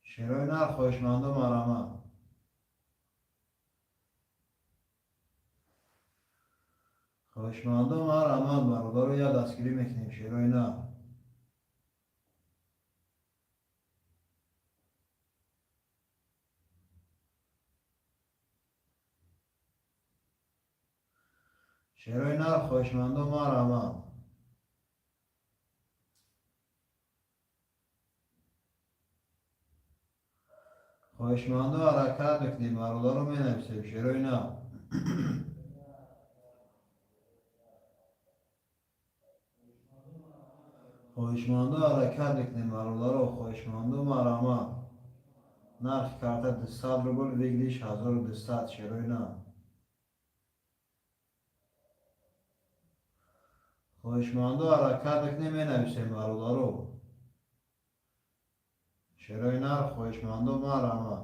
شروع نه خواهشمندو مرحمت. خواهشمندو مرحمت برادرو. یا دستگیری میکنیم. شروع نه. شروع نه خواهشمندو مرحمت. خواهشمندو حرکت بکنیم برادرو می نویسیم. شروع نه. خواهشمندو حرکت بکنیم برادرو. خواهشمندو مرحمت. نرخ کارت 200 روبل ویگلیش 1200. شروع نه. خواهشمندو حرکت بکنیم می نویسیم برادرو. شروع نه خواهشمندو مرحمت.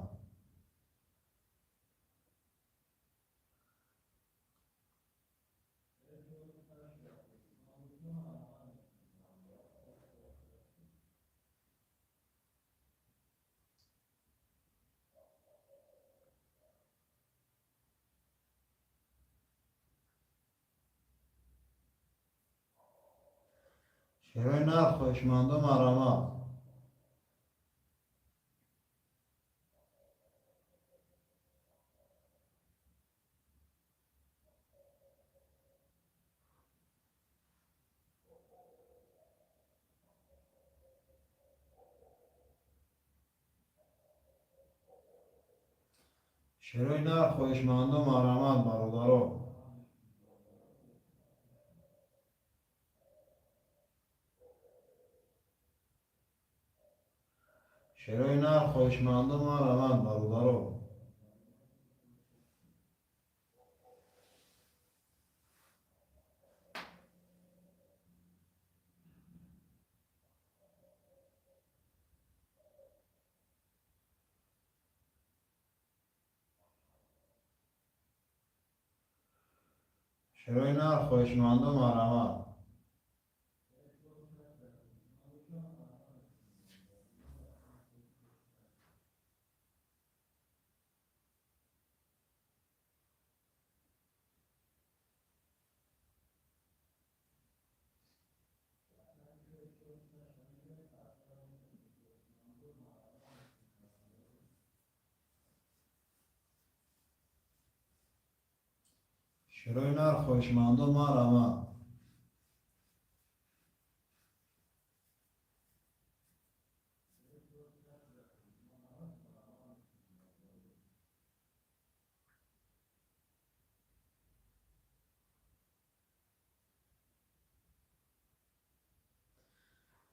شروع نه خواهشمندو مرحمت. شروع نر خوشمند و مرحمت برادرو. شروع نر خوشمند و مرحمت برادرو. شروع نر خوشمند و مرحمت. شروع نر خوشمند و مرحمت.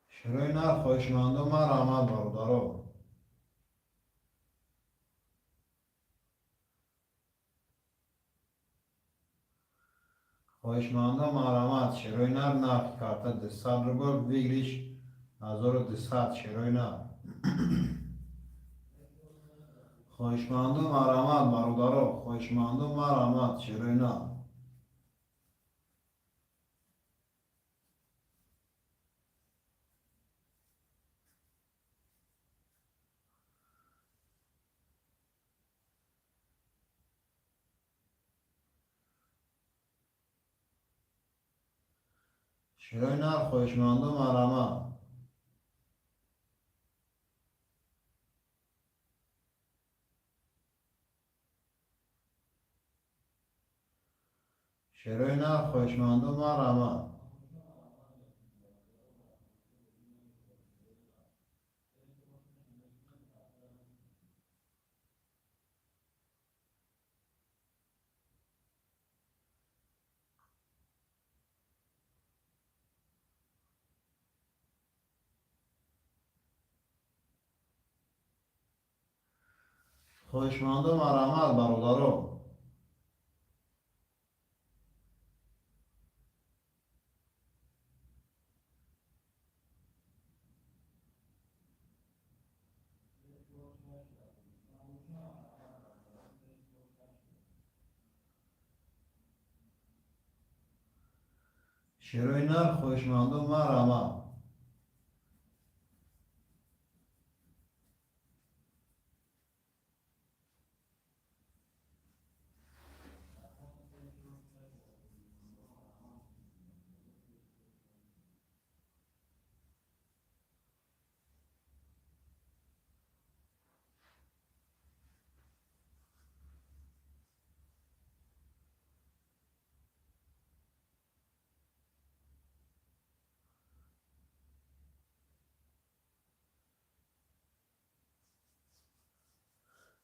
شروع نر خوشمند و مرحمت برادرو. خوشمند و مرحمت. شروع نر نرخ کارت 200 روبل ویگریش 1200. شروع نر خوشمند و مرحمت برادرو. خوشمند و مرحمت. شروع نر شروع نر خوشمند و مرحمت. شروع نر خوشمند و مرحمت. خوشمند و مرحمت برادرو. شروع نر خوشمند و مرحمت.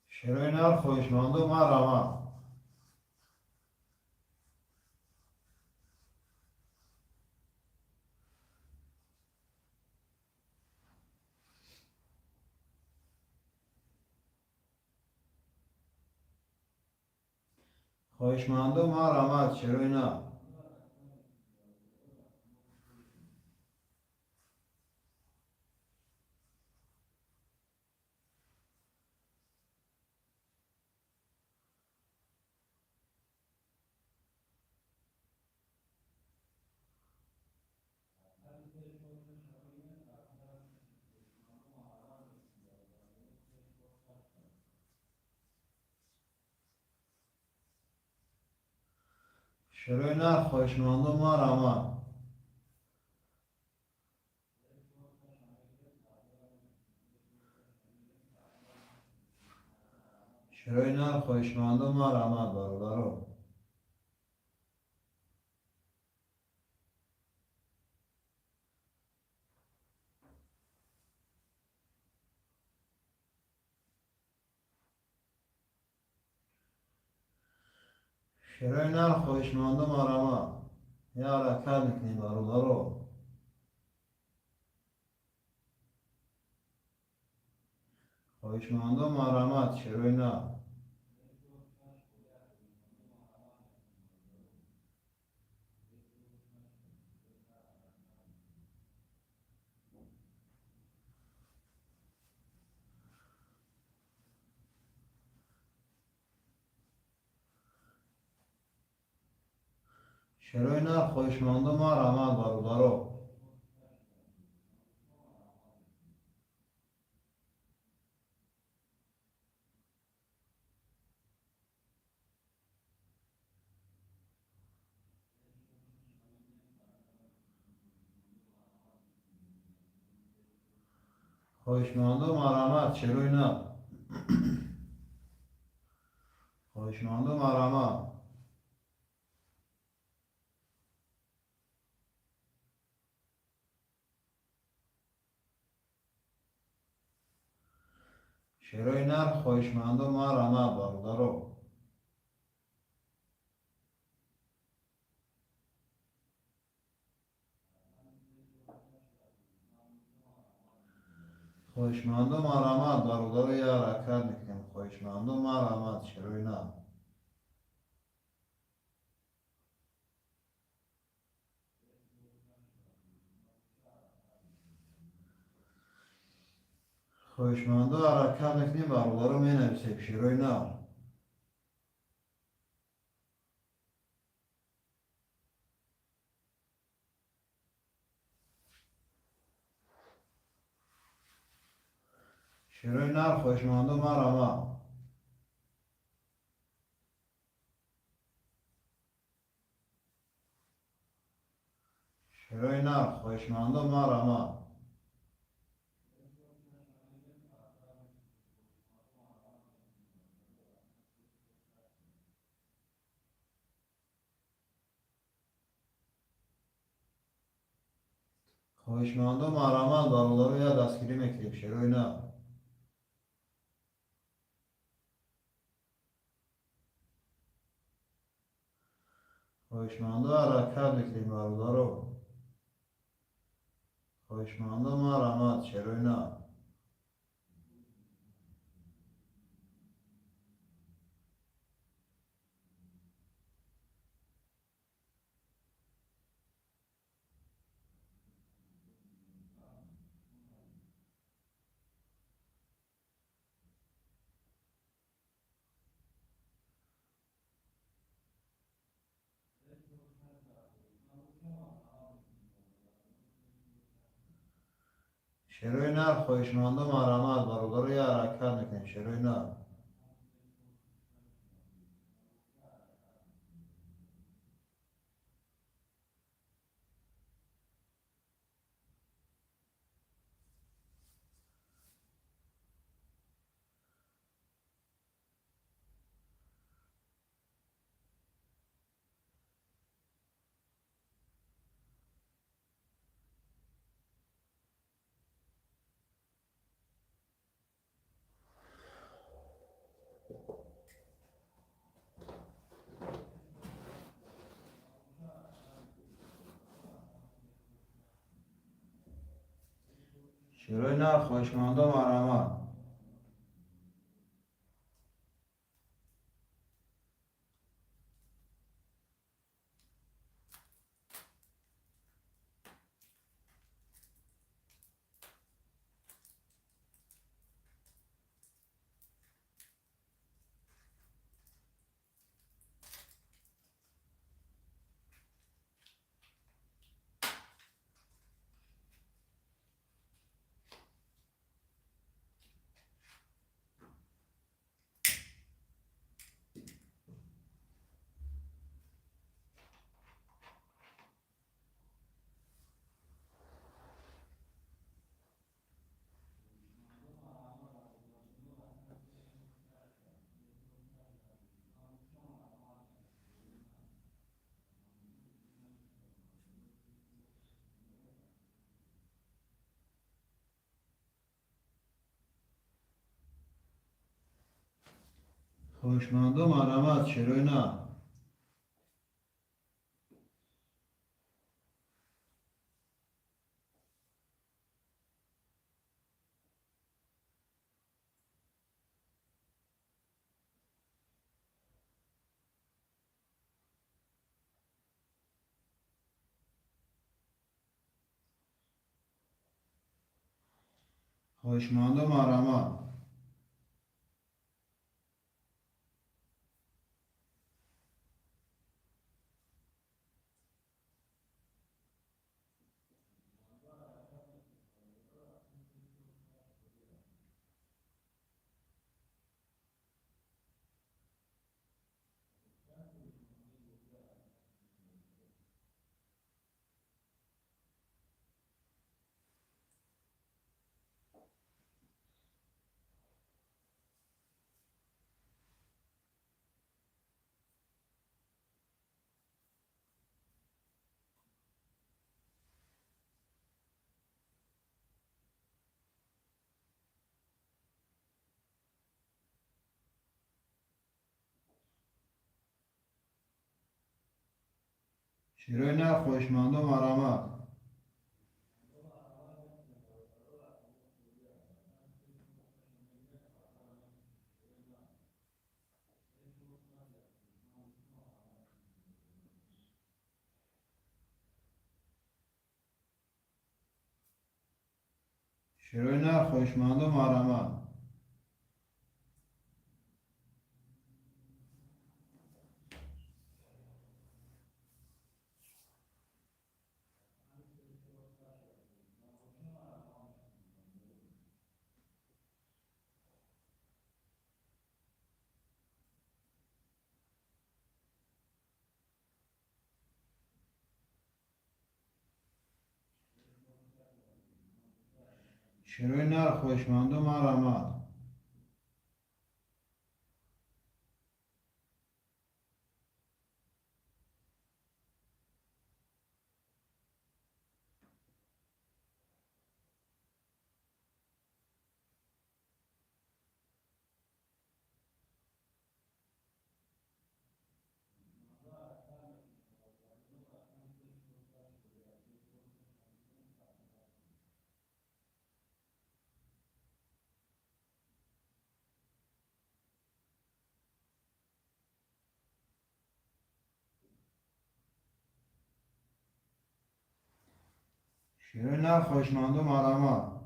شروع نر خوشمند و مرحمت. خوشمند و مرحمت. شروع نر شروع نر خوشمند و مرحمت. شروع نر خوشمند و مرحمت برادرو. شیرای نر خوشمندم آراما یا حرکت میکنیم برو خوشمندم آرامت شیرای نر شیرای نر خوشمندم آرامت برو خوشمندم آرامت شیرای نر خوشمندم آرامت شیرای نر خوشمندم آرامت برو خوشمندم آرامت برو یا حرکت میکنیم خوشمندم آرامت شیرای نر خوشمندم حرکت میکنیم برو می نویسیم شیرای نر شیرای نر خوشمندم آرامت شیرای نر خوشمندم آرامت خوشمندم آرامت برو یا دستگیری میکنیم شیرای نر خوشمندم حرکت میکنیم برو خوشمندم آرامت شیرای نر شیرای نر خوشمندم آرامت برو یا حرکت میکنیم شیرای نر شیرای نر خوشمندم آرامت خوشمندم آرامت شیرای نر خواهشمند و مرحمت. شیرای نر خواهشمند و مرحمت. شیرای نر خواهشمند و مرحمت. شیرای نر خواهشمند و مرحمت. شیرای نر خواهشمند و مرحمت.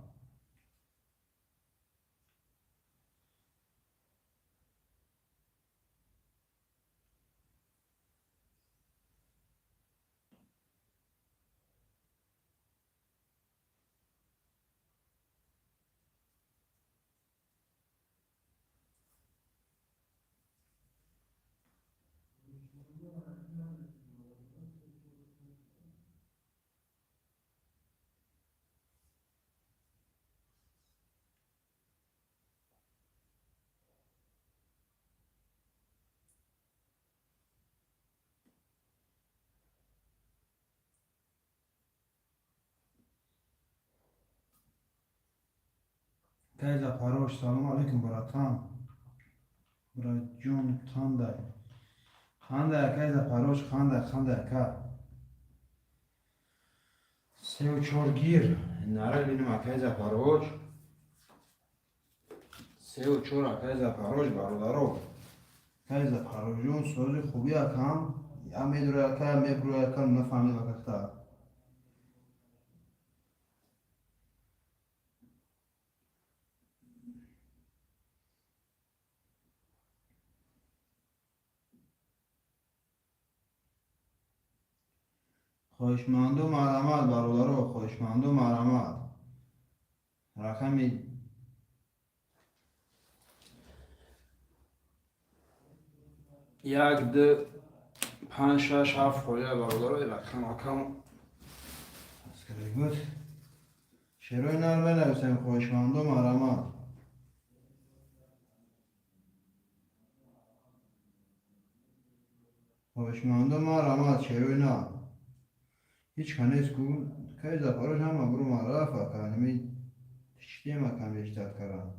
Teyze Paroş, selam aleyküm bratan. Bura جون تانده. خانده کیزه پروش خانده که. سه و چهار گیر. نره بینیم کیزه پروش. سه و چهار کیزه پروش برادرو. کیزه پروش جون سوزی خوبی کم. یا میدروی که یا میبروی که نفهمی وقتا. خواهشمند و مرحمت برادرو، خواهشمند و مرحمت. رقمی یک دو پنج شش هفت خواهی برادرو رقم از که بود شیروی نر بنویسیم خواهشمند و مرحمت. خواهشمند و مرحمت شیروی نر هیچ کنیز کن که زفاروش همه برو معرفه کنمی تشتی مکم بیشتر کرن.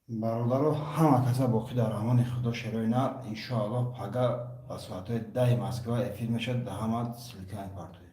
برادرو همه کسا باقی در امان خدا شیرای نر انشاءالله پگه به ساعت 10 مسکو افیر میشد در همه سلیکان پارتوی